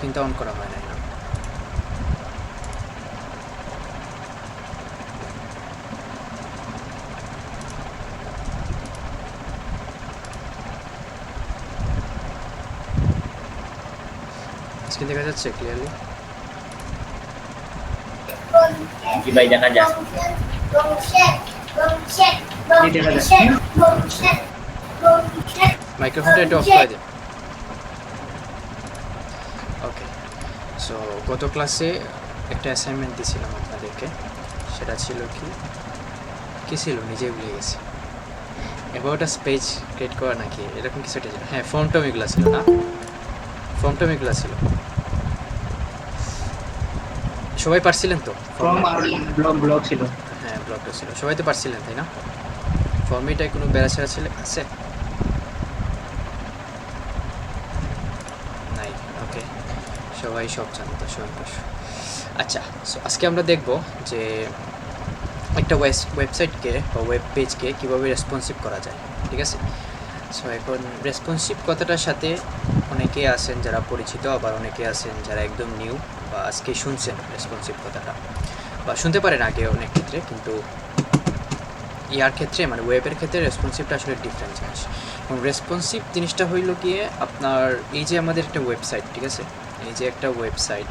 স্ক্রিনটা অন করা হয় না। স্ক্রিন দেখা যাচ্ছে ক্লিয়ারলি? জি ভাই দেখা যায়। মাইক্রোফোনটা একটু অফ করে দিন। ওকে, সো গত ক্লাসে একটা অ্যাসাইনমেন্ট দিয়েছিলাম আপনাদেরকে, সেটা ছিল কি ছিল নিজেই ভুলে গেছি। অ্যাবাউট আ পেজ ক্রিয়েট করা নাকি এরকম কিছু একটা ছিল। হ্যাঁ, ফর্ম টম এগুলো ছিল না? ফর্ম টম এগুলো ছিল। সবাই পারছিলেন তো? ব্লগ ছিল। হ্যাঁ, ব্লগটা ছিল, সবাই তো পারছিলেন তাই না? ফর্মেটায় কোনো বেড়াছেড়া ছিল আছে? নাই। ওকে, সবাই সব জানতো, সবাই। আচ্ছা, সো আজকে আমরা দেখব যে একটা ওয়েবসাইটকে বা ওয়েব পেজকে কীভাবে রেসপন্সিভ করা যায়, ঠিক আছে? সো এখন রেসপন্সিভ কথাটার সাথে অনেকে আছেন যারা পরিচিত, আবার অনেকে আছেন যারা একদম নিউ বা আজকে শুনছেন রেসপন্সিভ কথাটা, বা শুনতে পারেন আগে অনেক ক্ষেত্রে, কিন্তু ইয়ার ক্ষেত্রে মানে ওয়েবের ক্ষেত্রে রেসপন্সিভটা আসলে ডিফারেন্ট জিনিস। এবং রেসপন্সিভ জিনিসটা হইল গিয়ে আপনার এই যে আমাদের একটা ওয়েবসাইট, ঠিক আছে, এই যে একটা ওয়েবসাইট,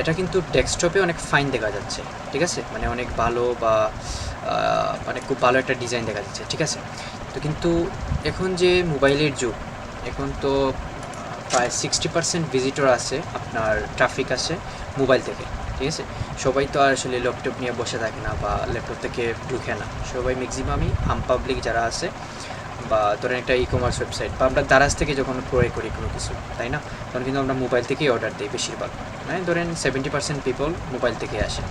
এটা কিন্তু ডেস্কটপে অনেক ফাইন দেখা যাচ্ছে, ঠিক আছে, মানে অনেক ভালো বা মানে খুব ভালো একটা ডিজাইন দেখা যাচ্ছে, ঠিক আছে। তো কিন্তু এখন যে মোবাইলের যুগ, এখন তো প্রায় 60% ভিজিটর আছে, আপনার ট্রাফিক আসে মোবাইল থেকে, ঠিক আছে। সবাই তো আর আসলে ল্যাপটপ নিয়ে বসে থাকে না বা ল্যাপটপ থেকে ঢুকে না, সবাই ম্যাক্সিমামই পাবলিক যারা আছে, বা ধরেন একটা ই কমার্স ওয়েবসাইট বা আমরা দারাজ থেকে যখন ক্রয় করি কোনো কিছু, তাই না, তখন কিন্তু আমরা মোবাইল থেকেই অর্ডার দিই বেশিরভাগ, মানে ধরেন 70% পিপল মোবাইল থেকে আসে।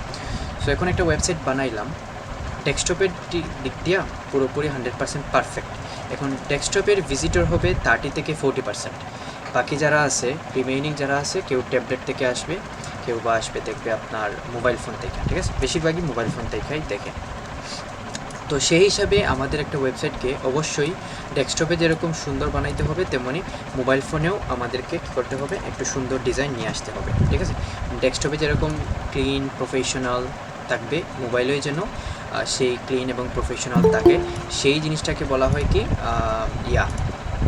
সো এখন একটা ওয়েবসাইট বানাইলাম, ডেস্কটপের দিক দিয়া পুরোপুরি 100% পারফেক্ট। এখন ডেস্কটপের ভিজিটর হবে 30 থেকে 40%, বাকি যারা আছে রিমেইনিং যারা আছে, কেউ ট্যাবলেট থেকে আসবে, কেউ বা আসবে দেখবে আপনার মোবাইল ফোন থেকে, ঠিক আছে, বেশিরভাগই মোবাইল ফোন থেকেই দেখে। তো সেই হিসাবে আমাদের একটা ওয়েবসাইটকে অবশ্যই ডেস্কটপে যেরকম সুন্দর বানাইতে হবে, তেমনি মোবাইল ফোনেও আমাদেরকে কী করতে হবে, একটু সুন্দর ডিজাইন নিয়ে আসতে হবে, ঠিক আছে। ডেস্কটপে যেরকম ক্লিন প্রফেশনাল থাকবে, মোবাইলেও যেন সেই ক্লিন এবং প্রফেশনাল থাকে, সেই জিনিসটাকে বলা হয় কি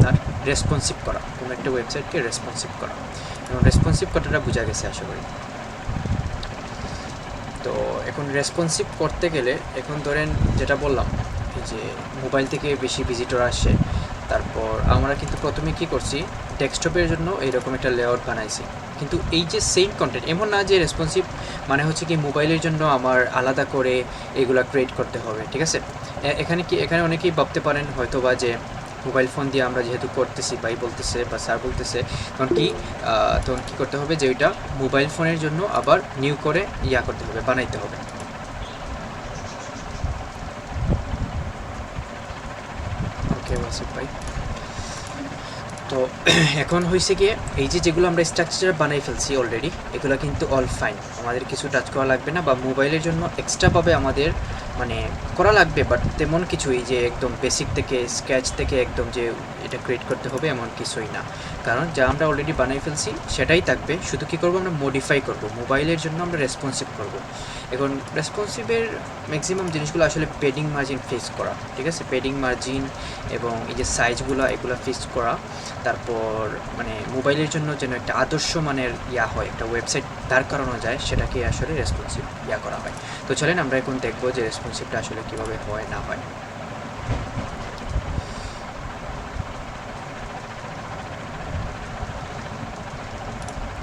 তার রেসপন্সিভ করা, কোনো একটা ওয়েবসাইটকে রেসপন্সিভ করা। এবং রেসপন্সিভ কথাটা বোঝা গেছে আশা করি। তো এখন রেসপন্সিভ করতে গেলে, এখন ধরেন যেটা বললাম যে মোবাইল থেকে বেশি ভিজিটর আসে, তারপর আমরা কিন্তু প্রথমে কি করছি, ডেস্কটপের জন্য এইরকম একটা লেআউট বানাইছি, কিন্তু এই যে সেম কন্টেন্ট, এমন না যে রেসপন্সিভ মানে হচ্ছে কি মোবাইলের জন্য আমার আলাদা করে এগুলা ক্রিয়েট করতে হবে, ঠিক আছে। এখানে অনেকেই ভাবতে পারেন হয়তো বা যে মোবাইল ফোন দিয়ে আমরা যেহেতু করতেছি, ভাই বলতেছে বা স্যার বলতেছে, তখন কী করতে হবে যে ওইটা মোবাইল ফোনের জন্য আবার নিউ করে করতে হবে, বানাইতে হবে। ওকে ওয়াসিফ ভাই, তো এখন হয়েছে গিয়ে এই যেগুলো আমরা স্ট্রাকচার বানাই ফেলছি অলরেডি, এগুলো কিন্তু অল ফাইন, আমাদের কিছু টাচ করা লাগবে না, বা মোবাইলের জন্য এক্সট্রাভাবে আমাদের মানে করা লাগবে, বাট তেমন কিছুই যে একদম বেসিক থেকে স্কেচ থেকে একদম যে এটা ক্রিয়েট করতে হবে এমন কিছুই না, কারণ যা আমরা অলরেডি বানাই ফেলছি সেটাই থাকবে, শুধু কী করবো, আমরা মডিফাই করব, মোবাইলের জন্য আমরা রেসপন্সিভ করব। এখন রেসপন্সিভের ম্যাক্সিমাম জিনিসগুলো আসলে পেডিং মার্জিন ফিক্স করা, ঠিক আছে, পেডিং মার্জিন এবং এই যে সাইজগুলো এগুলো ফিক্স করা, তারপর মানে মোবাইলের জন্য যেন একটা আদর্শ মানের হয়, একটা ওয়েবসাইট দাঁড় করানো যায়, সেটাকে আসলে রেসপন্সিভ করা হয়। তো চলেন আমরা এখন দেখবো যে রেসপন্সিভটা আসলে কীভাবে হয় না হয়।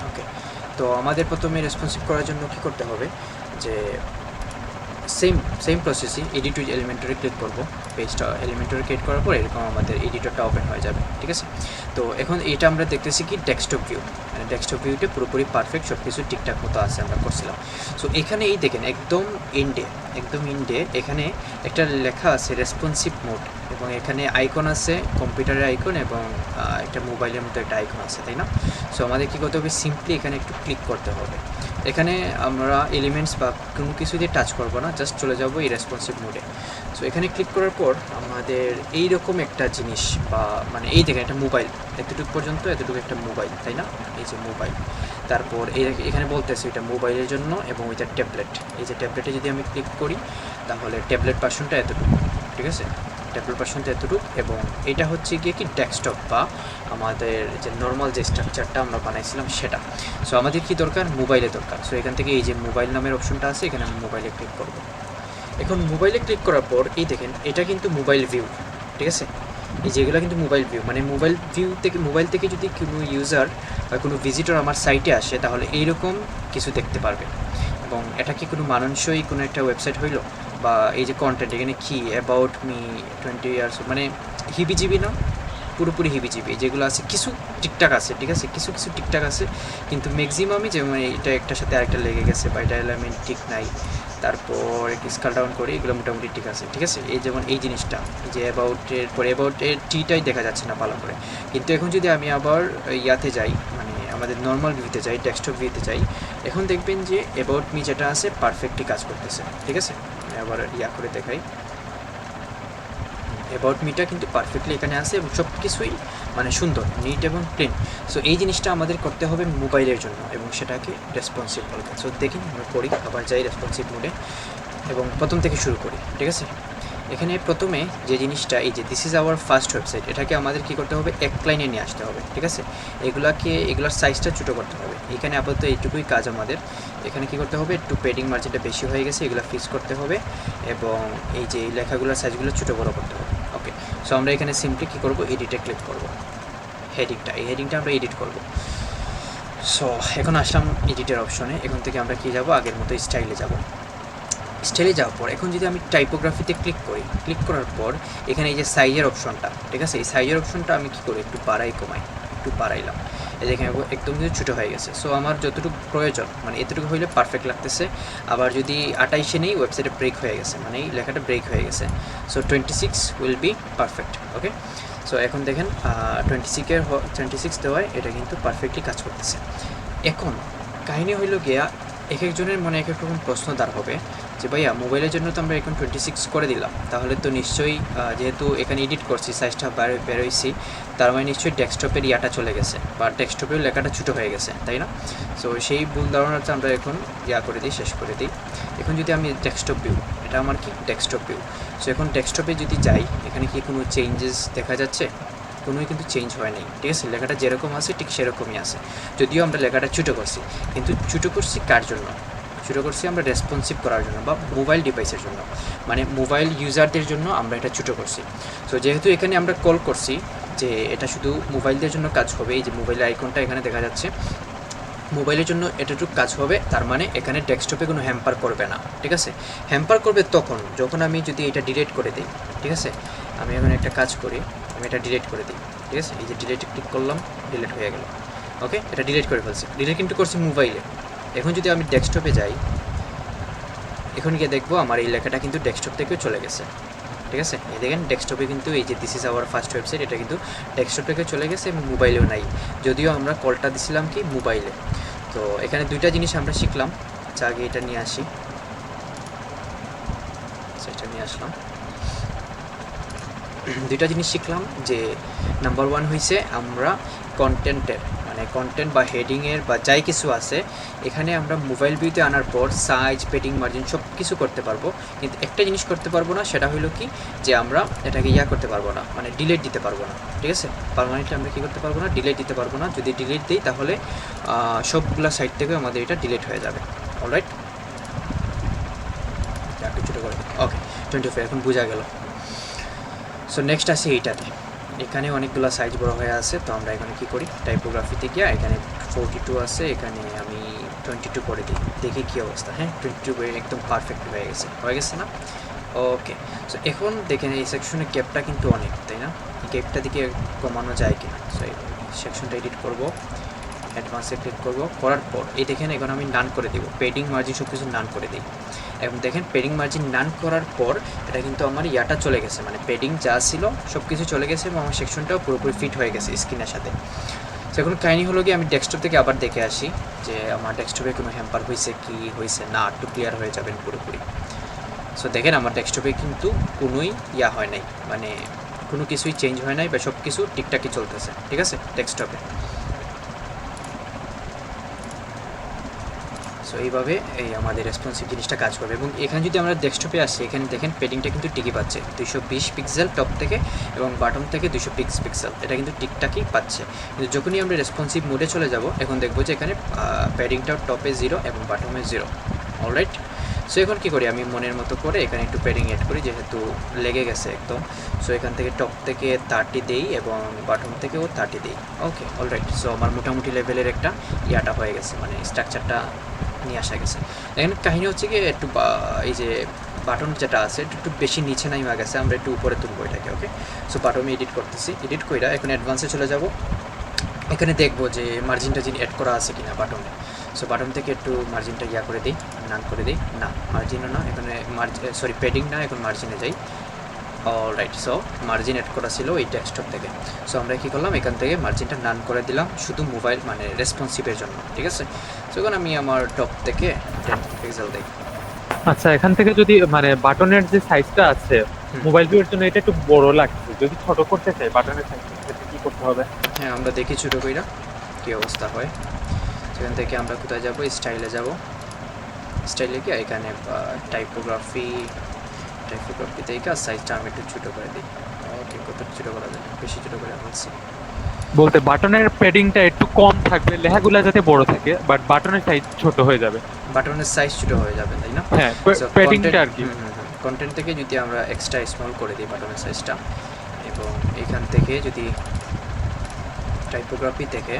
ওকে, তো আমাদের প্রথমে রেসপন্সিভ করার জন্য কী করতে হবে, যে সেম প্রসেসই এডিট উইথ এলিমেন্টরে ক্লিক করব, পেজটা এলিমেন্টরে ক্রিয়েট করার পর এরকম আমাদের এডিটরটা ওপেন হয়ে যাবে, ঠিক আছে। তো এখন এটা আমরা দেখতেছি কি ডেস্কটপ ভিউ, মানে ডেস্কটপ ভিউতে পুরোপুরি পারফেক্ট, সব কিছু ঠিকঠাক মতো আছে, আমরা করছিলাম। সো এখানে এই দেখেন একদম ইন্ডে এখানে একটা লেখা আছে রেসপন্সিভ মোড, এবং এখানে আইকন আছে, কম্পিউটারের আইকন এবং একটা মোবাইলের মতো একটা আইকন আছে, তাই না। সো আমাদের কী করতে হবে, সিম্পলি এখানে একটু ক্লিক করতে হবে। এখানে আমরা এলিমেন্টস বা কোনো কিছু দিয়ে টাচ করবো না, জাস্ট চলে যাবো এই রেসপন্সিভ মোডে। সো এখানে ক্লিক করার পর আমাদের এইরকম একটা জিনিস, বা মানে এই দেখেন একটা মোবাইল, এতটুকু পর্যন্ত এতটুকু একটা মোবাইল, তাই না, এই যে মোবাইল, তারপর এখানে বলতেছে এটা মোবাইলের জন্য এবং এটা ট্যাবলেট। এই যে ট্যাবলেটে যদি আমি ক্লিক করি তাহলে ট্যাবলেট ভার্সনটা এতটুকু, ঠিক আছে, ট্যাবলেট ভার্সনটা এতটুকু। এবং এটা হচ্ছে গিয়ে কি ডেস্কটপ বা আমাদের যে নর্মাল যে স্ট্রাকচারটা আমরা বানাইছিলাম সেটা। সো আমাদের কি দরকার, মোবাইলে দরকার। সো এখান থেকে এই যে মোবাইল নামের অপশনটা আছে, এখানে আমি মোবাইলে ক্লিক করব। এখন মোবাইলে ক্লিক করার পর এই দেখেন এটা কিন্তু মোবাইল ভিউ, ঠিক আছে, এই যেগুলো কিন্তু মোবাইল ভিউ, মানে মোবাইল ভিউ থেকে, মোবাইল থেকে যদি কোনো ইউজার বা কোনো ভিজিটর আমার সাইটে আসে তাহলে এইরকম কিছু দেখতে পারবে। এবং এটা কি কোনো মানানসই কোনো একটা ওয়েবসাইট হইল, বা এই যে কন্টেন্ট এখানে কি অ্যাবাউট মি 20 ইয়ার্স, মানে হিবিজিবি না, পুরোপুরি হিবিজিবি যেগুলো আছে, কিছু ঠিকঠাক আছে, ঠিক আছে, কিছু কিছু ঠিকঠাক আছে, কিন্তু ম্যাক্সিমামই যেমন এটা একটার সাথে আরেকটা লেগে গেছে বা এটা এলিমেন্ট ঠিক নাই, তারপর স্কেল ডাউন করি, এগুলো মোটামুটি ঠিক আছে, ঠিক আছে। এই যেমন এই জিনিসটা যে অ্যাবাউটের পরে অ্যাবাউটের টিটাই দেখা যাচ্ছে না ভালো করে। কিন্তু এখন যদি আমি আবার ইয়াতে যাই, মানে আমাদের নর্মাল ভিউতে যাই, ডেস্কটপ ভিউতে যাই, এখন দেখবেন যে অ্যাবাউট মি যেটা আছে পারফেক্টলি কাজ করতেছে, ঠিক আছে। আবার ইয়া করে দেখাই, অ্যাবাউট মিটা কিন্তু পারফেক্টলি এখানে আছে এবং সব কিছুই মানে সুন্দর, নিট এবং ক্লিন। সো এই জিনিসটা আমাদের করতে হবে মোবাইলের জন্য এবং সেটাকে রেসপন্সিভ বলবে। সো দেখি আমরা করি, আবার যাই রেসপন্সিভ মোডে এবং প্রথম থেকে শুরু করি, ঠিক আছে। এখানে প্রথমে যে জিনিসটা, এই যে this is our first website, এটাকে আমাদের কী করতে হবে, এক লাইনে নিয়ে আসতে হবে, ঠিক আছে। এগুলার সাইজটা ছোটো করতে হবে। এখানে আপাতত এইটুকুই কাজ আমাদের। এখানে কী করতে হবে, একটু পেডিং মার্জিনটা বেশি হয়ে গেছে, এগুলো ফিক্স করতে হবে এবং এই যে লেখাগুলোর সাইজগুলো ছোটো বড়ো করতে হবে। ওকে, সো আমরা এখানে সিম্পলি কী করবো, এডিটে ক্লিক করব, হেডিংটা, এই হেডিংটা আমরা এডিট করব। সো এখন আসলাম এডিটের অপশনে, এখন থেকে আমরা কী যাব, আগের মতো স্টাইলে যাব। স্টাইলে যাওয়ার পর এখন যদি আমি টাইপোগ্রাফিতে ক্লিক করি, ক্লিক করার পর এখানে এই যে সাইজের অপশনটা, ঠিক আছে, এই সাইজের অপশনটা আমি কী করি, একটু বাড়াই কমাই, একটু বাড়াইলাম, এই দেখেন একদম কিন্তু ছোটো হয়ে গেছে। সো আমার যতটুকু প্রয়োজন, মানে এতটুকু হইলে পারফেক্ট লাগতেছে। আবার যদি 28-এ নেই, ওয়েবসাইটে ব্রেক হয়ে গেছে, মানে এই লেখাটা ব্রেক হয়ে গেছে। So 26 will be perfect. Okay, so এখন দেখেন 26 দেওয়ায় এটা কিন্তু পারফেক্টলি কাজ করতেছে। এখন কাহিনী হইল গিয়া, এক একজনের মনে এক এক রকম প্রশ্ন দাঁড় হবে যে ভাইয়া মোবাইলের জন্য তো আমরা এখন 26 করে দিলাম, তাহলে তো নিশ্চয়ই যেহেতু এখানে এডিট করছি, সাইজটা বেরোইছি, তার মানে নিশ্চয়ই ডেস্কটপের ইয়াটা চলে গেছে বা ডেস্কটপের লেখাটা ছোটো হয়ে গেছে, তাই না? সো সেই ভুল ধারণাটা আমরা এখন করে দিই, শেষ করে দিই। এখন যদি আমি ডেস্কটপ ভিউ, এটা আমার কি ডেস্কটপ ভিউ। সো এখন ডেস্কটপে যদি যাই, এখানে কি কোনো চেঞ্জেস দেখা যাচ্ছে? কোনোই কিন্তু চেঞ্জ হয় নাই, ঠিক আছে, লেখাটা যেরকম আছে ঠিক সেরকমই আছে। যদিও আমরা লেখাটা ছোটো করছি, কিন্তু ছোটো করছি কার জন্য? ছোটো করছি আমরা রেসপন্সিভ করার জন্য বা মোবাইল ডিভাইসের জন্য, মানে মোবাইল ইউজারদের জন্য আমরা এটা ছোটো করছি। সো যেহেতু এখানে আমরা কল করছি যে এটা শুধু মোবাইলদের জন্য কাজ হবে, এই যে মোবাইলের আইকনটা এখানে দেখা যাচ্ছে, মোবাইলের জন্য এতটুকু কাজ হবে, তার মানে এখানে ডেস্কটপে কোনো হ্যাম্পার করবে না, ঠিক আছে। হ্যাম্পার করবে তখন যখন আমি যদি এটা ডিলিট করে দিই, ঠিক আছে। আমি এখন একটা কাজ করি, আমি এটা ডিলিট করে দিই, ঠিক আছে। এই যে ডিলিটে ক্লিক করলাম, ডিলিট হয়ে গেল। ওকে, এটা ডিলিট করে ফেলছি, ডিলিট কিন্তু করছি মোবাইলে। এখন যদি আমি ডেস্কটপে যাই, এখন গিয়ে দেখবো আমার এই লেখাটা কিন্তু ডেস্কটপ থেকেও চলে গেছে, ঠিক আছে। এই দেখেন ডেস্কটপে কিন্তু এই যে this is our first website, এটা কিন্তু ডেস্কটপ থেকে চলে গেছে এবং মোবাইলেও নাই, যদিও আমরা কলটা দিছিলাম কি মোবাইলে। তো এখানে দুইটা জিনিস আমরা শিখলাম। আচ্ছা, আগে এটা নিয়ে আসি, সেটা নিয়ে আসলাম। দুইটা জিনিস শিখলাম যে নাম্বার 1 হয়েছে আমরা কন্টেন্টের, মানে কন্টেন্ট বা হেডিংয়ের বা যাই কিছু আছে, এখানে আমরা মোবাইল ভিউতে আনার পর সাইজ, পেডিং, মার্জিন সব কিছু করতে পারবো, কিন্তু একটা জিনিস করতে পারবো না, সেটা হলো কি যে আমরা এটাকে করতে পারবো না, মানে ডিলিট দিতে পারবো না, ঠিক আছে। পার্মানেন্টলি আমরা কী করতে পারবো না, ডিলিট দিতে পারবো না। যদি ডিলিট দিই তাহলে সবগুলো সাইট থেকে আমাদের এটা ডিলিট হয়ে যাবে। অলরাইট, একটু ছোটো করে, ওকে 25 এখন বোঝা গেল। সো নেক্সট আসি এইটাতে, এখানে অনেকগুলো সাইজ বড় হয়ে আছে। তো আমরা এখানে কী করি, টাইপোগ্রাফিতে গিয়ে এখানে 42 আছে, এখানে আমি 22 করে দিই, দেখি কী অবস্থা। হ্যাঁ, 22 একদম পারফেক্ট হয়ে গেছে না? ওকে, সো এখন দেখেন এই সেকশনের গ্যাপটা কিন্তু অনেক, তাই না? এই গ্যাপটা দিকে কমানো যায় কিনা। সো এই সেকশনটা এডিট করবো, অ্যাডভান্সে ক্লিক করবো, করার পর এই দেখেন এখন আমি নান করে দেবো, পেডিং মার্জিন সব কিছু নান করে দিই। এবং দেখেন পেডিং মার্জিন নান করার পর এটা কিন্তু আমার ইয়াটা চলে গেছে, মানে পেডিং যা ছিল সব কিছু চলে গেছে এবং আমার সেকশনটাও পুরোপুরি ফিট হয়ে গেছে স্ক্রিনের সাথে। সো এখন কাহিনি হলো কি, আমি ডেস্কটপ থেকে আবার দেখে আসি যে আমার ডেস্কটপে কোনো হ্যাম্পার হয়েছে কি হয়েছে না, একটু ক্লিয়ার হয়ে যাবেন পুরোপুরি। সো দেখেন আমার ডেস্কটপে কিন্তু কোনোই হয় নাই, মানে কোনো কিছুই চেঞ্জ হয় নাই বা সব কিছু ঠিকঠাকই চলতেছে, ঠিক আছে ডেস্কটপে। সো এইভাবে এই আমাদের রেসপন্সিভ জিনিসটা কাজ করবে। এবং এখানে যদি আমরা ডেস্কটপে আসি, এখানে দেখেন পেডিংটা কিন্তু টিকই পাচ্ছে 220 পিক্সেল টপ থেকে এবং বাটন থেকে 200 পিক্সেল, এটা কিন্তু টিকটাকই পাচ্ছে। কিন্তু যখনই আমরা রেসপন্সিভ মোডে চলে যাব, এখন দেখবো যে এখানে প্যাডিংটাও টপে 0 এবং বাটমে 0। অলরাইট, সো এখন কী করি, আমি মনের মতো করে এখানে একটু প্যাডিং অ্যাড করি, যেহেতু লেগে গেছে একদম। সো এখান থেকে টপ থেকে 30 দেই এবং বাটন থেকেও 30 দেই। ওকে, অলরাইট, সো আমার মোটামুটি লেভেলের একটা ইয়াটা হয়ে গেছে, মানে স্ট্রাকচারটা নিয়ে আসা গেছে। এখানে কাহিনী হচ্ছে কি, একটু এই যে বাটন যেটা আছে একটু বেশি নিচে নাইমা গেছে, আমরা একটু উপরে তুলবো এটাকে। ওকে, সো বাটন এডিট করতেছি, এডিট কইরা এখন অ্যাডভান্সে চলে যাব। এখানে দেখবো যে মার্জিন টার্জিন অ্যাড করা আছে কিনা বাটনে। সো বাটন থেকে একটু মার্জিনটা ইয়া করে দিই, নান করে দিই, না মার্জিনও না, এখানে সরি প্যাডিং না, এখন মার্জিনে যাই। অলরাইট, সো মার্জিন অ্যাড করা ছিল এই ডেস্কটপ থেকে। সো আমরা কী করলাম, এখান থেকে মার্জিনটা নান করে দিলাম শুধু মোবাইল মানে রেসপন্সিভের জন্য, ঠিক আছে। সো এখন আমি আমার টপ থেকে 10 পিক্সেল দিই। আচ্ছা, এখান থেকে যদি মানে বাটনের যে সাইজটা আছে মোবাইল ভিউয়ের জন্য এটা একটু বড় লাগছে, যদি ছোট করতে চাই বাটনের সাইজটা সেটা কি করতে হবে? হ্যাঁ, আমরা দেখি ছোটো কইরা কী অবস্থা হয়। সেখান থেকে আমরা কোথায় যাব, স্টাইলে যাব। স্টাইলে কি এখানে টাইপোগ্রাফি থেকে সাইজটা আমি একটু ছোটো করে দিই। ওকে, কত ছোটো করা যায়, বেশি ছোটো করে বলছি বলতে বাটনের প্যাডিংটা একটু কম থাকবে, লেখাগুলো যাতে বড় থাকে, বাট বাটনের সাইজ ছোট হয়ে যাবে। বাটনের সাইজ ছোটো হয়ে যাবে, তাই না? হ্যাঁ, প্যাডিংটা আর কি। কন্টেন্ট থেকে যদি আমরা এক্সট্রা স্মল করে দিই বাটনের সাইজটা, এবং এখান থেকে যদি টাইপোগ্রাফি থেকে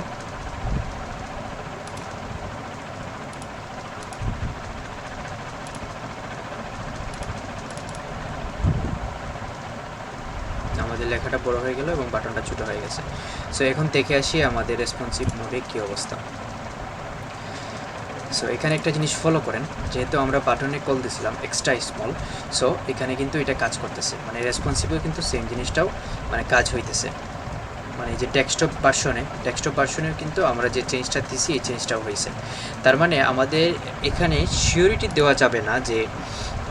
আমাদের লেখাটা বড় হয়ে গেল এবং বাটনটা ছোটো হয়ে গেছে। সো এখন দেখে আসি আমাদের রেসপন্সিভ মোডে কী অবস্থা। সো এখানে একটা জিনিস ফলো করেন, যেহেতু আমরা বাটনে কল দিয়েছিলাম এক্সট্রা স্মল, সো এখানে কিন্তু এটা কাজ করতেছে, মানে রেসপন্সিভও কিন্তু সেম জিনিসটাও মানে কাজ হইতেছে। মানে যে ডেস্কটপ ভার্সনেও কিন্তু আমরা যে চেঞ্জটা দিছি এই চেঞ্জটাও হয়েছে। তার মানে আমাদের এখানে সিওরিটি দেওয়া যাবে না যে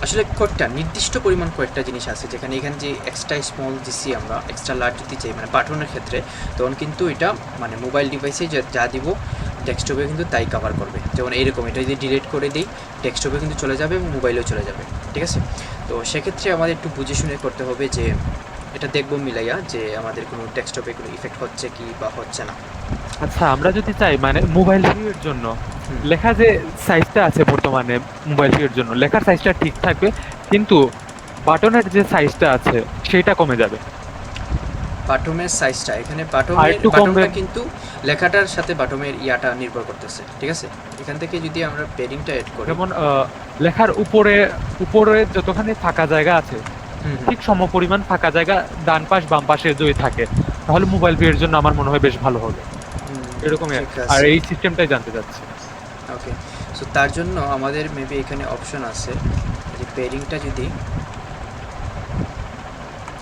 আসলে কয়েকটা নির্দিষ্ট পরিমাণ কয়েকটা জিনিস আছে, যেখানে এখানে যে এক্সট্রা স্মল দিছি আমরা, এক্সট্রা লার্জ যদি চাই মানে বাটনের ক্ষেত্রে, তখন কিন্তু এটা মানে মোবাইল ডিভাইসে যা দিব ডেস্কটপে কিন্তু তাই কভার করবে। যেমন এইরকম, এটা যদি ডিলিট করে দিই ডেস্কটপে কিন্তু চলে যাবে এবং মোবাইলেও চলে যাবে, ঠিক আছে। তো সেক্ষেত্রে আমাদের একটু বুঝে শুনে করতে হবে যে এটা দেখবো মিলাইয়া যে আমাদের কোনো ডেস্কটপে কোনো ইফেক্ট হচ্ছে কি বা হচ্ছে না। আচ্ছা, আমরা যদি চাই মানে মোবাইল ভিউয়ের জন্য লেখা যে সাইজটা আছে বর্তমানে মোবাইল ভিউয়ের জন্য লেখার সাইজটা ঠিক থাকবে, কিন্তু বাটনের যে সাইজটা আছে সেটা কমে যাবে। বাটমের সাইজটা এখানে আরেকটু বাটনটা কমবে। কিন্তু লেখাটার সাথে বাটমের ইয়াটা নির্ভর করতেছে, ঠিক আছে। এখান থেকে যদি আমরা পেডিংটা এড করি, যেমন লেখার উপরে উপরে যতখানি ফাঁকা জায়গা আছে ঠিক সমপরিমাণ ফাঁকা জায়গা ডান পাশ বাম পাশে যদি থাকে, তাহলে মোবাইল ভিউয়ের জন্য আমার মনে হয় বেশ ভালো হবে। এরকমই, ঠিক আর আছে। এই সিস্টেমটাই জানতে চাচ্ছি। ওকে, সো তার জন্য আমাদের মেবি এখানে অপশন আছে যে পেডিংটা যদি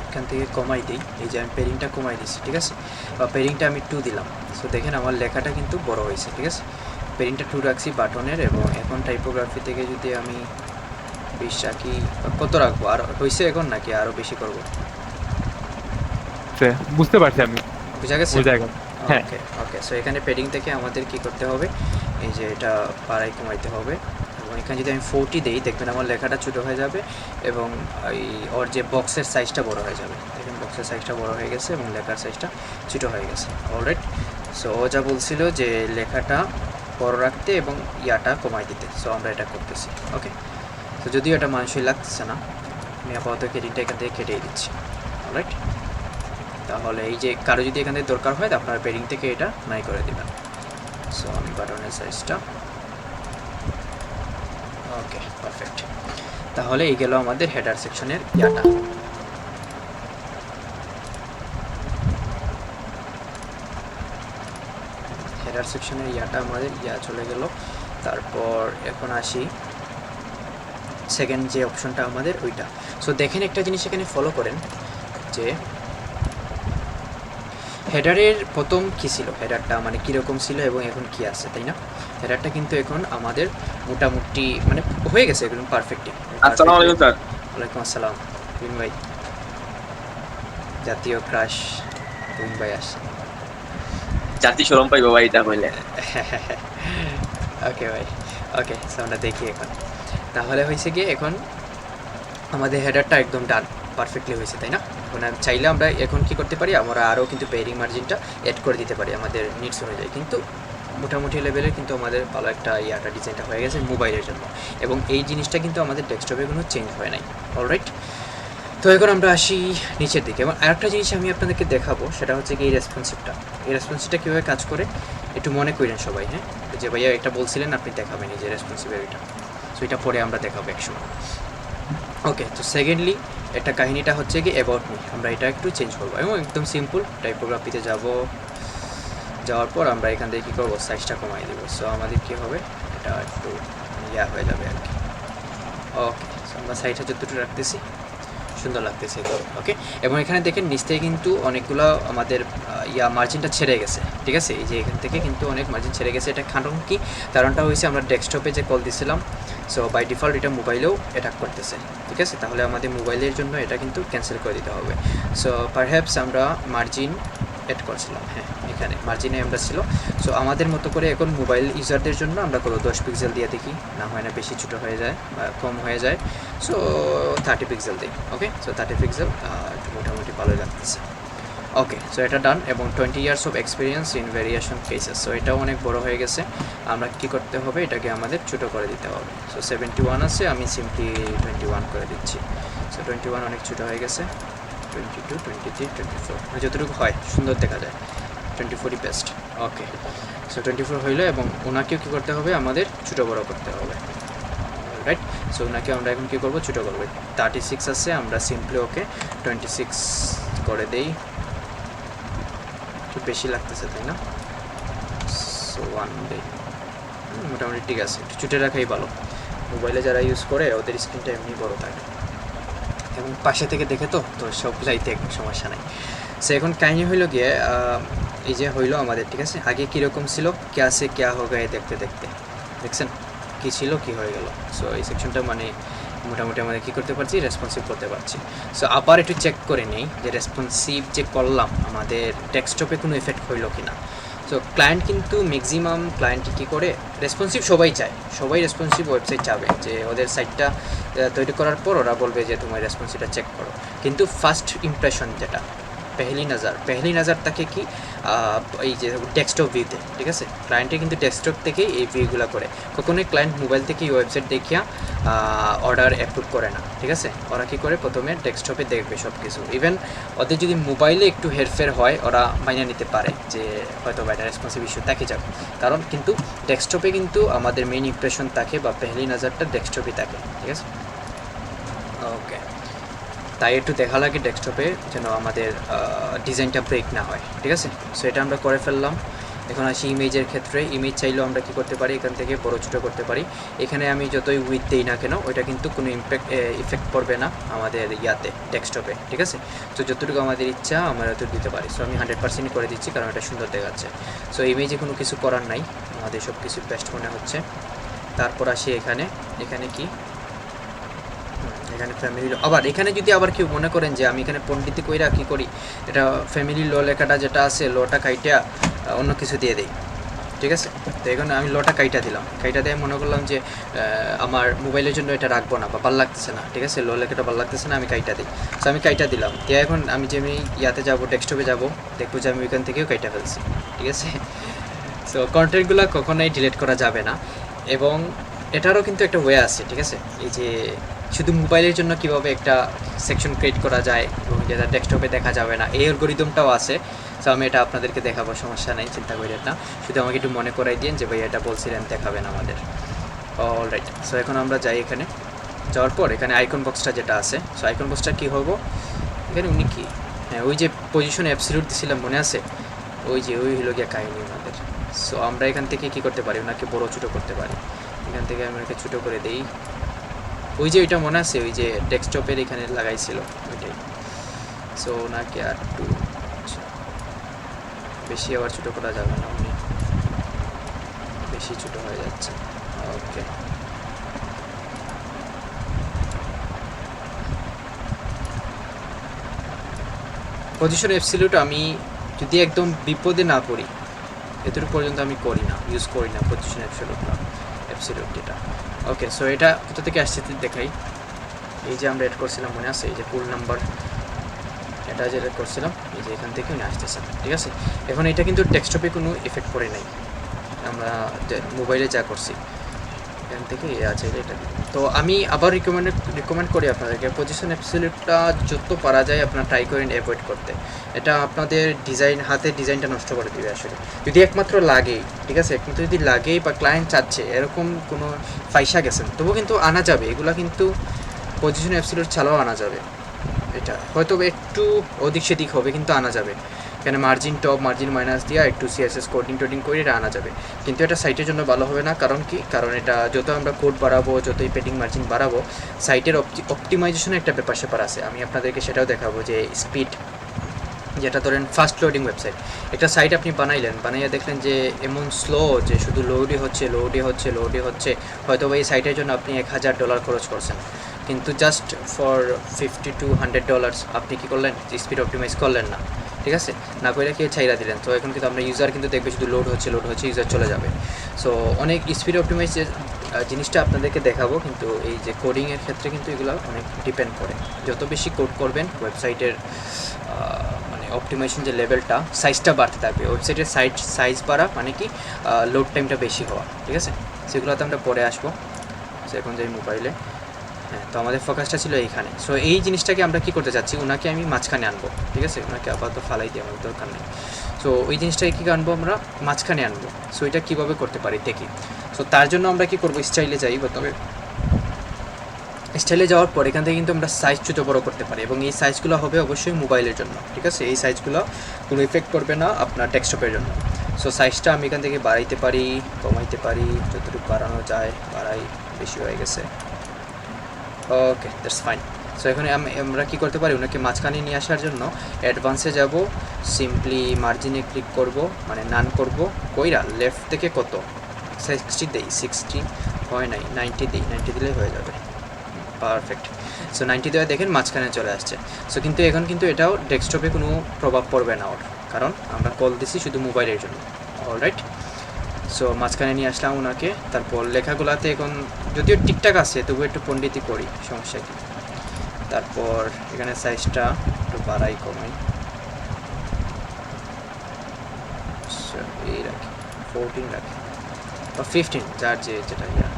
এখান থেকে কমাই দিই, এই যে আমি পেডিংটা কমাই দিচ্ছি, ঠিক আছে, বা পেডিংটা আমি 2 দিলাম। সো দেখেন আমার লেখাটা কিন্তু বড় হয়েছে, ঠিক আছে। পেডিংটা 2 রাখছি বাটনের, এবং এখন টাইপোগ্রাফি থেকে যদি আমি 20 রাখি, কত রাখবো, আর হয়েছে এখন নাকি আরও বেশি করবো? বুঝতে পারছি আমি, বুঝা গেছে? ওই জায়গা। হ্যাঁ, ওকে ওকে, সো এখানে পেডিং থেকে আমাদের কি করতে হবে, এই যে এটা পাড়ায় কমাইতে হবে, এবং এখানে যদি আমি 40 দিই দেখবেন আমার লেখাটা ছোটো হয়ে যাবে এবং এই ওর যে বক্সের সাইজটা বড় হয়ে যাবে। দেখেন বক্সের সাইজটা বড় হয়ে গেছে এবং লেখার সাইজটা ছোটো হয়ে গেছে। অলরাইট, সো ও যা বলছিল যে লেখাটা বড় রাখতে এবং ইয়াটা কমাই দিতে, সো আমরা এটা করতেছি। ওকে, তো যদিও এটা মানুষই লাগছে না, আমি আপাতত কেডিংটা এখান থেকে কেটেই দিচ্ছি। অলরাইট, তাহলে এই যে কারো যদি এখান থেকে দরকার হয়, আপনার পেডিং থেকে এটা নাই করে দেবেন। সো আমি বাটনের সাইজটা, ওকে পারফেক্ট। তাহলে এই গেল আমাদের হেডার সেকশনের ইয়াটা। হেডার সেকশনের ইয়াটা আমাদের ইয়া চলে গেল। তারপর এখন আসি সেকেন্ড যে অপশনটা আমাদের ওইটা। সো দেখেন একটা জিনিস এখানে ফলো করেন যে হেডারের প্রথম কী ছিল, হেডারটা মানে কীরকম ছিল এবং এখন কি আছে, তাই না? হেডারটা কিন্তু এখন আমাদের মোটামুটি মানে হয়ে গেছে একদম পারফেক্টলি। আসসালামু আলাইকুম স্যার। ওয়ালাইকুম আসসালাম তুইন ভাই, জাতীয় ক্রাশ তুইন ভাই আসছে। জাতি শরম পাইবো ভাই এটা কইলে। ওকে ভাই, ওকে, সো আমরা দেখি এখন। তাহলে হয়েছে কি, এখন আমাদের হেডারটা একদম ডান পারফেক্টলি হয়েছে, তাই না? এখন চাইলে আমরা এখন কি করতে পারি, আমরা আরও কিন্তু বেয়ারিং মার্জিনটা অ্যাড করে দিতে পারি আমাদের নিডস অনুযায়ী, কিন্তু মোটামুটি লেভেলের কিন্তু আমাদের ভালো একটা ডিজাইনটা হয়ে গেছে মোবাইলের জন্য, এবং এই জিনিসটা কিন্তু আমাদের ডেস্কটপে কোনো চেঞ্জ হয় নাই। অলরাইট, তো এখন আমরা আসি নিচের দিকে, এবং আরেকটা জিনিস আমি আপনাদেরকে দেখাবো, সেটা হচ্ছে কি এই রেসপন্সিভটা কীভাবে কাজ করে একটু মনে করেন সবাই, হ্যাঁ? যে ভাইয়া এটা বলছিলেন আপনি দেখাবেন এই যে রেসপন্সিভের এটা, সো এটা পরে আমরা দেখাবো একসময়। ওকে, তো সেকেন্ডলি একটা কাহিনীটা হচ্ছে কি অ্যাবাউট মি, আমরা এটা একটু চেঞ্জ করবো এবং একদম সিম্পল টাইপোগ্রাফিতে যাওয়ার পর আমরা এখান থেকে কী করবো, সাইজটা কমাই দেবো। সো আমাদের কী হবে, এটা একটু হয়ে যাবে আর কি। ওকে, সো আমরা সাইজটা যতটুকু রাখতেছি, সুন্দর লাগতেছে। ওকে, এবং এখানে দেখেন নিচ থেকে কিন্তু অনেকগুলো আমাদের মার্জিনটা ছেড়ে গেছে, ঠিক আছে? এই যে এখান থেকে কিন্তু অনেক মার্জিন ছেড়ে গেছে। এটা কারণটা হয়েছে আমরা ডেস্কটপে যে কল দিছিলাম, সো বাই ডিফল্ট এটা মোবাইলেও অ্যাটাক করতেছে, ঠিক আছে? তাহলে আমাদের মোবাইলের জন্য এটা কিন্তু ক্যান্সেল করে দিতে হবে। সো পারহ্যাপস আমরা মার্জিন অ্যাড করছিলাম, হ্যাঁ এখানে মার্জিনে আমরা ছিল। সো আমাদের মতো করে এখন মোবাইল ইউজারদের জন্য আমরা কোনো 10 পিক্সেল দিয়ে দেখি, না হয় না বেশি ছোটো হয়ে যায় বা কম হয়ে যায়। সো 30 পিক্সেল দিই। ওকে, সো 30 পিক্সেল একটু মোটামুটি ভালোই লাগতেছে। ওকে, সো এটা ডান, এবং 20 years of experience in variation cases, so এটাও অনেক বড় হয়ে গেছে। আমরা কী করতে হবে, এটাকে আমাদের ছোটো করে দিতে হবে। সো 71 আছে, আমি সিম্পলি 21 করে দিচ্ছি। সো 21 অনেক ছোটো হয়ে গেছে। 22, 23, 24 যতটুকু হয় সুন্দর দেখা যায়, 24ই বেস্ট। ওকে, সো 24 হইলো, এবং ওনাকেও কী করতে হবে, আমাদের ছোটো বড়ো করতে হবে, রাইট? সো ওনাকে আমরা এখন কী করবো, ছোটো করবো। 36 আছে, আমরা সিম্পলি ওকে 26 করে দেই। একটু বেশি লাগতেছে তাই না? সো 1 দেই, মোটামুটি ঠিক আছে। একটু ছুটে রাখাই ভালো, মোবাইলে যারা ইউজ করে ওদের স্ক্রিনটা এমনি বড় থাকে, এবং পাশে থেকে দেখে তো সবগুলাইতে একদম সমস্যা নাই। সো এখন কাহিনি হইলো গিয়ে এই যে হইলো আমাদের, ঠিক আছে? আগে কীরকম ছিল, ক্যা সে ক্যা হো গায়ে দেখতে দেখতে, দেখছেন কী ছিল কী হয়ে গেল। সো এই সেকশনটা মানে মোটামুটি আমাদের কী করতে পারছি, রেসপন্সিভ করতে পারছি। সো আবার একটু চেক করে নেই যে রেসপন্সিভ যে করলাম আমাদের ডেস্কটপে কোনো এফেক্ট হইলো কি না। সো ক্লায়েন্ট কিন্তু ম্যাক্সিমাম ক্লায়েন্টই কী করে, রেসপন্সিভ সবাই চায়, সবাই রেসপন্সিভ ওয়েবসাইট চাবে, যে ওদের সাইটটা তৈরি করার পর ওরা বলবে যে তোমার রেসপন্সিভটা চেক করো। কিন্তু ফার্স্ট ইমপ্রেশন যেটা, পেহলি নজর তাকে কি এই যে ডেস্কটপ ভিউতে, ঠিক আছে? ক্লায়েন্টে কিন্তু ডেস্কটপ থেকে এই ভিউগুলো করে, কখনোই ক্লায়েন্ট মোবাইল থেকে এই ওয়েবসাইট দেখিয়া অর্ডার অ্যাপ্রুভ করে না, ঠিক আছে? ওরা কী করে, প্রথমে ডেস্কটপে দেখবে সব কিছু। ইভেন ওদের যদি মোবাইলে একটু হেরফের হয়, ওরা মাইনে নিতে পারে যে হয়তো বা এটা রেসপন্সিভ ইস্যু থাকে যাবে, কারণ কিন্তু ডেস্কটপে কিন্তু আমাদের মেইন ইমপ্রেশন থাকে বা পেহলি নজরটা ডেস্কটপে থাকে, ঠিক আছে? ওকে, তাই একটু দেখা লাগে ডেস্কটপে যেন আমাদের ডিজাইনটা ব্রেক না হয়, ঠিক আছে? সো এটা আমরা করে ফেললাম। এখন আসি ইমেজের ক্ষেত্রে। ইমেজ চাইলেও আমরা কী করতে পারি, এখান থেকে বড়ো ছোটো করতে পারি। এখানে আমি যতই উইথ দিই না কেন, ওইটা কিন্তু কোনো ইফেক্ট পড়বে না আমাদের ডেস্কটপে, ঠিক আছে? তো যতটুকু আমাদের ইচ্ছা আমরা ততটুকু দিতে পারি। সো আমি 100% করে দিচ্ছি, কারণ এটা সুন্দর দেখাচ্ছে। সো ইমেজে কোনো কিছু করার নাই, আমাদের সব কিছু বেস্ট মনে হচ্ছে। তারপর আসি এখানে কি, এখানে ফ্যামিলি ল। আবার এখানে যদি আবার কেউ মনে করেন যে আমি এখানে পণ্ডিতি কইরা কী করি, এটা ফ্যামিলি ল লেখাটা যেটা আছে, লটা কাইটা অন্য কিছু দিয়ে দেই, ঠিক আছে? তো এখানে আমি লটা কাইটা দিলাম, কাইটা দিয়ে মনে করলাম যে আমার মোবাইলের জন্য এটা রাখবো না বা ভালো লাগতেছে না, ঠিক আছে? ল লেখাটা ভালো লাগতেছে না, আমি কাইটা দিই। সো আমি কাইটা দিলাম দিয়ে এখন আমি যাবো ডেস্কটপে যাবো, দেখবো যে আমি ওইখান থেকেও কাইটা ফেলছি, ঠিক আছে? সো কন্টেন্টগুলো কখনোই ডিলিট করা যাবে না, এবং এটারও কিন্তু একটা ওয়ে আছে, ঠিক আছে? এই যে শুধু মোবাইলের জন্য কীভাবে একটা সেকশন ক্রিয়েট করা যায় এবং যেটা ডেস্কটপে দেখা যাবে না, এই অ্যালগরিদমটাও আছে। সো আমি এটা আপনাদেরকে দেখাবো, সমস্যা নেই, চিন্তা করেন না। শুধু আমাকে একটু মনে করাই দিন যে ভাই এটা বলছিলেন দেখাবেন আমাদের। অলরাইট, সো এখন আমরা যাই, এখানে যাওয়ার পর এখানে আইকন বক্সটা যেটা আছে, সো আইকন বক্সটা কী হবো, এখানে উনি কি, হ্যাঁ ওই যে পজিশন অ্যাবসলিউট দিছিলাম মনে আছে, ওই হলো গিয়ে কাহিনী ওনাদের। সো আমরা এখান থেকে কী করতে পারি, ওনাকে বড়ো ছোটো করতে পারি। এখান থেকে আমি ওনাকে ছোটো করে দিই, ওই যে ওইটা মনে আছে, ওই যে ডেস্কটপের এখানে লাগাইছিল ওইটাই। সো ওনাকে আর একটু বেশি আবার ছোটো করা যাবে না, উনি বেশি ছোটো হয়ে যাচ্ছে। ওকে, পজিশন অ্যাবসলিউট আমি যদি একদম বিপদে না পড়ি, এতটুকু পর্যন্ত আমি করি না, ইউজ করি না পজিশন অ্যাবসলিউট এটা। ওকে, সো এটা কোথা থেকে আসছে দেখাই। এই যে আমরা এড করছিলাম মনে আছে, এই যে পুল নাম্বার, এটা যে এড করছিলাম এই যে এখান থেকে আসতেছে, ঠিক আছে। এখন এটা কিন্তু ডেস্কটপে কোনো এফেক্ট পড়ে নাই, আমরা মোবাইলে যা করছি এখান থেকে আছে এটা। তো আমি আবার রিকমেন্ড করি আপনাদেরকে পজিশন অ্যাবসলিউটটা যত পারা যায় আপনারা ট্রাই করেন অ্যাভয়েড করতে। এটা আপনাদের হাতের ডিজাইনটা নষ্ট করে দিবে আসলে, যদি একমাত্র লাগেই, ঠিক আছে। কিন্তু যদি লাগেই বা ক্লায়েন্ট চাচ্ছে এরকম কোনো ফাইসা গেছেন, তবু কিন্তু আনা যাবে, এগুলো কিন্তু পজিশন অ্যাবসলিউট ছাড়াও আনা যাবে। এটা হয়তো একটু ওদিক সেদিক হবে কিন্তু আনা যাবে, এখানে মার্জিন টপ মার্জিন মাইনাস দিয়ে একটু সিএসএস কোডিং করে এটা আনা যাবে। কিন্তু এটা সাইটের জন্য ভালো হবে না, কারণ কি, কারণ এটা যত আমরা কোড বাড়াবো, যতই পেডিং মার্জিন বাড়াবো, সাইটের অপটিমাইজেশনের একটা ব্যাপার স্যাপার আছে। আমি আপনাদেরকে সেটাও দেখাবো যে স্পিড, যেটা ধরেন ফাস্ট লোডিং ওয়েবসাইট, একটা সাইট আপনি বানাইয়া দেখলেন যে এমন স্লো যে শুধু লোডই হচ্ছে, হয়তো এই সাইটের জন্য আপনি $1000 খরচ করছেন, কিন্তু জাস্ট ফর $50 to $100 আপনি কী করলেন, স্পিড অপটিমাইজ করলেন না, ঠিক আছে, না করে কি ছাইরা দিলেন। তো এখন কিন্তু আমরা ইউজার কিন্তু দেখবে শুধু লোড হচ্ছে ইউজার চলে যাবে। সো অনেক স্পিড অপটিমাইজ জিনিসটা আপনাদেরকে দেখাবো, কিন্তু এই যে কোডিংয়ের ক্ষেত্রে কিন্তু এগুলো অনেক ডিপেন্ড করে। যত বেশি কোড করবেন ওয়েবসাইটের মানে অপটিমাইজেশন যে লেভেলটা, সাইজটা বাড়তে থাকবে। ওয়েবসাইটের সাইজ বাড়া মানে কি লোড টাইমটা বেশি হওয়া, ঠিক আছে। সেগুলোতে আমরা পরে আসবো। সো এখন যাই মোবাইলে, হ্যাঁ, তো আমাদের ফোকাসটা ছিল এইখানে। সো এই জিনিসটাকে আমরা কী করতে চাচ্ছি, ওনাকে আমি মাঝখানে আনবো, ঠিক আছে, ওনাকে আপাতত ফালাই দিয়ে আমার দরকার নেই। সো ওই জিনিসটাকে কী আনবো, আমরা মাঝখানে আনবো। সো এটা কীভাবে করতে পারি দেখি। সো তার জন্য আমরা কী করবো, স্টাইলে যাই। তবে স্টাইলে যাওয়ার পর এখান থেকে কিন্তু আমরা সাইজ ছোটো বড়ো করতে পারি, এবং এই সাইজগুলো হবে অবশ্যই মোবাইলের জন্য, ঠিক আছে। এই সাইজগুলো কোনো ইফেক্ট করবে না আপনার ডেস্কটপের জন্য। সো সাইজটা আমি এখান থেকে বাড়াইতে পারি, কমাইতে পারি, যতটুকু বাড়ানো যায় বাড়াই, বেশি হয়ে গেছে, ওকে দ্যাটস ফাইন। সো এখানে আমরা কী করতে পারি, ওনাকে মাঝখানে নিয়ে আসার জন্য অ্যাডভান্সে যাব, সিম্পলি মার্জিনে ক্লিক করব, মানে নান করব, কইরা লেফট থেকে কত 60 দেই, 60 হয় নাই, 90 দিই, 90 দিলেই হয়ে যাবে, পারফেক্ট। সো 90 দেওয়া দেখেন মাঝখানে চলে আসছে। সো কিন্তু এখন কিন্তু এটাও ডেস্কটপে কোনো প্রভাব পড়বে না ওর, কারণ আমরা কল দিছি শুধু মোবাইলের জন্য, অলরাইট। সো মাঝখানে নিয়ে আসলাম ওনাকে। তারপর লেখাগুলাতে এখন যদিও ঠিকঠাক আছে, তবু একটু পণ্ডিতি করি, সমস্যা কি। তারপর এখানে সাইজটা একটু বাড়াই কমাই, এই রাখি 14 রাখি বা 15, যার যেটা ইয়া।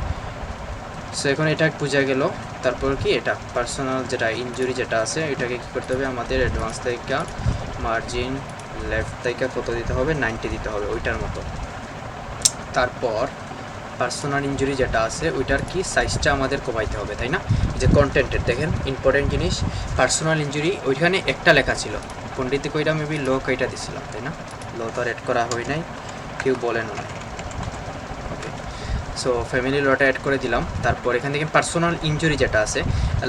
সো এখন এটা বোঝা গেল। তারপর কি, এটা পার্সোনাল যেটা ইনজুরি যেটা আছে, এটাকে কী করতে হবে, আমাদের অ্যাডভান্স থেকে মার্জিন লেফট থেকে কত দিতে হবে, 90 দিতে হবে, ওইটার মতো। তারপর পার্সোনাল ইনজুরি যেটা আছে ওইটার কি সাইজটা আমাদের কমাইতে হবে, তাই না। যে কন্টেন্টের দেখেন ইম্পর্টেন্ট জিনিস, পার্সোনাল ইনজুরি ওইখানে একটা লেখা ছিল, পণ্ডিত কইরা মেবি লো কইটা দিছিলাম, তাই না। লো তো অ্যাড করা হয় নাই, কেউ বলেনও না। ওকে, সো ফ্যামিলি লটা অ্যাড করে দিলাম। তারপর এখান থেকে পার্সোনাল ইনজুরি যেটা আছে,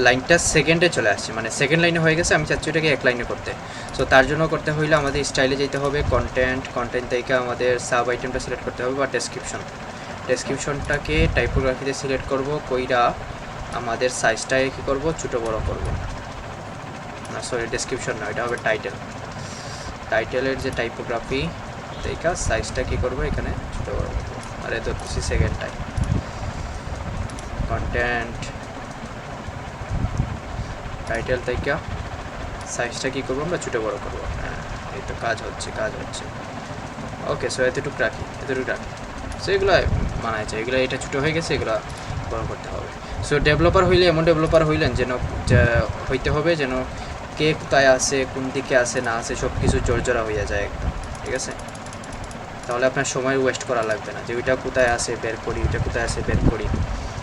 লাইনটা সেকেন্ডে চলে আসছে, মানে সেকেন্ড লাইনে হয়ে গেছে, আমি চাচ্ছি ওটাকে এক লাইনে করতে। সো তার জন্য করতে হইলে আমাদের স্টাইলে যেতে হবে, কন্টেন্ট থেকে আমাদের সাব আইটেমটা সিলেক্ট করতে হবে, বা ডেসক্রিপশনটাকে টাইপোগ্রাফিতে সিলেক্ট করব, কইরা আমাদের সাইজটাকে কী করব, ছোটো বড়ো করব, না সরি ডেসক্রিপশন না, এটা হবে টাইটেলের যে টাইপোগ্রাফি দেখা সাইজটা কী করবো, এখানে ছোটো বড়ো করবো। আর এত খুশি সেকেন্ড টাইম কন্টেন্ট টাইটেল থেকে সাইজটা কী করবো, আমরা ছোটো বড়ো করবো। হ্যাঁ, এই তো কাজ হচ্ছে। ওকে, সো এতটুকু রাখি। সো এগুলো মানায় যায়, এগুলো এটা ছোটো হয়ে গেছে, এগুলো বড় করতে হবে। সো ডেভেলপার হইলে এমন ডেভেলপার হইলেন যেন হইতে হবে যেন কে কোথায় আছে, কোন দিকে আছে না আছে, সব কিছু জোরজোড়া হইয়া যায় একদম, ঠিক আছে। তাহলে আপনার সময় ওয়েস্ট করা লাগবে না, যে ওইটা কোথায় আছে বের করি, ওইটা কোথায় আছে বের করি।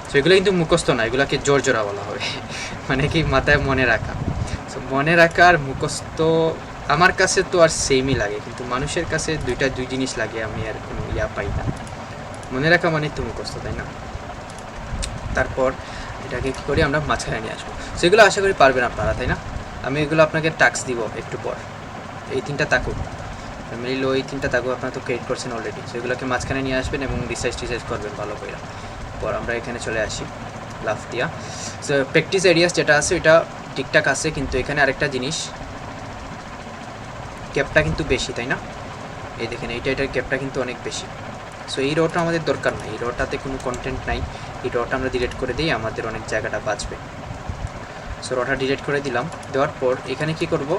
সো এগুলো কিন্তু মুখস্থ না, এগুলোকে জোরজোড়া বলা হবে, মানে কি মাথায় মনে রাখা। সো মনে রাখা আর মুখস্থ আমার কাছে তো আর সেমই লাগে, কিন্তু মানুষের কাছে দুই জিনিস লাগে, আমি আর কোনো ইয়া পাই না। মনে রাখা মানে তো মুখস্থ, তাই না। তারপর এটাকে কী করি, আমরা মাঝখানে নিয়ে আসবো। সেগুলো আশা করি পারবেন আপনারা, তাই না। আমি এগুলো আপনাকে টাস্ক দিব একটু পর, এই 3টা তাকুক ফ্যামিলি লো, এই 3টা তাকুক আপনারা তো ক্রিয়েট করছেন অলরেডি। সেগুলোকে মাঝখানে নিয়ে আসবেন এবং রিসাইজ করবেন ভালো করে। পর আমরা এখানে চলে আসি লাফ দিয়া। সো প্র্যাকটিস এরিয়াস যেটা আছে ওইটা ঠিকঠাক আছে, কিন্তু এখানে আরেকটা জিনিস, ক্যাপটা কিন্তু বেশি, তাই না। এই দেখেন এটার ক্যাপটা কিন্তু অনেক বেশি। সো এই রটা আমাদের দরকার নাই, এই রটাতে কোনো কন্টেন্ট নাই, এই রটা আমরা ডিলিট করে দিই, আমাদের অনেক জায়গাটা বাঁচবে। সো রটা ডিলিট করে দিলাম, দেওয়ার পর এখানে কি করব,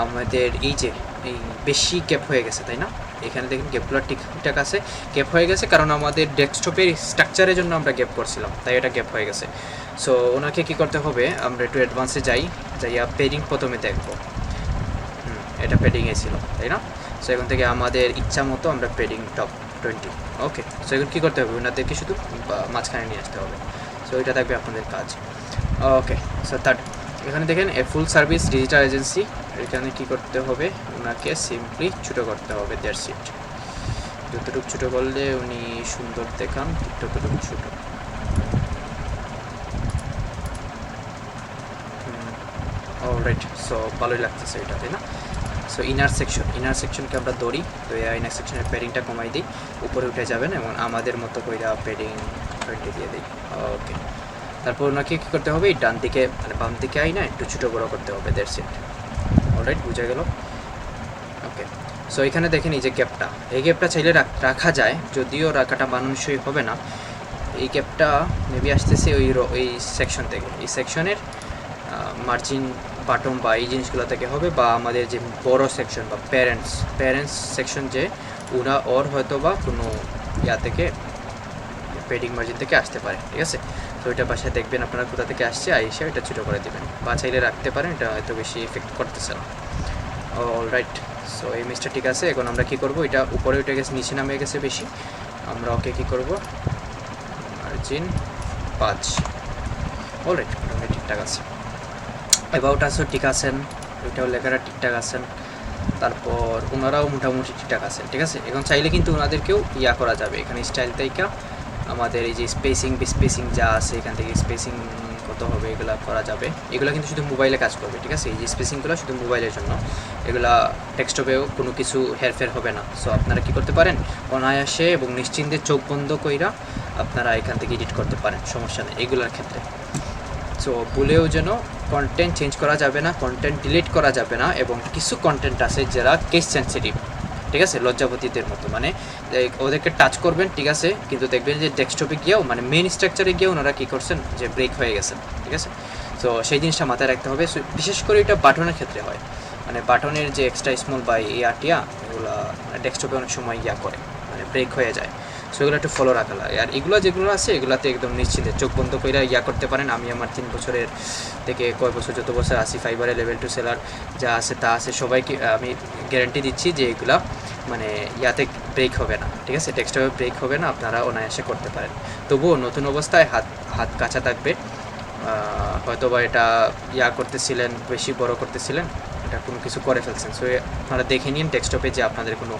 আমাদের এই যে এই বেশি গ্যাপ হয়ে গেছে তাই না, এখানে দেখুন গ্যাপগুলো ঠিকঠাক আছে, গ্যাপ হয়ে গেছে কারণ আমাদের ডেস্কটপের স্ট্রাকচারের জন্য আমরা গ্যাপ করছিলাম, তাই এটা গ্যাপ হয়ে গেছে। সো ওনাকে কি করতে হবে, আমরা একটু অ্যাডভান্সে যাইয়া পেডিং প্রথমে দেখব। এটা পেডিংয়ে ছিল তাই না। সো এখান থেকে আমাদের ইচ্ছা মতো আমরা পেডিং টপ 20, ওকে। সো এখন কী করতে হবে, ওনাদেরকে শুধু মাঝখানে নিয়ে আসতে হবে। সো এটা থাকবে আপনাদের কাজ, ওকে। সো থার্ড, এখানে দেখেন এ ফুল সার্ভিস ডিজিটাল এজেন্সি, এখানে কী করতে হবে, ওনাকে সিম্পলি ছোটো করতে হবে, দ্যাটস ইট। যতটুকু ছোটো করলে উনি সুন্দর দেখান ততটুকু ছোটো। অলরাইট, সো ভালোই লাগতেছে এটা তাই না। সো ইনার সেকশনকে আমরা ধরি, তো ইনার সেকশনের প্যাডিংটা কমাই দিই, উপরে উঠে যাবেন এবং আমাদের মতো করে প্যাডিং 20 দিয়ে দিই, ওকে। তারপর ওনাকে কী করতে হবে, এই ডান দিকে মানে বাম দিকে আই না একটু ছোটো বড়ো করতে হবে, দ্যাটস ইট। অলরাইট, বুঝা গেল, ওকে। সো এখানে দেখেন এই যে গ্যাপটা, এই গ্যাপটা চাইলে রাখা যায়, যদিও রাখাটা মানানসই হবে না। এই গ্যাপটা মেবি আসতেছে ওই সেকশন থেকে, এই সেকশনের মার্জিন বাটন বা এই জিনিসগুলো থেকে হবে, বা আমাদের যে বড় সেকশন বা প্যারেন্টস সেকশন যে ওর হয়তো বা কোনো ইয়া থেকে পেডিং মার্জিন থেকে আসতে পারে, ঠিক আছে। তো ওইটা বাসায় দেখবেন আপনারা কোথা থেকে আসছে, আইসে এটা ছোটো করে দেবেন বা চাইলে রাখতে পারেন, এটা হয়তো বেশি এফেক্ট করতেছে না। অলরাইট, সো এই মিসটা ঠিক আছে। এখন আমরা কী করবো, এটা উপরে উঠে গেছে, নিচে নামে গেছে বেশি, আমরা ওকে কী করবো, মার্জিন 5, অলরাইট, মোটামুটি ঠিকঠাক আছে। অ্যাবাউট আসও ঠিক আছেন, ওইটাও লেখাটা ঠিকঠাক আছেন, তারপর ওনারাও মোটামুটি ঠিকঠাক আছেন, ঠিক আছে। এখন চাইলে কিন্তু ওনাদেরকেও ইয়া করা যাবে, এখানে স্টাইল তাইকা আমাদের এই যে স্পেসিং যা আছে এখান থেকে স্পেসিং কত হবে এগুলো করা যাবে, এগুলো কিন্তু শুধু মোবাইলে কাজ করবে, ঠিক আছে। এই যে স্পেসিংগুলো শুধু মোবাইলের জন্য, এগুলা ডেস্কটপেও কোনো কিছু হেরফের হবে না। সো আপনারা কী করতে পারেন, অনায়াসে এবং নিশ্চিন্তে চোখ বন্ধ কইরা আপনারা এখান থেকে এডিট করতে পারেন, সমস্যা নেই এগুলোর ক্ষেত্রে। সো ভুলেও যেন কন্টেন্ট চেঞ্জ করা যাবে না, কন্টেন্ট ডিলিট করা যাবে না, এবং কিছু কন্টেন্ট আছে যারা কেস সেন্সিটিভ, ঠিক আছে, লজ্জাপতিদের মতো, মানে ওদেরকে টাচ করবেন, ঠিক আছে, কিন্তু দেখবেন যে ডেস্কটপে গিয়েও মানে মেন স্ট্রাকচারে গিয়েও ওনারা কী করছেন, যে ব্রেক হয়ে গেছেন, ঠিক আছে। তো সেই জিনিসটা মাথায় রাখতে হবে, বিশেষ করে এটা বাটনের ক্ষেত্রে হয়, মানে বাটনের যে এক্সট্রা স্মল বা টিয়া এগুলো ডেস্কটপে অনেক সময় ইয়া করে, মানে ব্রেক হয়ে যায়। সো এগুলো একটু ফলো রাখা লাগে। আর এগুলো যেগুলো আছে এগুলোতে একদম নিশ্চিন্তে চোখ বন্ধ করে ইয়া করতে পারেন। আমি আমার 3 বছরের থেকে কয় বছর যত বছর আসি ফাইবারে লেভেল 2 সেলার যা আছে তা আছে, সবাইকে আমি গ্যারান্টি দিচ্ছি যে এগুলা মানে ইয়াতে ব্রেক হবে না, ঠিক আছে, ডেস্কটপে ব্রেক হবে না, আপনারা অনায়াসে করতে পারেন। তবুও নতুন অবস্থায় হাত কাঁচা থাকবে, হয়তো বা এটা ইয়া করতেছিলেন, বেশি বড় করতেছিলেন, এটা কোনো কিছু করে ফেলছেন। সো আপনারা দেখে নিন ডেস্কটপে যে আপনাদের কোনো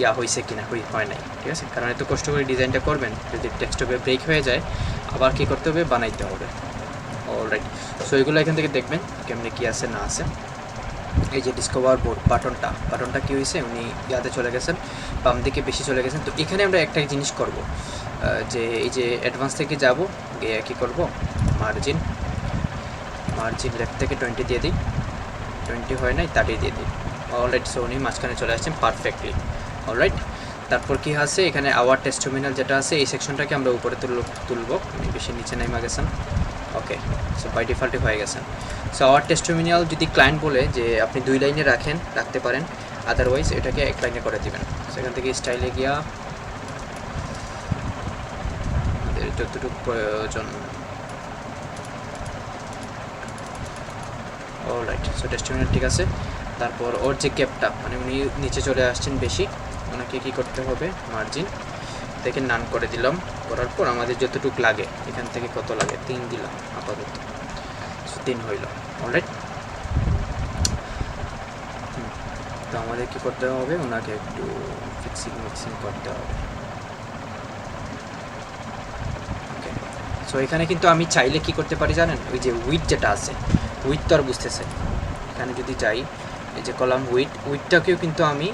ইয়া হয়েছে কিনা, হয় নাই, ঠিক আছে। কারণ এত কষ্ট করে ডিজাইনটা করবেন, যদি ডেস্কটপে ব্রেক হয়ে যায় আবার কী করতে হবে, বানাইতে হবে। অলরাইট, সো এগুলো এখান থেকে দেখবেন কেমনি কী আছে না আছে। এই যে ডিসকভার বোর্ড বাটনটা কী হয়েছে, উনি ইয়াতে চলে গেছেন, বাম দিকে বেশি চলে গেছেন। তো এখানে আমরা একটা জিনিস করব, যে এই যে অ্যাডভান্স থেকে যাব গিয়ে কী করব, মার্জিন লেফট থেকে 20 দিয়ে দিই, 20 হয় নাই 30 দিয়ে দিই। অলরাইট, সো উনি মাঝখানে চলে আসছেন পারফেক্টলি। অলরাইট, তারপর কি আছে, এখানে আওয়ার টেস্টিমোনিয়াল যেটা আছে এই সেকশনটাকে আমরা উপরে তুলব, উনি বেশি নিচে নেমে গেছেন, ওকে। সো বাই ডিফল্টে হয়ে গেছেন। সো আওয়ার টেস্টিমোনিয়াল যদি ক্লায়েন্ট বলে যে আপনি 2 লাইনে রাখতে পারেন, আদারওয়াইজ এটাকে 1 লাইনে করে দিবেন। সেখান থেকে স্টাইলে গিয়া আমাদের যতটুকু প্রয়োজন। অলরাইট, সো টেস্টিমোনিয়াল ঠিক আছে। তারপর ওর যে ক্যাপটা, মানে উনি নিচে চলে আসছেন বেশি, ওনাকে কী করতে হবে, মার্জিন থেকে নান করে দিলাম, করার পর আমাদের যতটুকু লাগে এখান থেকে কত লাগে 3 দিলাম আপাতত, 3 হইল। অলরাইট, তো আমাদের কী করতে হবে, ওনাকে একটু মিক্সিং করতে হবে, ওকে। সো এখানে কিন্তু আমি চাইলে কি করতে পারি জানেন, ওই যে উইথ যেটা আছে, উইথ তো আর বুঝতেছে, এখানে যদি যাই এই যে কলাম উইথটাকেও কিন্তু আমি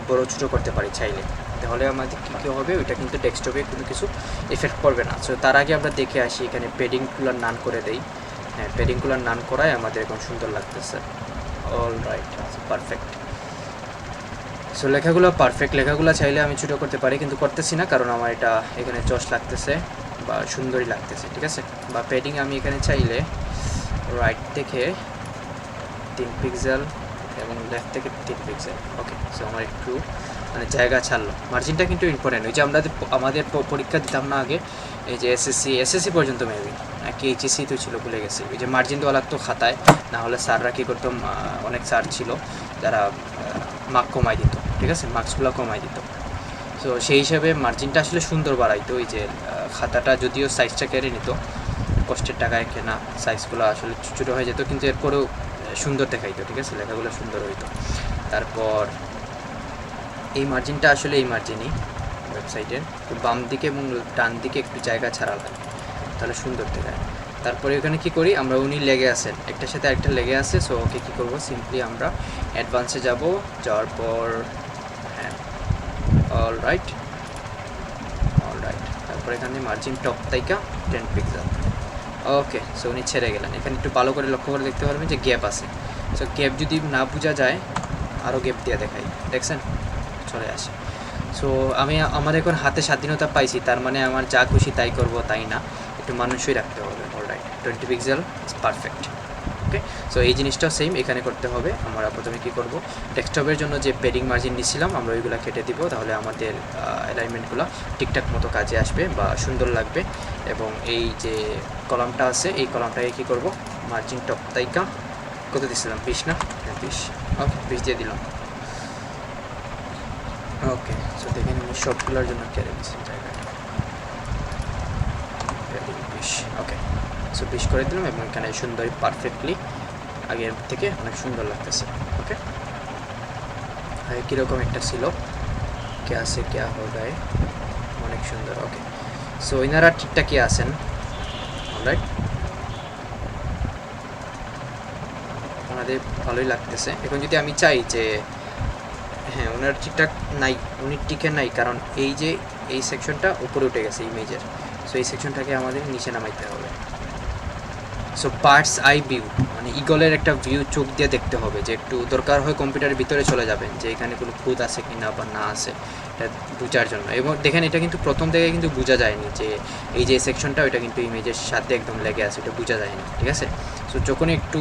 বড় ছোটো করতে পারি চাইলে, তাহলে আমাদের কী হবে, ওইটা কিন্তু ডেস্কটপে কোনো কিছু এফেক্ট করবে না। সো তার আগে আমরা দেখে আসি, এখানে পেডিংগুলোর নান করে দেই, হ্যাঁ পেডিংগুলোর নান করায় আমাদের এখন সুন্দর লাগতেছে। Alright, perfect. সো লেখাগুলো পারফেক্ট, লেখাগুলো চাইলে আমি ছোটো করতে পারি কিন্তু করতেছি না, কারণ আমার এটা এখানে জশ লাগতেছে বা সুন্দরই লাগতেছে, ঠিক আছে। বা প্যাডিং আমি এখানে চাইলে রাইট থেকে 3 পিক্সেল এবং লেফট থেকে 3 পিক্সেল। ওকে, সো আমার একটু মানে জায়গা ছাড়লো। মার্জিনটা কিন্তু ইম্পর্টেন্ট। ওই যে আমাদের পরীক্ষা দিতাম না আগে, এই যে এসএসসি পর্যন্ত মেবি নাকি এইচএসসি তো ছিল, ভুলে গেছি। ওই যে মার্জিন দেওয়া লাগতো খাতায়, না হলে স্যাররা কী করতো, অনেক স্যার ছিল যারা মার্ক কমাই দিত, ঠিক আছে, মার্কসগুলো কমাই দিত। সো সেই হিসাবে মার্জিনটা আসলে সুন্দর বাড়াইতো। ওই যে খাতাটা যদিও সাইজটা কেড়ে নিত, কষ্টের টাকায় কেনা সাইজগুলো আসলে ছোটো হয়ে যেত, কিন্তু এরপরেও সুন্দর দেখাইতো, ঠিক আছে, লেখাগুলো সুন্দর হইতো। তারপর এই মার্জিনটা আসলে এই মার্জিনই ওয়েবসাইটের বাম দিকে এবং ডান দিকে একটু জায়গা ছাড়া লাগে, তাহলে সুন্দর দেখায়। তারপরে এখানে কি করি আমরা, উনি লেগে আছেন, একটার সাথে আরেকটা লেগে আছে। সো ওকে কী করবো, সিম্পলি আমরা অ্যাডভান্সে যাব, যাওয়ার পর হ্যাঁ অল রাইট, তারপর এখানে মার্জিন টপ তাইকা 10 পিক্সেল। ওকে, সো উনি ছেড়ে গেলেন। এখানে একটু ভালো করে লক্ষ্য করে দেখতে পারবেন যে গ্যাপ আছে। সো গ্যাপ যদি না বোঝা যায়, আরও গ্যাপ দিয়ে দেখাই, দেখছেন চলে আসে। সো আমার এখন হাতে স্বাধীনতা পাইছি, তার মানে আমার যা খুশি তাই করব তাই না, একটু মানুষই রাখতে হবে। Alright, 20 pixel is perfect. Okay, so এই জিনিসটাও সেম এখানে করতে হবে। আমরা প্রথমে কী করব, ডেস্কটপের জন্য যে প্যাডিং মার্জিন নিচ্ছিলাম আমরা ওইগুলো কেটে দিব, তাহলে আমাদের অ্যালাইনমেন্টগুলো ঠিকঠাক মতো কাজে আসবে বা সুন্দর লাগবে। এবং এই যে কলামটা আছে, এই কলামটাকে কী করব, মার্জিন টপ তাইকা কত দিচ্ছিলাম, 20 না, 20। ওকে, 20 দিয়ে দিলাম। ওকে, সো দেখেন আমি সবগুলোর জন্য কেড়ে দিচ্ছি জায়গাটা, 20। ওকে, সো 20 করে দিলাম এবং এখানে সুন্দরই পারফেক্টলি আগের থেকে অনেক সুন্দর লাগতেছে। ওকে, আগে কীরকম একটা ছিল, ক্যা সে ক্যা হো গায়ে, অনেক সুন্দর। ওকে, সো এনারা ঠিকঠাকই আছেন। অলরাইট, ওনাদের ভালোই লাগতেছে। এখন যদি আমি চাই যে হ্যাঁ ওনার ঠিকঠাক নাই, উনি টিকে নাই, কারণ এই যে এই সেকশনটা উপরে উঠে গেছে ইমেজের, সো এই সেকশনটাকে আমাদের নিচে নামাইতে হবে। সো পার্টস আই ভিউ মানে ইগলের একটা ভিউ চোখ দিয়ে দেখতে হবে, যে একটু দরকার হয় কম্পিউটারের ভিতরে চলে যাবেন যে এখানে কোনো খুঁত আছে কি না বা না আছে, এটা বোঝার জন্য। এবং দেখেন এটা কিন্তু প্রথম থেকে কিন্তু বোঝা যায়নি যে এই যে সেকশনটা ওইটা কিন্তু ইমেজের সাথে একদম লেগে আছে, এটা বোঝা যায়নি, ঠিক আছে। সো যখন একটু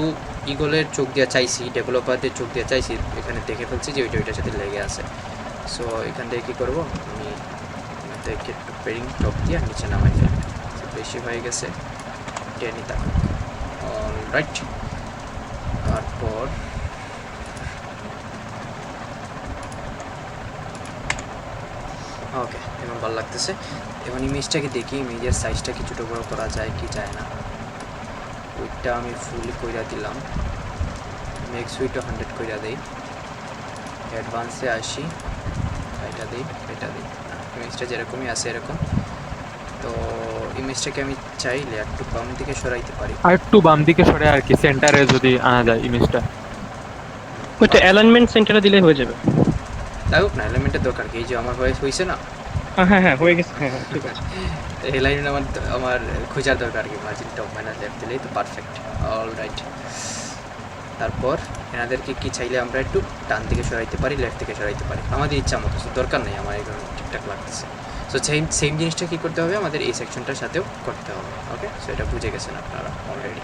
ইগলের চোখ দিয়ে চাইছি, ডেভেলপারদের চোখ দিয়ে চাইছি, এখানে দেখে ফেলছি যে ওইটার সাথে লেগে আছে। সো এখান থেকে কী করবো, আমি একটু পেরিং টপ দিয়ে নিচে নামাই ফেলবো, বেশি হয়ে গেছে, টেনে থাকুক। অলরাইট, তারপর ওকে, এখন ভালো লাগতেছে। এখন ইমেজটাকে দেখি, ইমেজের সাইজটা কি ছোটো বড়ো করা যায় কি যায় না। ওইটা আমি ফুল কইরা দিলাম, মেক্স উইটও 100 কইরা দিই, অ্যাডভান্সে আসি, এটা দিই, ইমেজটা যেরকমই আছে এরকম। তো ইমেজটাকে আমি চাইলে একটু বাম দিকে সরাইতে পারি, আর একটু বাম দিকে সরে আর কি, সেন্টারে যদি আনা যায় ইমেজটা। ওইটা অ্যালাইনমেন্ট সেন্টারে দিলে হয়ে যাবে। লাগুক না, এলিমেন্টের দরকার কি, এই যে আমার হয়েছে না, হ্যাঁ হ্যাঁ হয়ে গেছে, হ্যাঁ ঠিক আছে। এই লাইন আমার খোঁজার দরকার কি, মার্জিন টপ মাইনাস লেফট দিলেই তো পারফেক্ট। অলরাইট, তারপর এনাদেরকে কি চাইলে আমরা একটু ডান দিকে সরাইতে পারি, লেফট থেকে সরাইতে পারি, আমাদের ইচ্ছা মতো, দরকার নেই, আমার এগুলো ঠিকঠাক লাগতেছে। সো সেম জিনিসটা কী করতে হবে, আমাদের এই সেকশনটার সাথেও করতে হবে। ওকে, সো এটা বুঝে গেছেন আপনারা অলরেডি।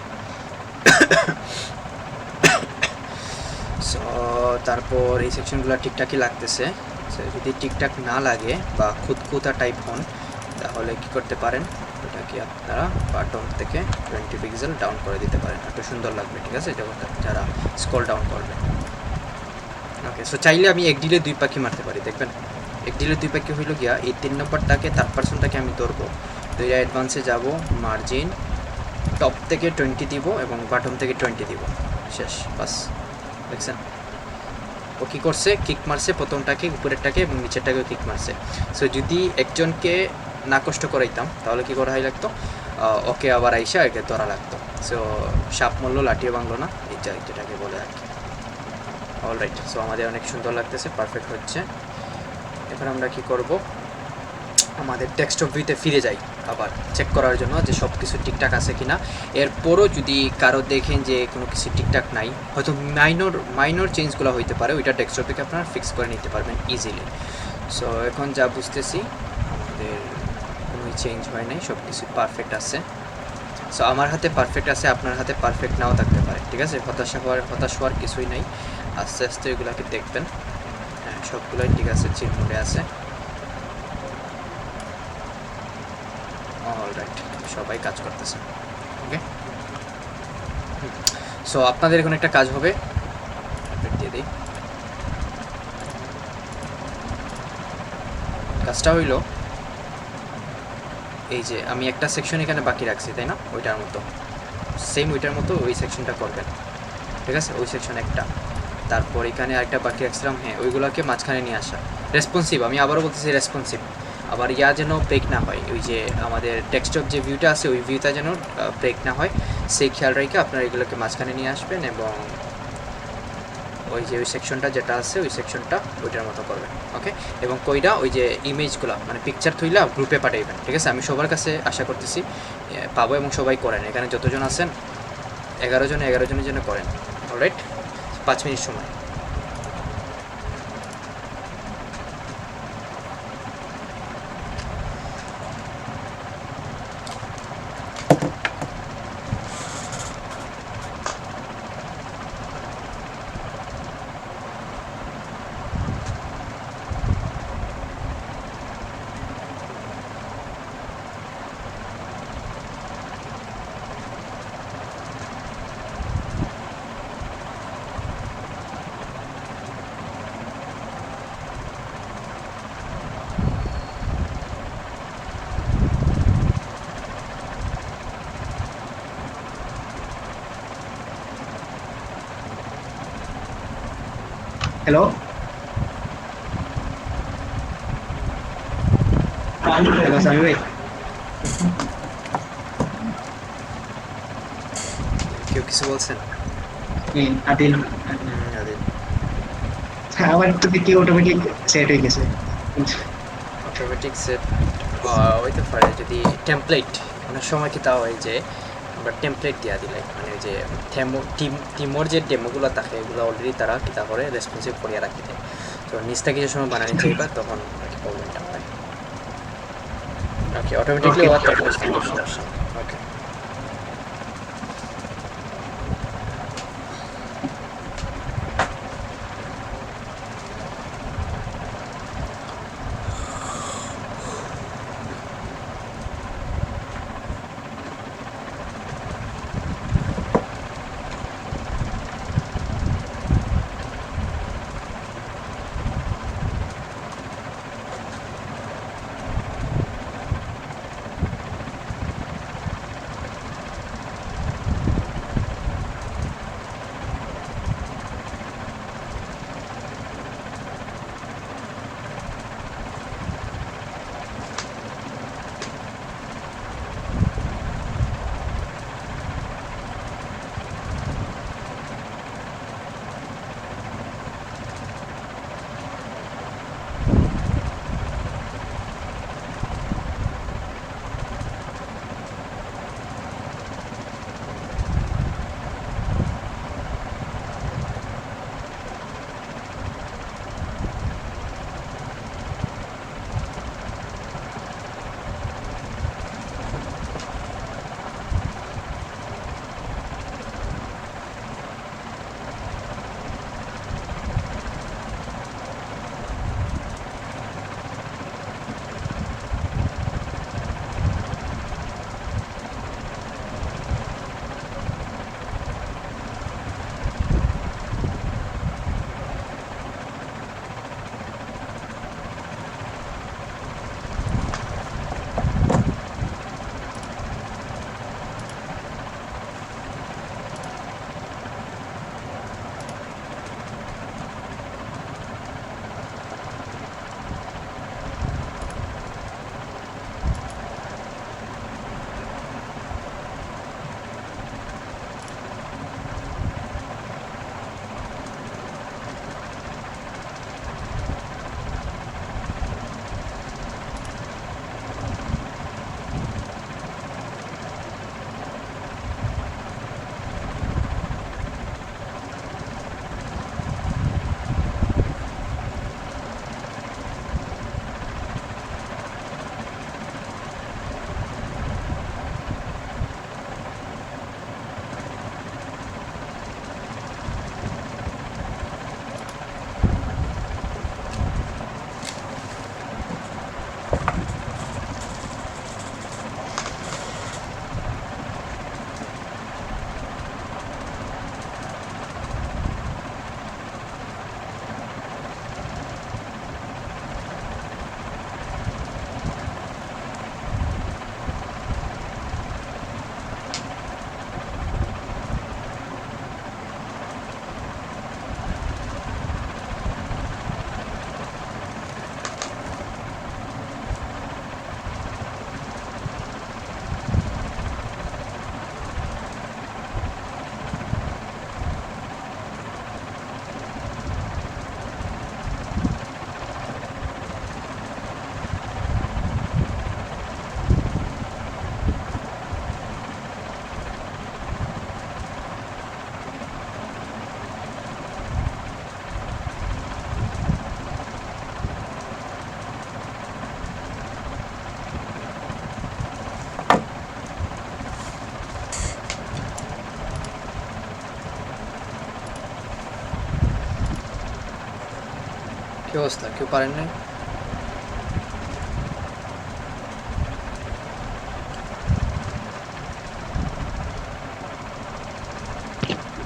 সো তারপর এই সেকশনগুলো ঠিকঠাকই লাগতেছে। সো যদি ঠিকঠাক না লাগে বা খুঁতখুঁতা টাইপ হন, তাহলে কি করতে পারেন, ওটা কি আপনারা বাটন থেকে 20 পিক্সেল ডাউন করে দিতে পারেন, একটু সুন্দর লাগবে, ঠিক আছে, যখন যারা স্ক্রল ডাউন করবে। ওকে, সো চাইলে আমি এক ডিলে 2 পাখি মারতে পারি, দেখবেন এক ডিলে 2 পাখি হইল গিয়া, এই 3 নম্বরটাকে, থার্ড পার্সনটাকে আমি ধরবো, তো এটা অ্যাডভান্সে যাব, মার্জিন টপ থেকে 20 দিব এবং বাটন থেকে 20 দিব, শেষ, বাস, দেখছেন ও কী করছে, কিক মারছে প্রথমটাকে, উপরেরটাকে এবং নিচেরটাকেও কিক মারছে। সো যদি একজনকে না কষ্ট করাইতাম তাহলে কী করা হয় লাগতো, ওকে আবার আইসা একে ধরা লাগতো। সো সাপ মরলো লাঠিও ভাঙলো না, এই যেটাকে বলে আর কি। অলরাইট, সো আমাদের অনেক সুন্দর লাগতেছে, পারফেক্ট হচ্ছে। এবার আমরা কি করব, আমাদের ডেস্কটপ ভিউতে ফিরে যাই আবার চেক করার জন্য যে সব কিছু ঠিকঠাক আছে কিনা। এরপরও যদি কারো দেখেন যে কোনো কিছু ঠিকঠাক নাই, হয়তো মাইনর চেঞ্জগুলো হইতে পারে, ওইটা ডেস্কটপ থেকে আপনারা ফিক্স করে নিতে পারবেন ইজিলি। সো এখন যা বুঝতেছি আমাদের কোনো চেঞ্জ হয় নাই, সব কিছু পারফেক্ট আছে। সো আমার হাতে পারফেক্ট আছে, আপনার হাতে পারফেক্ট নাও থাকতে পারে, ঠিক আছে? হতাশ হওয়ার কিছুই নাই, আস্তে আস্তে এগুলোকে দেখবেন। হ্যাঁ, সবগুলোই ঠিক আছে, চিল মোডে আছে। অলরাইট, সবাই কাজ করতেছে। ওকে, সো আপনাদের এখন একটা কাজ হবে, দিয়ে দিই। কাজটা হইল এই যে আমি একটা সেকশন এখানে বাকি রাখছি, তাই না? ওইটার মতো সেম ওইটার মতো ওই সেকশনটা করবেন, ঠিক আছে? ওই সেকশন একটা, তারপর এখানে আরেকটা বাকি রাখছিলাম, হ্যাঁ ওইগুলোকে মাঝখানে নিয়ে আসা। রেসপন্সিভ, আমি আবারও বলতেছি রেসপন্সিভ। আবার ইয়া যেন ব্রেক না হয়, ওই যে আমাদের ডেস্কটপ যে ভিউটা আছে ওই ভিউটা যেন ব্রেক না হয়, সেই খেয়াল রেখে আপনারা এগুলোকে মাঝখানে নিয়ে আসবেন এবং ওই যে ওই সেকশনটা যেটা আছে ওই সেকশনটা ওইটার মতো করবেন। ওকে, এবং কইরা ওই যে ইমেজগুলো মানে পিকচার থইলা গ্রুপে পাঠাইবেন, ঠিক আছে? আমি সবার কাছে আশা করতেছি পাবো এবং সবাই করেন, এখানে যতজন আছেন 11 জনের জন্য করেন। অলরাইট, 5 মিনিট সময়। হ্যালো হ্যালো সামি ভাই, কেউ কিছু বলছেন? আদিল, আমার তো কি অটোমেটিক সেট হয়ে গেছে। অটোমেটিক সেট হইতে পারে যদি টেমপ্লেট, অনেক সময় কি তা হয় যে আমরা টেমপ্লেট দিয়া দিলে মানে ওই যে টিমোর যে ডেমোগুলো থাকে এগুলো অলরেডি তারা কিতা করে রেসপন্সিভ করিয়া রাখি দেয়। তো নিজ থেকে যে সময় বানানি চাইবা তখন আর কি প্রবলেমটা হয়। ওকে, অটোমেটিকলি Okay. হওয়ার তো সমস্যা। ওকে, অবস্থা, কেউ পারেন নাই?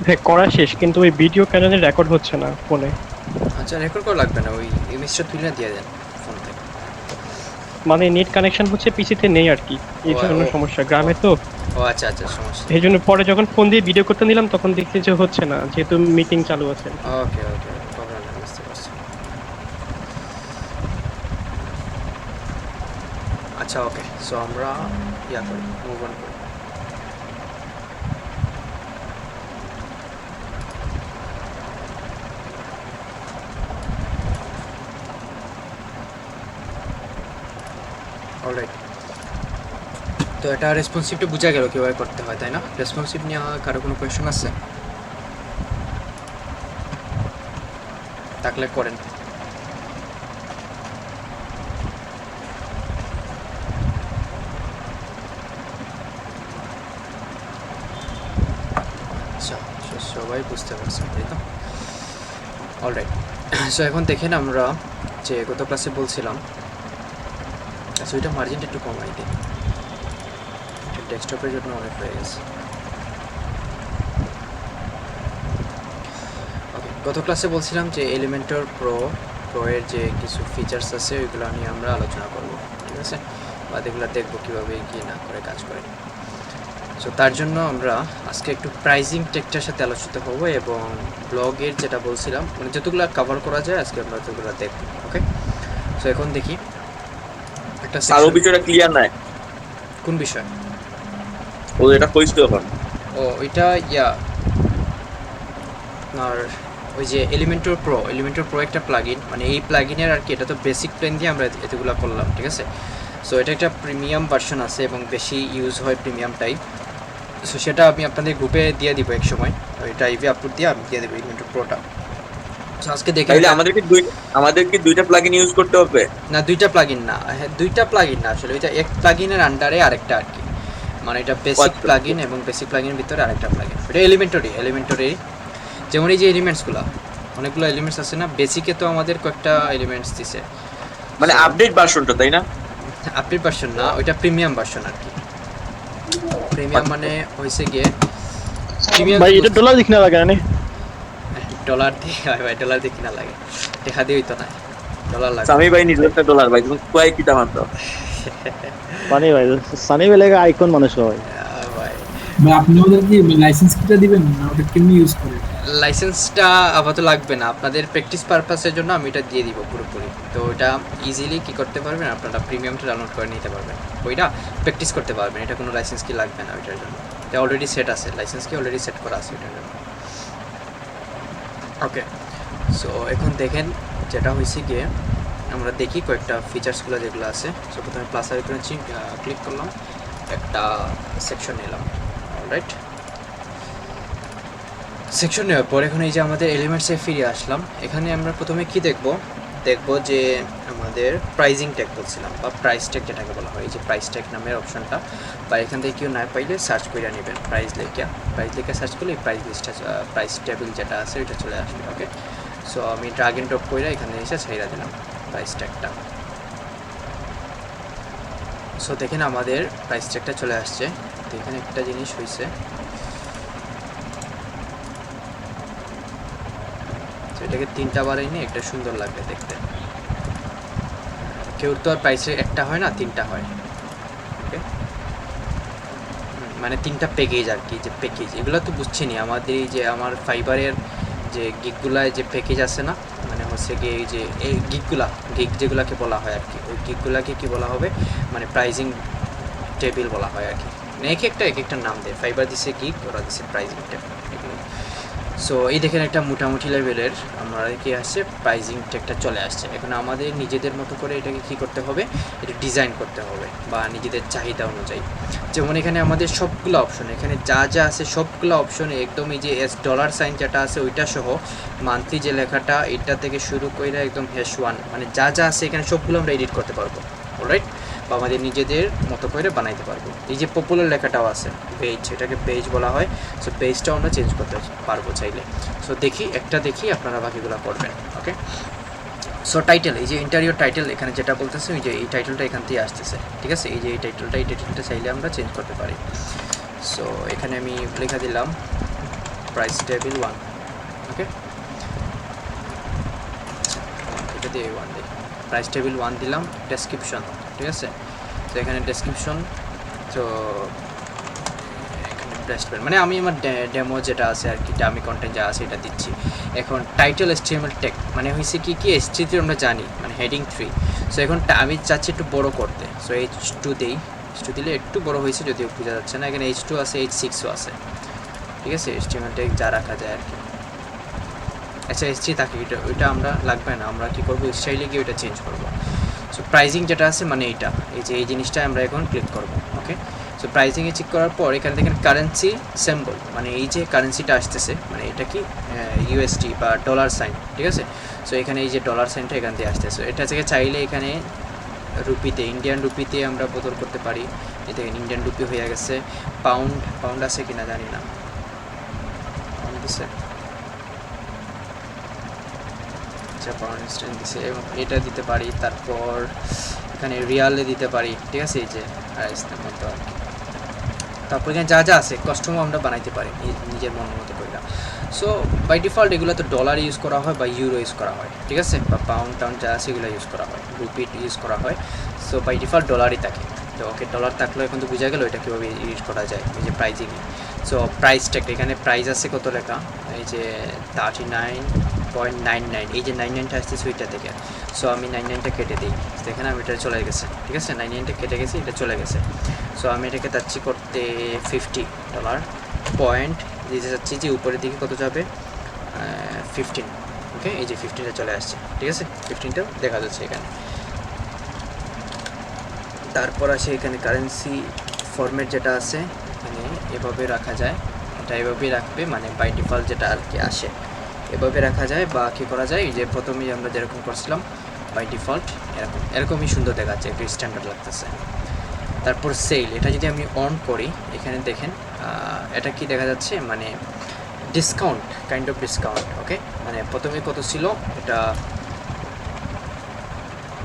হ্যাঁ করা শেষ, কিন্তু ওই ভিডিও ক্যানেলে রেকর্ড হচ্ছে না ফোনে। আচ্ছা, রেকর্ড করা লাগবে না, ওই ইমেজটা তুলে দিয়ে দেন ফোন থেকে। মানে নেট কানেকশন হচ্ছে পিসিতে নেই আর কি, এই জন্য সমস্যা, গ্রামে তো। ও আচ্ছা আচ্ছা, সমস্যা। এই জন্য পরে যখন ফোন দিয়ে ভিডিও করতে নিলাম তখন দেখছি যে হচ্ছে না, যেহেতু মিটিং চালু আছে। ওকে ওকে, প্রবলেম নেই, বুঝতে পারছি। আচ্ছা ওকে, সো আমরা ইয়া করি, মুভ অন করি। অলরাইট, তো এটা রেসপন্সিভটা বোঝা গেল কীভাবে করতে হয়, তাই না? রেসপন্সিভ নিয়ে কারো কোনো কোয়েশন আছে থাকলে করেন। আচ্ছা, সবাই বুঝতে পারছেন তাই তো? অলরাইট, সো এখন দেখেন আমরা যে গত ক্লাসে বলছিলাম, আচ্ছা ওইটা মার্জিনটা একটু কমাই দিই, ডেস্কটপের জন্য অনেক হয়ে গেছে। ওকে, গত ক্লাসে বলছিলাম যে এলিমেন্টর প্রো এর যে কিছু ফিচার্স আছে ওইগুলো নিয়ে আমরা আলোচনা করব, ঠিক আছে? বা এগুলো দেখবো কীভাবে কি না করে কাজ করে। সো তার জন্য আমরা আজকে একটু প্রাইজিং টেকটার সাথে আলোচিত হব, এবং ব্লগের যেটা বলছিলাম মানে যতগুলো কভার করা যায় আজকে আমরা যতগুলো দেখব। ওকে, সো এখন দেখি একটা আরো বিষয়টা ক্লিয়ার নাই। কোন বিষয়? ও এটা কইছিল এখন। ও ওইটা ইয়া আর ওই যে এলিমেন্টর প্রো একটা প্লাগইন, মানে এই প্লাগইনের আর কি, এটা তো বেসিক প্ল্যান দিয়ে আমরা এতগুলো করলাম, ঠিক আছে? সো এটা একটা প্রিমিয়াম ভার্সন আছে এবং বেশি ইউজ হয় প্রিমিয়ামটাই। সো সেটা আমি আপনাদের গ্রুপে দিয়ে দিব এক সময়, ওইটা ইভি আপলোড দিয়ে আমি দিয়ে দেবো এলিমেন্টর প্রোটা। সো আজকে দেখে তাহলে আমাদেরকে দুইটা প্লাগইন ইউজ করতে হবে না, দুইটা প্লাগইন না, হ্যাঁ দুইটা প্লাগইন না, আসলে ওইটা এক প্লাগইনের আন্ডারে আরেকটা আর কি, মানে এটা বেসিক প্লাগইন এবং বেসিক প্লাগইনের ভিতরে আরেকটা প্লাগইন, এটা এলিমেন্টরি। যেমন এই যে এলিমেন্টসগুলো, অনেকগুলো এলিমেন্টস আছে না, বেসিকে তো আমাদের কয়েকটা এলিমেন্টস দিছে, মানে আপডেট ভার্সনটা, তাই না? আপডেট ভার্সন না, ওইটা প্রিমিয়াম ভার্সন আর কি। প্রিমিয়াম মানে হইছে গিয়ে প্রিমিয়াম। ভাই এটা ডলার দেখি না লাগে না, ডলার দিয়ে হয় ভাই, ডলার দিয়ে কিনা লাগে, দেখা দিয়ে হইতো না, ডলার লাগে। সামি ভাই নিজের একটা ডলার ভাই, তুমি কয় কিটা মানতো? সানি ভাই, সানি ভাই লাগে আইকন মানুষ হয় ভাই। আপনি ওদেরকে লাইসেন্স কিটা দিবেন না, ওটা কেমনি ইউজ করে? লাইসেন্সটা আপাতত লাগবে না, আপনাদের প্র্যাকটিস পারপাসের জন্য আমি এটা দিয়ে দিব পুরোপুরি। তো ওটা ইজিলি কি করতে পারবেন, আপনারা প্রিমিয়ামটা ডাউনলোড করে নিতে পারবেন, ওইটা প্র্যাকটিস করতে পারবেন, এটা কোনো লাইসেন্স কি লাগবে না ওইটার জন্য, এটা অলরেডি সেট আছে, লাইসেন্স কি অলরেডি সেট করা আছে ওইটার জন্য। ওকে, সো এখন দেখেন যেটা হয়েছে গিয়ে আমরা দেখি কয়েকটা ফিচার্সগুলো যেগুলো আছে। সো প্রথমে প্লাস আইকনে ক্লিক করলাম, একটা সেকশন নিলাম, অলরাইট। সেকশন নেওয়ার পর এখন এই যে আমাদের এলিমেন্টসে ফিরে আসলাম, এখানে আমরা প্রথমে কি দেখব যে আমাদের প্রাইজিং ট্যাগ বলছিলাম, বা প্রাইস ট্যাগ যেটাকে বলা হয়, এই যে প্রাইস ট্যাগ নামের অপশনটা, বা এখান থেকে কেউ না পাইলে সার্চ করে নেবেন প্রাইস লেখা সার্চ করলে প্রাইস লিস্টটা, প্রাইস টেবিল যেটা আছে ওইটা চলে আসবে। ওকে, সো আমি ড্রাগ এন্ড ড্রপ করে এখানে এসে ছাইরা দিলাম প্রাইস ট্যাগটা। সো দেখেন আমাদের প্রাইস ট্যাগটা চলে আসছে। তো এখানে একটা জিনিস হয়েছে, এটাকে তিনটা বারে নিয়ে একটা সুন্দর লাগবে দেখতে, কেউ তো আর প্রাইসে একটা হয় না, তিনটা হয়। ওকে, মানে তিনটা প্যাকেজ আর কি, যে প্যাকেজ এগুলো তো বুঝছেনই, আমাদের এই যে আমার ফাইবারের যে গিগগুলায় যে প্যাকেজ আছে না, মানে হচ্ছে গিয়ে এই যে এই গিগ যেগুলাকে বলা হয় আর কি, ওই গিগগুলাকে কি বলা হবে, মানে প্রাইজিং টেবিল বলা হয় আর কি, মানে এক একটা নাম দেয়, ফাইবার দিছে গিগ, ওরা দিছে প্রাইজিং টেবিল এগুলো। সো এই দেখেন একটা মোটামুটি লেভেলের আমরা কি আসছে, প্রাইজিং ট্যাগটা চলে আসছে। এখন আমাদের নিজেদের মতো করে এটাকে কি করতে হবে, এটা ডিজাইন করতে হবে, বা নিজেদের চাহিদা অনুযায়ী। যেমন এখানে আমাদের সবগুলো অপশন, এখানে যা যা আছে সবগুলো অপশনে একদম এই যে ডলার সাইন যেটা আছে ওইটা সহ, মান্থলি যে লেখাটা এটা থেকে শুরু করে একদম #1, মানে যা যা আছে এখানে সবগুলো আমরা এডিট করতে পারবো, অলরাইট, বা আমাদের নিজেদের মতো করে বানাইতে পারবো। এই যে পপুলার লেখাটাও আছে পেজ, এটাকে পেজ বলা হয়, সো পেজটাও আমরা চেঞ্জ করতে পারবো চাইলে। সো দেখি আপনারা বাকিগুলো করবেন। ওকে, সো টাইটেল, এই যে ইন্টারিয়র টাইটেল এখানে যেটা বলতেছে ওই যে এই টাইটেলটা এখান থেকে আসতেছে, ঠিক আছে। এই যে এই টাইটেলটা চাইলে আমরা চেঞ্জ করতে পারি। সো এখানে আমি লেখা দিলাম প্রাইস টেবিল 1, ওকে, এটা দিয়ে 1 দিই, প্রাইস টেবিল 1 দিলাম, ডেসক্রিপশন, ঠিক আছে। তো এখানে ডেসক্রিপশন, তো মানে আমি আমার ডেমো যেটা আছে আর কি, ডামি কন্টেন্ট যা আছে এটা দিচ্ছি। এখন টাইটেল HTML ট্যাগ মানে হয়েছে কি H3 আমরা জানি মানে হেডিং 3। সো এখন আমি চাচ্ছি একটু বড় করতে, সো H2 দেই, H2 দিলে একটু বড় হয়েছে যদিও বোঝা যাচ্ছে না। এখানে H2 আছে, H6ও আছে, ঠিক আছে। HTML ট্যাগ যা রাখা যায় আর কি। আচ্ছা H3 থাকে, ওইটা আমরা লাগবে না, আমরা কি করবো স্টাইলে গিয়ে ওইটা চেঞ্জ করবো। সো প্রাইজিং যেটা আছে মানে এইটা, এই জিনিসটা আমরা এখন ক্লিক করবো, ওকে। সো প্রাইজিংয়ে চেক করার পর এখানে দেখেন কারেন্সি সিম্বল, মানে এই যে কারেন্সিটা আসতেছে মানে এটা কি USD বা ডলার সাইন, ঠিক আছে। সো এখানে এই যে ডলার সাইনটা এখান থেকে আসতেছে, এটা থেকে চাইলে এখানে রুপিতে, ইন্ডিয়ান রুপিতে আমরা বদল করতে পারি। এই দেখেন ইন্ডিয়ান রুপি হয়ে গেছে। পাউন্ড আছে কিনা জানি না, পাউন্ড আছে, আচ্ছা পাউন্ড স্ট্যান্ড দিছে, এবং এটা দিতে পারি। তারপর এখানে রিয়ালে দিতে পারি, ঠিক আছে, এই যে রাইসের মতো আর কি। তারপর এখানে যা যা আছে কাস্টমও আমরা বানাইতে পারি নিজের মন মতো করে। সো বাই ডিফল্ট এগুলো তো ডলার ইউজ করা হয় বা ইউরো ইউজ করা হয়, ঠিক আছে, বা পাউন্ড যা আছে এগুলো ইউজ করা হয়, রুপি ইউজ করা হয়। সো বাই ডিফল্ট ডলারই থাকে। তো ওকে, ডলার থাকলেও এখন তো বোঝা গেল এটা কীভাবে ইউজ করা যায়, এই যে প্রাইজিংয়ে। সো প্রাইস ট্যাগ, এখানে প্রাইস আছে কত লেখা, এই যে 39.99, এই যে 99টা আসছে ওইটা থেকে। সো আমি 99টা কেটে দিই, দেখেন আমি এটা চলে গেছে, ঠিক আছে, 99টা কেটে গেছে, এটা চলে গেছে। সো আমি এটাকে চাচ্ছি করতে $50 পয়েন্ট দিতে চাচ্ছি, যে উপরের দিকে কত যাবে 15, ওকে, এই যে 15টা চলে আসছে, ঠিক আছে, 15টাও দেখা যাচ্ছে এখানে। তারপর আসে এখানে কারেন্সি ফরম্যাট যেটা আছে, এখানে এভাবে রাখা যায়, এটা এভাবেই রাখবে, মানে বাই ডিফল্ট যেটা আর কি আসে এভাবে রাখা যায়, বা কী করা যায়, এই যে প্রথমেই আমরা যেরকম করছিলাম বাই ডিফল্ট এরকমই সুন্দর দেখাচ্ছে, একটু স্ট্যান্ডার্ড লাগতেছে। তারপর সেল, এটা যদি আমি অন করি এখানে দেখেন এটা কি দেখা যাচ্ছে, মানে ডিসকাউন্ট, কাইন্ড অফ ডিসকাউন্ট, ওকে। মানে প্রথমে কত ছিল, এটা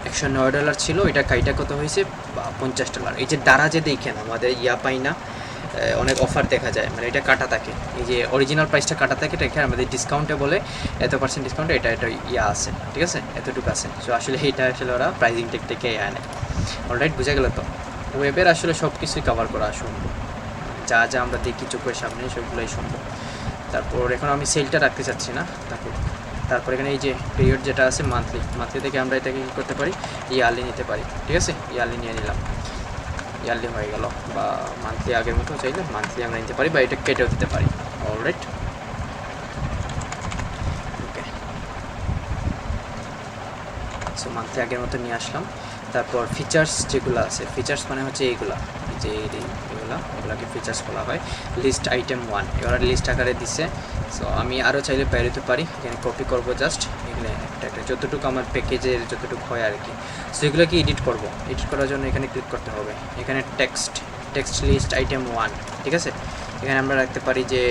$109 ছিল, এটা কাইটা কত হয়েছে $50। এই যে দ্বারা যে দেখেন আমাদের পাই না, অনেক অফার দেখা যায়, মানে এটা কাটা থাকে, এই যে অরিজিনাল প্রাইসটা কাটা থাকে, এটা এখানে আমাদের ডিসকাউন্টে বলে এত % ডিসকাউন্টে এটা আছে, ঠিক আছে, এতটুকু আছে। সো আসলে এটা আসলে ওরা প্রাইজিং টেক থেকে আনে। অলরাইট, বুঝা গেল তো। ওয়েবের আসলে সব কিছুই কভার করা সম্ভব, যা যা আমরা দেখি চোখের সামনে সবগুলোই সম্ভব। তারপর এখন আমি সেলটা রাখতে চাচ্ছি না, তারপর এখানে এই যে পিরিয়ড যেটা আছে মান্থলি থেকে আমরা এটাকে কী করতে পারি, ইয়ারলি নিতে পারি, ঠিক আছে, ইয়ারলি নিয়ে নিলাম, ইয়ারলি হয়ে গেল। বা মান্থলি আগের মতো চাইলে মান্থলি আমরা নিতে পারি, বা এটা কেটেও দিতে পারি। অলরাইট, ওকে। সো মান্থলি আগের মতো নিয়ে আসলাম। তারপর ফিচার্স যেগুলো আছে, ফিচার্স মানে হচ্ছে এইগুলা, এই যে ওগুলাকে ফিচার্স বলা হয়। লিস্ট আইটেম 1 এবার লিস্ট আকারে দিছে। সো আমি আরও চাইলে বেরোতে পারি, এখানে কপি করবো জাস্ট, এখানে একটা যতটুকু আমার প্যাকেজের যতটুকু হয় আর কি। সো এগুলোকে এডিট করবো, এডিট করার জন্য এখানে ক্লিক করতে হবে, এখানে টেক্সট লিস্ট আইটেম 1, ঠিক আছে। এখানে আমরা রাখতে পারি যে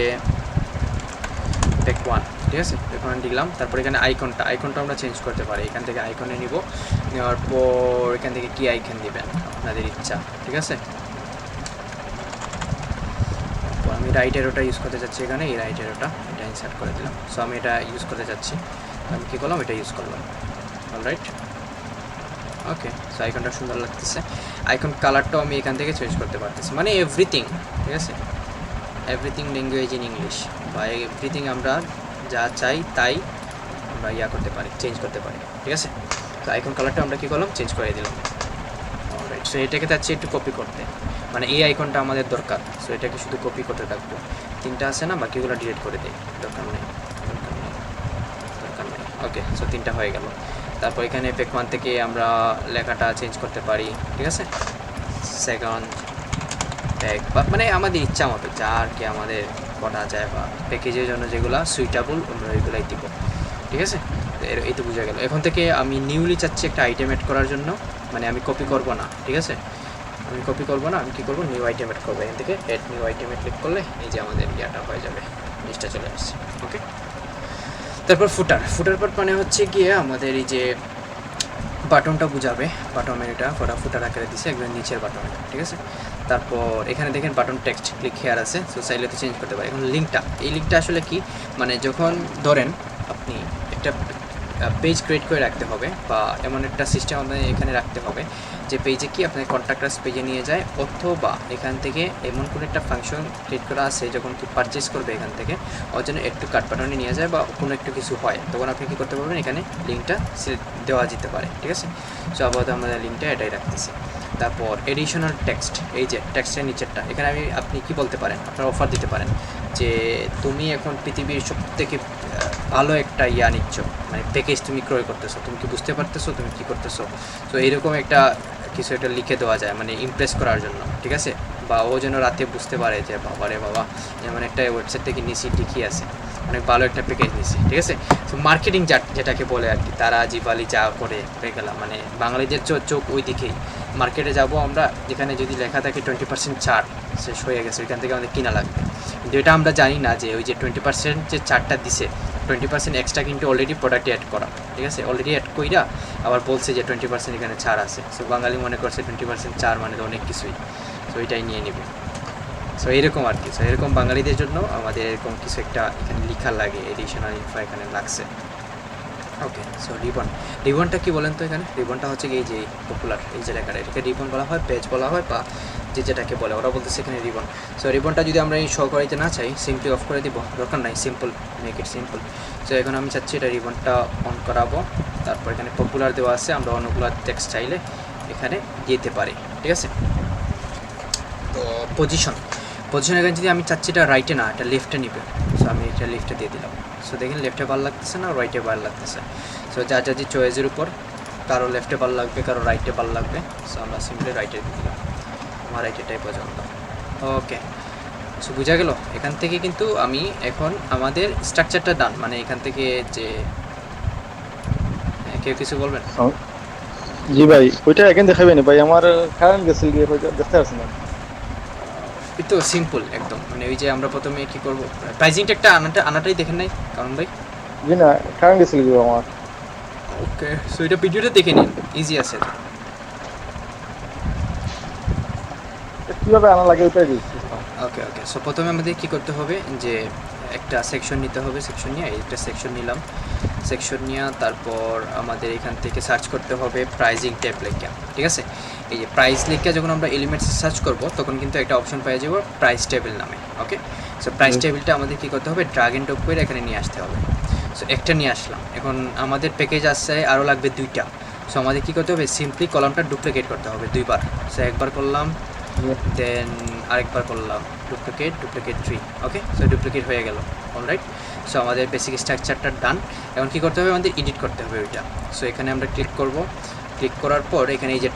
টেক 1, ঠিক আছে, এখন দিলাম। তারপর এখানে আইকনটা আমরা চেঞ্জ করতে পারি, এখান থেকে আইকনে নেওয়ার পর এখান থেকে কি আইকন দিবেন আপনাদের ইচ্ছা, ঠিক আছে। আমি রাইট অ্যারোটা ইউজ করতে চাচ্ছি, এখানে এই রাইট অ্যারোটা এটা ইনসার্ট করে দিলাম। সো আমি এটা ইউজ করতে চাচ্ছি, আমি কী করলাম, এটা ইউজ করলাম। অলরাইট, ওকে। সো আইকনটা সুন্দর লাগতেছে। আইকন কালারটাও আমি এখান থেকে চেঞ্জ করতে পারতেছি, মানে এভরিথিং, ঠিক আছে, এভরিথিং ল্যাঙ্গুয়েজ ইন ইংলিশ, বা এভরিথিং আমরা যা চাই তাই আমরা করতে পারি, চেঞ্জ করতে পারি, ঠিক আছে। তো আইকন কালারটা আমরা কী করলাম, চেঞ্জ করে দিলাম। অলরাইট, সো এটাকে চাচ্ছি একটু কপি করতে, মানে এই আইকনটা আমাদের দরকার। সো এটাকে শুধু কপি করতে থাকবো, 3টা আছে না, বাকিগুলো ডিলিট করে দিই, দরকার নেই। ওকে, সো 3টা হয়ে গেল। তারপর এখানে পেক 1 থেকে আমরা লেখাটা চেঞ্জ করতে পারি, ঠিক আছে, সেকেন্ড ট্যাগ, বা মানে আমাদের ইচ্ছা মতো যা আর কি আমাদের করা যায়, বা প্যাকেজের জন্য যেগুলো সুইটেবল আমরা ওইগুলাই দিব, ঠিক আছে। এই তো বোঝা গেল। এখন থেকে আমি নিউলি চাচ্ছি একটা আইটেম অ্যাড করার জন্য, মানে আমি কপি করব না, ঠিক আছে, আমি কপি করব না, আমি কী করবো, নিউ আইটেম অ্যাড করবো। এখান থেকে অ্যাড নিউ আইটেমে ক্লিক করলে এই যে আমাদের হয়ে যাবে, লিস্টটা চলে আসছে, ওকে। তারপর ফুটার পার্ট মানে হচ্ছে গিয়ে আমাদের এই যে বাটনটা বুঝাবে, বাটনের এটা ফুটার আকারে দিছে একদম নিচের বাটন, ঠিক আছে। তারপর এখানে দেখেন বাটন টেক্সট ক্লিক হেয়ার আছে, সো চাইলে তো চেঞ্জ করতে পারে। এখন লিঙ্কটা, এই লিঙ্কটা আসলে কি, মানে যখন ধরেন আপনি একটা পেজ ক্রিয়েট করে রাখতে হবে বা এমন একটা সিস্টেম আপনার এখানে রাখতে হবে যে পেজে কি আপনার কন্ট্যাক্টার্স পেজে নিয়ে যায়, অথবা এখান থেকে এমন কোনো একটা ফাংশন ক্রিয়েট করা আছে যখন কি পারচেস করবে এখান থেকে ওর জন্য একটু কাট বাটনে নিয়ে যায় বা কোনো একটু কিছু হয়, তখন আপনি কী করতে পারবেন, এখানে লিঙ্কটা দেওয়া যেতে পারে, ঠিক আছে। সো আপাতত আমাদের লিঙ্কটা এটাই রাখতেছি। তারপর এডিশনাল টেক্সট, এই যে টেক্সটের নিচেরটা, এখানে আপনি কি বলতে পারেন, আপনার অফার দিতে পারেন যে তুমি এখন পৃথিবীর সব থেকে ভালো একটা নিচ্ছ, মানে প্যাকেজ তুমি ক্রয় করতেছো, তুমি কি বুঝতে পারতেছো তুমি কী করতেছো। তো এইরকম একটা কিছু একটা লিখে দেওয়া যায়, মানে ইমপ্রেস করার জন্য, ঠিক আছে। বা ও যেন রাতে বুঝতে পারে যে বাবা রে বাবা, যেমন একটা ওয়েবসাইট থেকে নিছি, ঠিকই আছে, অনেক ভালো একটা প্যাকেজ নিছি, ঠিক আছে। তো মার্কেটিং যেটাকে বলে আর কি, তারা জিবালি যা করে হয়ে গেলাম, মানে বাঙালিদের চোখ ওই দিকেই। মার্কেটে যাব আমরা, যেখানে যদি লেখা থাকে 20% ছাড়, শেষ হয়ে গেছে, ওইখান থেকে আমাদের কিনা লাগবে। কিন্তু এটা আমরা জানি না যে ওই যে 20% যে ছাড়টা দিছে, 20% এক্সট্রা কিন্তু অলরেডি প্রোডাক্টে অ্যাড করা, ঠিক আছে। অলরেডি অ্যাড কইরা আবার বলছে যে 20% এখানে ছাড় আছে। সো বাঙালি মনে করছে 20% ছাড় মানে অনেক কিছুই, সো এটাই নিয়ে নেবে। সো এরকম আর কি, সো এরকম বাঙালিদের জন্য আমাদের এরকম কিছু একটা এখানে লেখা লাগে, এডিশনাল ইনফো এখানে লাগছে। ওকে, সো রিবনটা কি বলেন তো, এখানে রিবনটা হচ্ছে কি এই যে পপুলার এই যে লেখাটা, এটাকে রিবন বলা হয়, পেজ বলা হয়, বা যেটাকে বলে ওরা বলতেছে এখানে রিবন। সো রিবনটা যদি আমরা এই শো করাইতে না চাই, সিম্পলি অফ করে দিব, দরকার নাই, simple, make it simple. So এখন আমি চাচ্ছি এটা রিবনটা অন করাবো। তারপর এখানে পপুলার দেওয়া আছে, আমরা অন্যগুলো টেক্সট চাইলে এখানে দিতে পারি, ঠিক আছে। তো পজিশন এখানে যদি আমি চাচ্ছি এটা রাইটে না, এটা লেফটে নিবে, সো আমি এটা লেফটে দিয়ে দিলাম। সো দেখেন লেফটে ভালো লাগতেছে না, রাইটে ভালো লাগতেছে। সো যা যে চয়েসের উপর, কারো লেফটে ভালো লাগবে, কারো রাইটে ভালো লাগবে। সো আমরা সিম্পলি রাইটে দিয়ে দিলাম, আমার রাইটেটাই পছন্দ। ওকে, সো বোঝা গেল। এখান থেকে কিন্তু আমি এখন আমাদের স্ট্রাকচারটা ডান, মানে এখান থেকে যে কেউ কিছু বলবেন। জি ভাই, ওইটা এখন দেখাবেন ভাই, আমার কারেন্ট গেছিল গিয়ে দেখতে পাচ্ছি না। এই তো সিম্পল একদম, মানে ওই যে আমরা প্রথমে কি করব, প্রাইজিংটা একটা আনাটাই দেখেন নাই কারণ ভাই। জি না, কারেন্ট গেছিল গিয়ে আমার। ওকে, সো এটা ভিডিওটা দেখে নিন, ইজি আছে। কিভাবে আনা লাগে ওইটাই দিচ্ছি। ওকে, সো প্রথমে আমাদের কি করতে হবে, যে একটা সেকশন নিতে হবে, সেকশন নিয়ে একটা সেকশন নিলাম, সেকশন নিয়ে তারপর আমাদের এখান থেকে সার্চ করতে হবে প্রাইজিং ট্যাব লেখা, ঠিক আছে। এই যে প্রাইস লেখা যখন আমরা এলিমেন্টস সার্চ করব, তখন কিন্তু একটা অপশন পেয়ে যাব প্রাইস টেবিল নামে। ওকে, সো প্রাইস টেবিলটা আমাদের কি করতে হবে, ড্রাগ এন্ড ড্রপ করে এখানে নিয়ে আসতে হবে। সো একটা নিয়ে আসলাম, এখন আমাদের প্যাকেজ আসছে আরও লাগবে 2টা। সো আমাদের কী করতে হবে, সিম্পলি কলামটা ডুপ্লিকেট করতে হবে 2বার। সো একবার করলাম, দেন আরেকবার করলাম, ডুপ্লিকেট 3। ওকে, সো ডুপ্লিকেট হয়ে গেল, অলরাইট। সো আমাদের বেসিক স্ট্রাকচারটা ডান। এখন কী করতে হবে, আমাদের এডিট করতে হবে ওইটা। সো এখানে আমরা ক্লিক করব, ক্লিক করার পর এখানে এই যে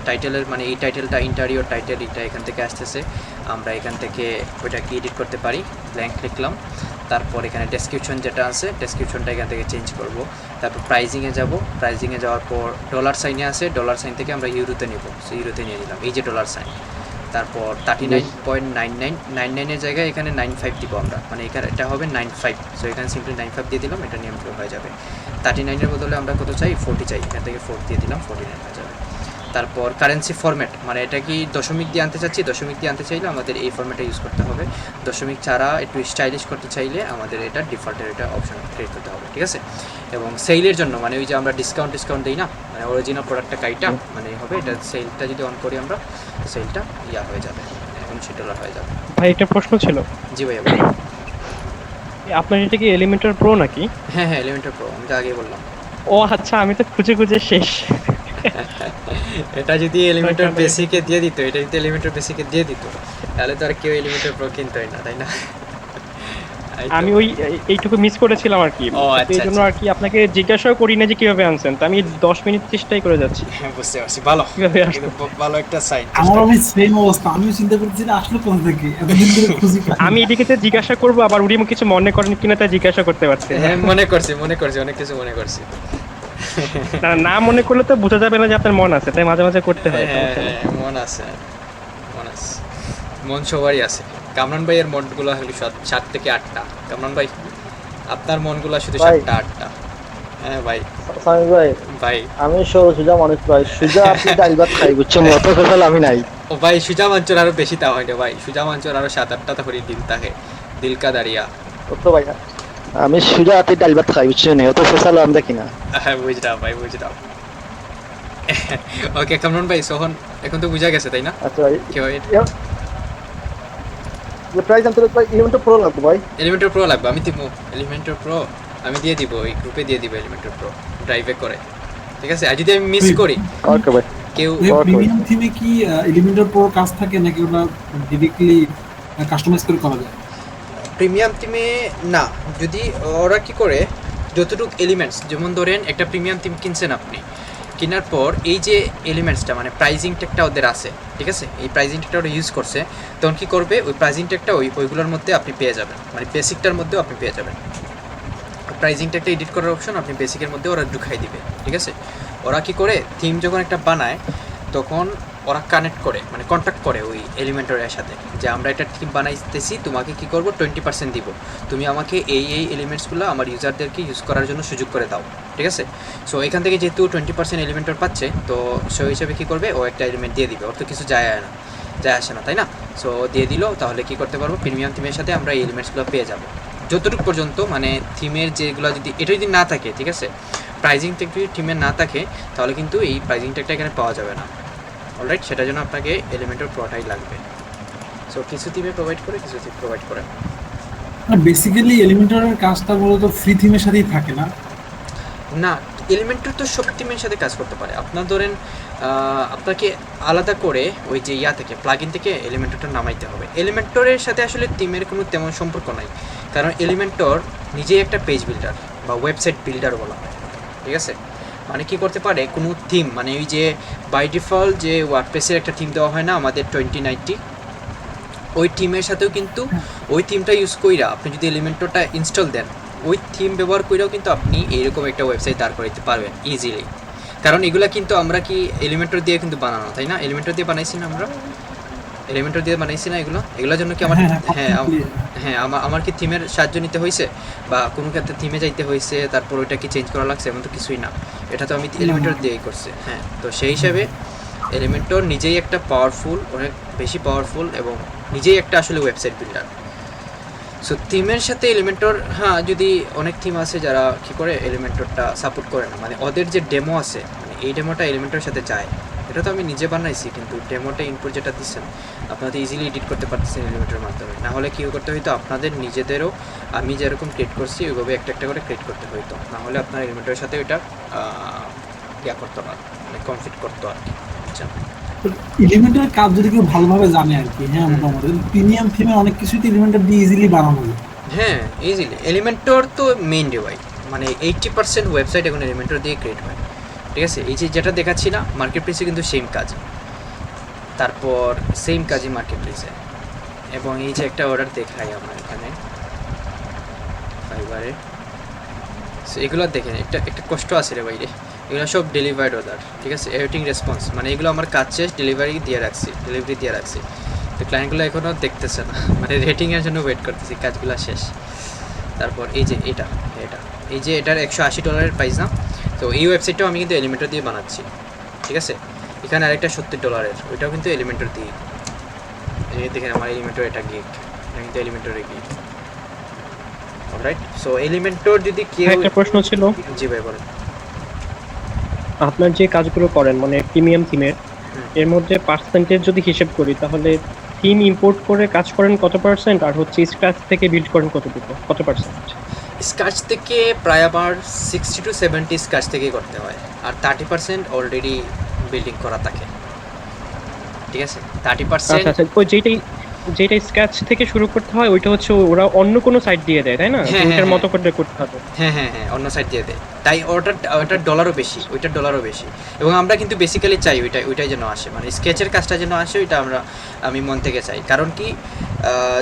টাইটেলের মানে এই টাইটেলটা ইন্টারিয়র টাইটেল, এটা এখান থেকে আসতেছে, আমরা এখান থেকে ওইটাকে এডিট করতে পারি। ব্ল্যাঙ্ক লিখলাম, তারপর এখানে ডেসক্রিপশন যেটা আছে, ডেসক্রিপশনটা এখান থেকে চেঞ্জ করব। তারপর প্রাইজিংয়ে যাব, প্রাইজিংয়ে যাওয়ার পর ডলার সাইনে আছে, ডলার সাইন থেকে আমরা ইউরোতে নেব, সো ইউরোতে নিয়ে নিলাম, এই যে ডলার সাইন। তারপর 39.9999 জায়গায় এখানে 95 দিব আমরা, মানে এখানে এটা হবে 95। সো এখানে সিম্পলি 95 দিয়ে দিলাম, এটা নিয়ম হয়ে যাবে। 39-এর বদলে আমরা কত চাই, 40 চাই, এখান থেকে 4 দিয়ে দিলাম, 49 হয়ে যাবে। তারপর কারেন্সি ফরম্যাট, মানে এটা কি দশমিক দিয়ে আনতে চাচ্ছি, দশমিক দিয়ে আনতে চাইলে আমাদের এই ফরম্যাটটা ইউজ করতে হবে। দশমিক ছাড়া একটু স্টাইলিশ করতে চাইলে আমাদের এটা ডিফল্টের এটা অপশন ক্রিয়েট করতে হবে, ঠিক আছে। এবং সেলের জন্য, মানে ওই যে আমরা ডিসকাউন্ট দিই না, মানে অরিজিনাল প্রোডাক্টটা কাইটা মানে হবে, এটা সেলটা যদি অন করি আমরা, সেলটা হয়ে যাবে, $90 হয়ে যাবে। ভাই একটা প্রশ্ন ছিল। জি ভাইয়া। আপনার এটা কি এলিমেন্টার প্রো নাকি? হ্যাঁ, এলিমেন্টার প্রো, আমি তো আগেই বললাম। ও আচ্ছা, আমি তো খুঁজে শেষ। এটা যদি এলিমেন্টার বেসিকে দিয়ে দিত, এটা যদি এলিমেন্টার বেসিকে দিয়ে দিত, তাহলে তো আর কেউ এলিমেন্টার প্রো কিনতোই না, তাই না? আমি এইটুকু মিস করেছিলাম আর কি, এই জন্য আর কি আপনাকে জিজ্ঞাসাও করি না যে কিভাবে আনছেন, তো আমি 10 মিনিট চেষ্টাই করে যাচ্ছি। হ্যাঁ, বুঝতে পারছি, ভালো, ভালো একটা সাইট। আমার সেম অবস্থা, আমিও চিন্তা করছি যে আসলে কোন থেকে এতদিন ধরে খুঁজি। আমি এদিকে জিজ্ঞাসা করবো, আবার উনি কিছু মনে করেন কিনা তা জিজ্ঞাসা করতে পারছি। হ্যাঁ, মনে করছি, অনেক কিছু মনে করছি। না মনে করলে তো বোঝা যাবে না যে আপনার মন আছে, তাই মাঝে মাঝে করতে হয়। মন আছে, মন সবারই আছে। কামরান ভাইয়ের মনগুলো হলো 7 থেকে 8টা। কামরান ভাই, আপনার মনগুলো শুধু 7টা 8টা। হ্যাঁ ভাই সামি ভাই ভাই আমি সোজা মানুষ ভাই, সোজা আপনি ডাল ভাত খাই বুঝছেন, অত ফেসাল আমি নাই। ও ভাই সুজা মাঞ্চর আরো বেশি তা হয় না ভাই, সুজা মাঞ্চর আরো 7-8টা করে দিন থাকে দিল কা দাঁড়িয়া। অত ভাই আমি সোজা হাতে ডাল ভাত খাই বুঝছেন, অত ফেসাল আমি দেখি না। হ্যাঁ বুঝলাম ভাই বুঝলাম। ওকে কামরুন ভাই সোহন এখন তো বুঝা গেছে তাই না আচ্ছা ভাই, কি ভাই প্রাইস আনতে ভাই 11 প্রো লাগবে ভাই। এলিমেন্টর প্রো লাগবে, আমি দিব এলিমেন্টর প্রো, আমি দিয়ে দিব ওই গ্রুপে দিয়ে দিব এলিমেন্টর প্রো ড্রাইভে করে, ঠিক আছে। আর যদি আমি মিস করি ওকে ভাই। কেউ প্রিমিয়াম থিমে কি এলিমেন্টার প্রো কাজ থাকে নাকি ওটা ডিরেক্টলি কাস্টমাইজ করে করা যায়? প্রিমিয়াম থিমে না, যদি ওরা কি করে যতটুকু এলিমেন্টস, যেমন ধরেন একটা প্রিমিয়াম থিম কিনছেন আপনি, কেনার পর এই যে এলিমেন্টসটা মানে প্রাইজিং ট্যাগটা ওদের আছে, ঠিক আছে, এই প্রাইজিং ট্যাগটা ওরা ইউজ করছে, তখন কী করবে ওই প্রাইজিং ট্যাগটা ওইগুলোর মধ্যে আপনি পেয়ে যাবেন, মানে বেসিকটার মধ্যেও আপনি পেয়ে যাবেন। প্রাইজিং ট্যাগটা এডিট করার অপশন আপনি বেসিকের মধ্যে ওরা ঢুকাই দিবে, ঠিক আছে। ওরা কি করে থিম যখন একটা বানায় তখন ওরা কানেক্ট করে মানে কন্ট্যাক্ট করে ওই এলিমেন্টরের সাথে যে আমরা একটা থিম বানাইতেছি, তোমাকে কি করব 20% দিব, তুমি আমাকে এই এলিমেন্টসগুলো আমার ইউজারদেরকে ইউজ করার জন্য সুযোগ করে দাও, ঠিক আছে। সো এখান থেকে যেহেতু 20% এলিমেন্টর পাচ্ছে, তো সেই হিসাবে কী করবে ও একটা এলিমেন্ট দিয়ে দিবে, ওর তো কিছু যায় আসে না তাই না। সো দিয়ে দিল, তাহলে কি করতে পারবো প্রিমিয়াম থিমের সাথে আমরা এই এলিমেন্টসগুলো পেয়ে যাবো যতটুকু পর্যন্ত, মানে থিমের যেগুলো যদি এটা যদি না থাকে, ঠিক আছে, প্রাইজিং ট্যাগ যদি থিমের না থাকে তাহলে কিন্তু এই প্রাইজিং ট্যাগটা এখানে পাওয়া যাবে না। অলরাইট, সেটার জন্য আপনাকে এলিমেন্টর প্রোটাই লাগবে। সো কিছু থিমে প্রোভাইড করে, কিছু থিম প্রোভাইড করে না, বেসিক্যালি এলিমেন্টারের কাজটা মূলত ফ্রি থিমের সাথেই থাকে না। না, এলিমেন্টর তো সব থিমের সাথে কাজ করতে পারে। আপনার ধরেন আপনাকে আলাদা করে ওই যে থেকে প্লাগইন থেকে এলিমেন্টরটা নামাইতে হবে। এলিমেন্টরের সাথে আসলে থিমের কোনো তেমন সম্পর্ক নাই, কারণ এলিমেন্টর নিজেই একটা পেজ বিল্ডার বা ওয়েবসাইট বিল্ডার বলা হয়, ঠিক আছে। মানে কি করতে পারে কোনো থিম, মানে ওই যে বাই ডিফল্ট যে ওয়ার্ডপ্রেসের একটা থিম দেওয়া হয় না আমাদের 2090, ওই থিমের সাথেও কিন্তু ওই থিমটা ইউজ কইরা আপনি যদি এলিমেন্টরটা ইনস্টল দেন, ওই থিম ব্যবহার করেও কিন্তু আপনি এইরকম একটা ওয়েবসাইট দাঁড় করাতে পারবেন ইজিলি। কারণ এগুলা কিন্তু আমরা কি এলিমেন্টর দিয়ে কিন্তু বানানো, তাই না? এলিমেন্টর দিয়ে বানাইছি না আমরা, এলিমেন্টর দিয়ে বানাইছি না এগুলোর জন্য কি আমার আমার কি থিমের সাহায্য নিতে হয়েছে বা কোনো ক্ষেত্রে থিমে যাইতে হয়েছে তারপর ওইটা কি চেঞ্জ করা লাগছে, এমন তো কিছুই না, এটা তো আমি এলিমেন্টর দিয়েই করছি। হ্যাঁ, তো সেই হিসাবে এলিমেন্টর নিজেই একটা পাওয়ারফুল, অনেক বেশি পাওয়ারফুল এবং নিজেই একটা আসলে ওয়েবসাইট বিল্ডার। সো থিমের সাথে এলিমেন্টর, হ্যাঁ, যদি অনেক থিম আছে যারা কী করে এলিমেন্টরটা সাপোর্ট করে না, মানে ওদের যে ডেমো আছে মানে এই ডেমোটা এলিমেন্টরের সাথে যায়, এটা তো আমি নিজে বানাইছি, কিন্তু ডেমোটা ইনপুট যেটা দিচ্ছেন আপনারা তো ইজিলি এডিট করতে পারতেছেন এলিমেন্টরের মাধ্যমে, না হলে কী করতে হইতো আপনাদের নিজেদেরও আমি যেরকম ক্রিয়েট করছি ওইভাবে একটা একটা করে ক্রিয়েট করতে হইতো, না হলে আপনার এলিমেন্টরের সাথে ওইটা ইয়া করতো না, মানে কনফিট করতো আর কি, বুঝছেন। এলিমেন্টারের কাজ যদি কেউ ভালোভাবে জানে আর কি, হ্যাঁ, মোটামুটি প্রিমিয়াম থিমে অনেক কিছুই তো এলিমেন্টার দিয়ে ইজিলি বানানো যায়। হ্যাঁ, ইজিলি এলিমেন্টর তো মেইন ডিভাইস, মানে 80% ওয়েবসাইট এখন এলিমেন্টর দিয়ে ক্রিয়েট হয়, ঠিক আছে। এই যে যেটা দেখাচ্ছি না মার্কেট প্লেসে কিন্তু সেম কাজ, তারপর সেম কাজই মার্কেট প্লেসে, এবং এই যে একটা অর্ডার দেখাই আমার এখানে ফাইবারে, সো এগুলো দেখেন একটা কষ্ট আছে রে বাইরে, এগুলো সব ডেলিভার্ড অর্ডার, ঠিক আছে, ওয়েটিং রেসপন্স, মানে এগুলো আমার কাজ শেষ, ডেলিভারি দিয়ে রাখছি, তো ক্লায়েন্টগুলো এখনও দেখতেছে না, মানে রেটিংয়ের জন্য ওয়েট করতেছি, কাজগুলো শেষ। তারপর এই যে এটা এই যে এটার $180 প্রাইস না, তো এই ওয়েবসাইটটাও আমি কিন্তু এলিমেন্টর দিয়ে বানাচ্ছি, ঠিক আছে। এখানে আরেকটা $70, ওইটাও কিন্তু এলিমেন্টর দিয়ে, এই দেখেন আমার এলিমেন্টর, এটা গিগ, এটা কিন্তু এলিমেন্টরের গিগ, অলরাইট। সো এলিমেন্টর যদি কেউ, একটা প্রশ্ন ছিল। জি ভাই বলেন। আপনার যে কাজগুলো করেন মানে প্রিমিয়াম থিমের, এর মধ্যে পার্সেন্টেজ যদি হিসেব করি তাহলে থিম ইম্পোর্ট করে কাজ করেন কত পার্সেন্ট, আর হচ্ছে স্ক্র্যাচ থেকে বিল্ড করেন কত পার্সেন্ট? স্ক্র্যাচ থেকে প্রায় আমার 60 to 70 স্ক্র্যাচ থেকেই করতে হয়, আর 30% অলরেডি বিল্ডিং করা থাকে, ঠিক আছে। 30% আচ্ছা, ওই যেটা স্ক্র্যাচ থেকে শুরু করতে হয় ওইটা হচ্ছে ওরা অন্য কোনো সাইট দিয়ে দেয়, তাই না? ওইটার মতো করে করতে হবে। হ্যাঁ, অন্য সাইট দিয়ে দেয়, তাই ওটার ডলারও বেশি, ওইটার ডলারও বেশি, এবং আমরা কিন্তু বেসিক্যালি চাই ওইটাই যেন আসে, মানে স্কেচের কাজটা যেন আসে, ওইটা আমি মন থেকে চাই। কারণ কি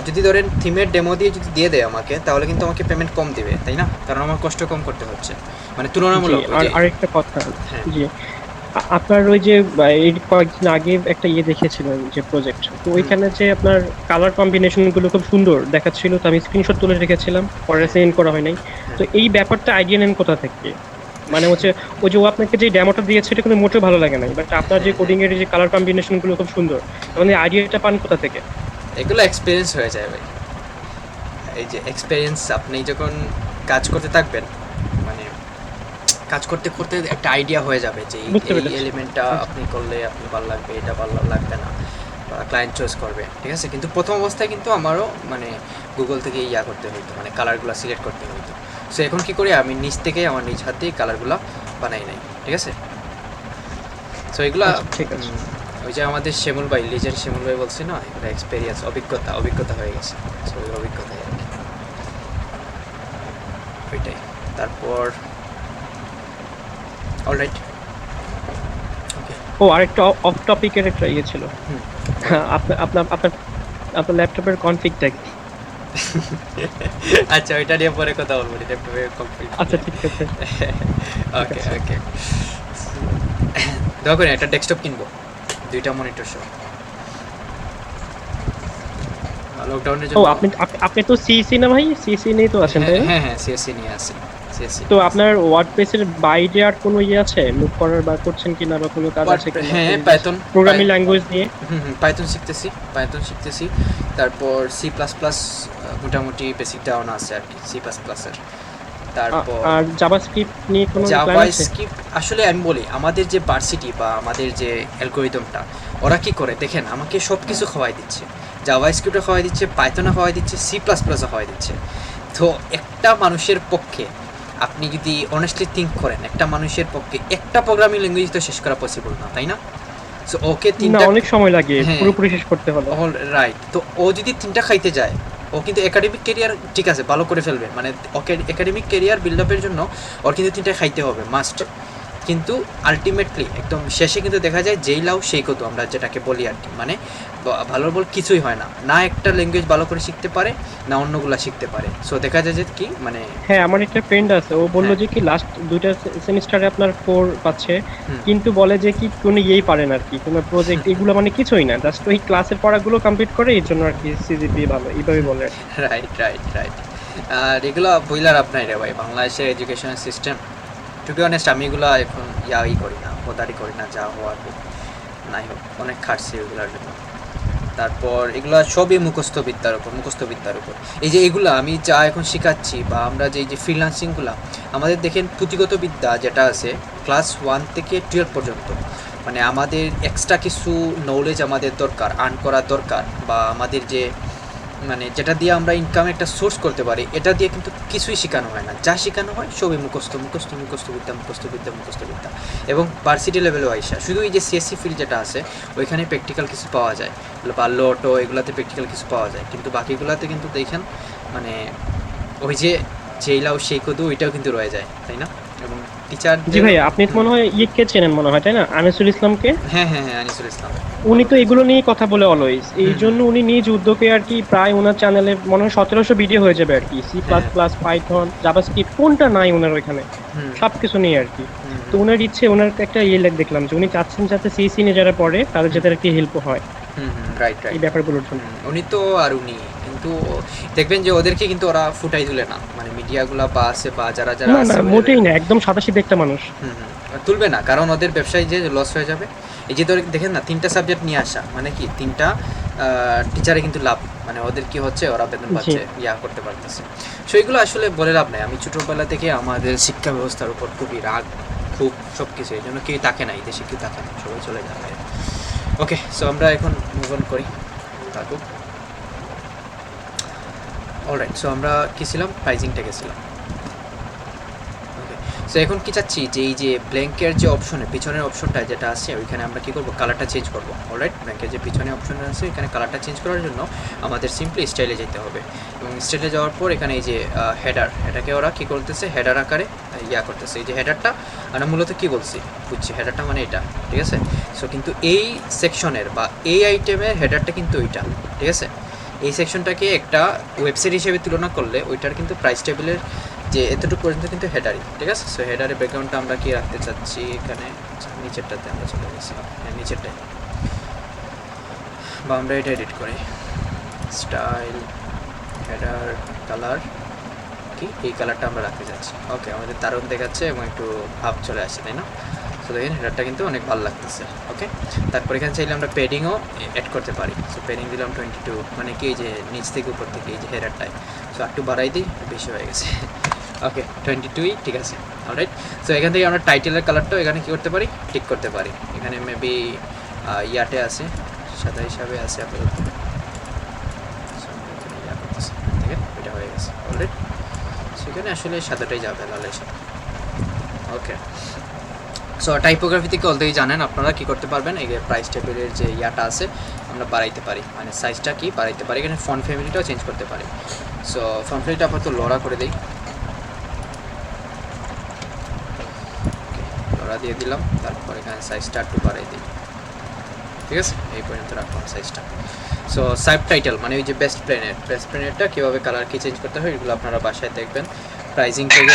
যদি ধরেন থিমের ডেমো দিয়ে যদি দিয়ে দেয় আমাকে, তাহলে কিন্তু আমাকে পেমেন্ট কম দিবে, তাই না? কারণ আমার কষ্ট কম করতে হচ্ছে, মানে তুলনামূলক। আর আরেকটা কথা, জি, আপনার ওই যে এই কয়েকদিন আগে একটা দেখেছিলেন যে প্রজেক্ট, তো ওইখানে যে আপনার কালার কম্বিনেশন গুলো খুব সুন্দর দেখাচ্ছিল, তো আমি স্ক্রিনশট তুলে রেখেছিলাম, পরে সেন্ড করা হয় নাই। তো এই ব্যাপারটা আইডিয়া নেন কোথা থেকে? মানে হচ্ছে ওই যে ও আপনাকে যে ডেমোটা দিয়েছে এটা কিন্তু মোটেও ভালো লাগে না, বাট আপনার যে কোডিং এর যে কালার কম্বিনেশন গুলো খুব সুন্দর, মানে আইডিয়াটা পান কোথা থেকে? এগুলো এক্সপিরিয়েন্স হয়ে যায় ভাই। এই যে এক্সপিরিয়েন্স, আপনি যখন কাজ করতে থাকবেন, মানে কাজ করতে করতে একটা আইডিয়া হয়ে যাবে যে বুঝতে এই পেরেছি। এলিমেন্টটা আপনি করলে আপনি ভালো লাগবে, এটা ভালো লাগবে না, বা ক্লায়েন্ট চয়েস করবে, ঠিক আছে। কিন্তু প্রথম অবস্থায় কিন্তু আমারও মানে গুগল থেকে ইয়া করতে হইতো, মানে কালারগুলো সিলেক্ট করতে হইতো। সো এখন কি করি, আমি নিজ থেকে আমার নিজ হাতেই কালারগুলো বানাই নাই, ঠিক আছে। সো এগুলা আচ্ছা, ঠিক আছে। ওই যে আমাদের শিমুল ভাই, লিজেন্ড শিমুল ভাই বলছে না, এটা এক্সপেরিয়েন্স, অভিজ্ঞতা হয়ে গেছে। সো ওই অভিজ্ঞতাই আর কি, ওইটাই। তারপর অলরাইট, ওকে। ও আরেকটা অফ টপিকের একটা ইয়ে ছিল। হুম। আপনার আপনার আপনার আপনার ল্যাপটপের কনফিগটা কি? আচ্ছা, ওইটা নিয়ে পরে কথা বলবো, এটা কমপ্লিট। আচ্ছা ঠিক আছে। ওকে ওকে। দেখুন, একটা ডেস্কটপ কিনবো, 2টা মনিটর সহ। লকডাউনের ও জন্য। আপনি আপনি তো সিসি না ভাই, সিসি নেই তো আছেন তাই না? হ্যাঁ হ্যাঁ, সিএসসি নিয়ে আসি, সিএসসি। তো আপনার ওয়ার্ডপ্রেসের বাইরে আর কোনো ইয়ে আছে মুভ করার, বা করছেন কিনা, বা কোনো কাজ আছে কিনা? হ্যাঁ, পাইথন, প্রোগ্রামিং ল্যাঙ্গুয়েজ নিয়ে। পাইথন শিখতেছি। তারপর সি প্লাস প্লাস মোটামুটি বেসিক ডাউন আছে আর কি, সি প্লাস প্লাসের। তারপর আর জাভাস্ক্রিপ্ট নিয়ে কোনো প্ল্যান আছে? জাভাস্ক্রিপ্ট, আসলে আমি বলি, আমাদের যে ভার্সিটি বা আমাদের যে অ্যালগরিদমটা, ওরা কি করে দেখেন, আমাকে সব কিছু খাওয়াই দিচ্ছে, জাভাস্ক্রিপ্টও খাওয়াই দিচ্ছে, পাইথনও খাওয়াই দিচ্ছে, সি প্লাস প্লাসও খাওয়াই দিচ্ছে। তো একটা মানুষের পক্ষে, আপনি যদি অনেস্টলি থিঙ্ক করেন, একটা মানুষের পক্ষে একটা প্রোগ্রামিং ল্যাঙ্গুয়েজ তো শেষ করা পসিবল না, তাই না? সো ওকে না, তিনটা, অনেক সময় লাগে হ্যাঁ। পুরোপুরি শেষ করতে হলে। রাইট। তো ও যদি 3টা খাইতে যায়, ও কিন্তু একাডেমিক কেরিয়ার ঠিক আছে ভালো করে ফেলবে, মানে ওকে একাডেমিক কেরিয়ার বিল্ড আপের জন্য ওর কিন্তু 3টা খাইতে হবে মাস্ট। কিন্তু আলটিমেটলি একদম শেষে কিন্তু দেখা যায় যেই লাউ সেই কত, আমরা যেটাকে বলি আর কি, মানে ভালো বল কিছুই হয় না, না একটা ল্যাঙ্গুয়েজ ভালো করে শিখতে পারে, না অন্যগুলা শিখতে পারে। সো দেখা যায় যে কি, মানে হ্যাঁ, আমার একটা ফ্রেন্ড আছে, ও বললো হ্যাঁ। যে কি লাস্ট 2টা সেমিস্টারে আপনার 4 পাচ্ছে, হুম। কিন্তু বলে যে কি কোনো ইয়েই পারেন আর কি, কোনো প্রজেক্ট এগুলো মানে কিছুই না, জাস্ট ওই ক্লাসের পড়াগুলো কমপ্লিট করে, এই জন্য আর কি সিজিপি ভালো, এইভাবে বলে আর কি। রাইট। আর এগুলো বইলার আপনার রে ভাই, বাংলাদেশের education system, to be honest আমি এগুলো এখন করি না, পোদারি করি না, যা হওয়ার হোক নাই হোক, অনেক খাটছি এগুলোর জন্য। তারপর এগুলো সবই মুখস্থবিদ্যার উপর। এই যে এগুলো আমি যা এখন শেখাচ্ছি, বা আমরা যে ফ্রিল্যান্সিংগুলো, আমাদের দেখেন পুঁথিগত বিদ্যা যেটা আছে ক্লাস 1 থেকে 12 পর্যন্ত, মানে আমাদের এক্সট্রা কিছু নলেজ আমাদের দরকার, আর্ন করা দরকার, বা আমাদের যে মানে যেটা দিয়ে আমরা ইনকামের একটা সোর্স করতে পারি, এটা দিয়ে কিন্তু কিছুই শেখানো হয় না। যা শেখানো হয় সবই মুখস্থবিদ্যা। এবং ভার্সিটি লেভেলেও আইসা শুধু এই যে সিএসসি ফিল্ড যেটা আছে, ওইখানে প্র্যাকটিক্যাল কিছু পাওয়া যায়, বা লোটো এগুলাতে প্র্যাকটিক্যাল কিছু পাওয়া যায়, কিন্তু বাকিগুলাতে কিন্তু দেখেন মানে ওই যে যেই লাউ সেই কদু, ওইটাও কিন্তু রয়ে যায়, তাই না? এবং টিচার, জি ভাই, আপনি তো মনে হয় ইয়েকে চেনেন মনে হয়, তাই না, আনিসুল ইসলামকে? হ্যাঁ আনিসুল ইসলাম। উনি তো এগুলো নিয়ে কথা বলে অলওয়েজ, এই জন্য উনি নিজ উদ্যোগে আর কি প্রায় ওনার চ্যানেলে মনে হয় 1700 ভিডিও হয়ে যাবে আর কি, C plus plus, Python, JavaScript, কোনটা নাই ওনার ওইখানে, সবকিছু নিয়ে আর কি। তো ওনার ইচ্ছে, ওনার একটা দেখলাম যে উনি চাচ্ছেন যাতে সিসি নিয়ে যারা পড়ে তাদের যাতে আর কি হেল্প হয় রাইট এই ব্যাপারগুলোর জন্য। উনি তো আর উনি কিন্তু দেখবেন যে ওদেরকে কিন্তু ওরা ফুটাই তুলে না, মানে মিডিয়াগুলা বা আছে বা যারা না আছে মোটেই না, একদম সাদাসিধে একটা মানুষ। তুলবে না, কারণ ওদের ব্যবসায় যে লস হয়ে যাবে। এই যে দেখেন না, 3টা সাবজেক্ট নিয়ে আসা মানে কি 3টা টিচারে কিন্তু লাভ, মানে ওদের কি হচ্ছে, ওরা বেতন পাচ্ছে, করতে পারতেছে। সো এগুলো আসলে বলে লাভ নাই। আমি ছোটোবেলা থেকে আমাদের শিক্ষা ব্যবস্থার উপর খুবই রাগ, খুব সব কিছু, এই জন্য কেউ তাকে না, এই দেশে কেউ তাকে না, সবাই চলে যাবে। ওকে, সো আমরা এখন মুভ অন করি, থাকুক। অলরাইট, সো আমরা কী ছিলাম, প্রাইজিংটা গেছিলাম। ওকে, সো এখন কি চাচ্ছি যে এই যে ব্ল্যাঙ্কের যে অপশনে, পিছনের অপশনটা যেটা আছে, ওইখানে আমরা কী করবো, কালারটা চেঞ্জ করবো। অলরাইট, ব্ল্যাঙ্কের যে পিছনে অপশনটা আছে, এখানে কালারটা চেঞ্জ করার জন্য আমাদের সিম্পলি স্টাইলে যেতে হবে। এবং স্টাইলে যাওয়ার পর এখানে এই যে হেডার, এটাকে ওরা কী করতেছে, হেডার আকারে করতেছে। এই যে হেডারটা আমরা মূলত কী বলছি বুঝছি, হেডারটা মানে এটা, ঠিক আছে। সো কিন্তু এই সেকশনের বা এই আইটেমের হেডারটা কিন্তু ওইটা, ঠিক আছে। এই সেকশনটাকে একটা ওয়েবসাইট হিসেবে তুলনা করলে ওইটার কিন্তু প্রাইস টেবিলের যে এতটুকু পর্যন্ত কিন্তু হেডারই, ঠিক আছে। সো হেডারের ব্যাকগ্রাউন্ডটা আমরা কি রাখতে চাচ্ছি, এখানে নিচেরটাতে আমরা চলে গেছি, হ্যাঁ নিচেরটাই, বা আমরা এটা এডিট করি, স্টাইল, হেডার, কালার, কি এই কালারটা আমরা রাখতে যাচ্ছি। ওকে, আমাদের দারুণ দেখাচ্ছে এবং একটু ভাব চলে আসছে, তাই না? সো দেখেন হেডারটা কিন্তু অনেক ভালো লাগতেছে। ওকে, তারপর এখানে চাইলে আমরা পেডিংও অ্যাড করতে পারি। সো পেডিং দিলাম 22, মানে কি এই যে নিচ থেকে উপর থেকে এই যে হেডারটায়, সো একটু বাড়াই দিই, বেশি হয়ে গেছে। ওকে, 22ই ঠিক আছে। অলরাইট, সো এখান থেকে আমরা টাইটেলের কালারটাও এখানে কী করতে পারি, টিক করতে পারি। এখানে মেবি ইয়াতে আছে, সাদা হিসাবে আছে আপাতত। দেখেন এটা হয়ে গেছে অলরেডি, সেখানে আসলে সাদাটাই যাবে লালের সাথে। ওকে, সো টাইপোগ্রাফি থেকে অলরেডি জানেন আপনারা কি করতে পারবেন, এই প্রাইস টেবিলের যে ইয়াটা আছে আমরা বাড়াইতে পারি, মানে সাইজটা কি বাড়াইতে পারি। এখানে ফন্ট ফ্যামিলিটাও চেঞ্জ করতে পারি। সো ফন্ট ফ্যামিলিটা আপাতত লড়া করে দিই, লড়া দিয়ে দিলাম। তারপর এখানে সাইজটা একটু বাড়াই দিই, ঠিক আছে, এই পর্যন্ত রাখলাম সাইজটা। সো সাব টাইটেল মানে ওই যে বেস্ট প্ল্যানেটটা কীভাবে কালার কি চেঞ্জ করতে হয় এগুলো আপনারা বাসায় দেখবেন। প্রাইজিং থেকে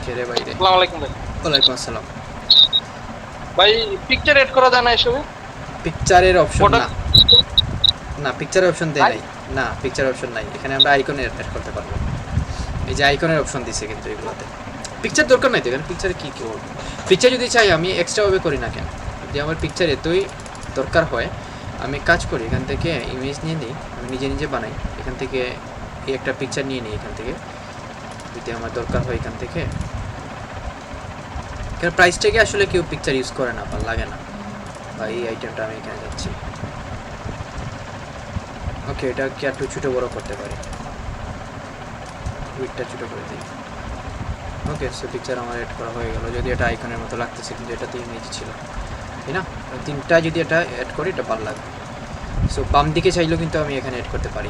কেরে বাইরে। আসসালামু আলাইকুম ভাই। ওয়ালাইকুম আসসালাম ভাই পিকচার এড করা যায় না এসবে? পিকচারের অপশন Product- না পিকচারের অপশন দেয় নাই, না পিকচারের অপশন নাই এখানে। আমরা আইকনে অ্যাড করতে পারবো, এই যে আইকনের অপশন দিছে, কিন্তু এগুলোতে পিকচার দরকার নাই তো। এখানে পিকচারে কী কী করবো, পিকচার যদি চাই আমি এক্সট্রাভাবে করি না কেন, যদি আমার পিকচার এতই দরকার হয় আমি কাজ করি, এখান থেকে ইমেজ নিয়ে নিই, আমি নিজে নিজে বানাই, এখান থেকে এই একটা পিকচার নিয়ে নিই এখান থেকে, যদি আমার দরকার হয় এখান থেকে। কারণ প্রাইস থেকে আসলে কেউ পিকচার ইউজ করে না, ভালো লাগে না। বা এই আইটেমটা আমি এখানে যাচ্ছি। ওকে, এটা কি একটু ছোটো বড়ো করতে পারি, উইডটা ছোটো করে দিই। ওকে, সো পিকচার আমার অ্যাড করা হয়ে গেল, যদি এটা আইকনের মতো লাগতেছে, কিন্তু এটাতে ইমেজ ছিল, তাই না? তিনটা যদি এটা অ্যাড করি এটা ভালো লাগবে। সো বাম দিকে চাইলেও কিন্তু আমি এখানে অ্যাড করতে পারি,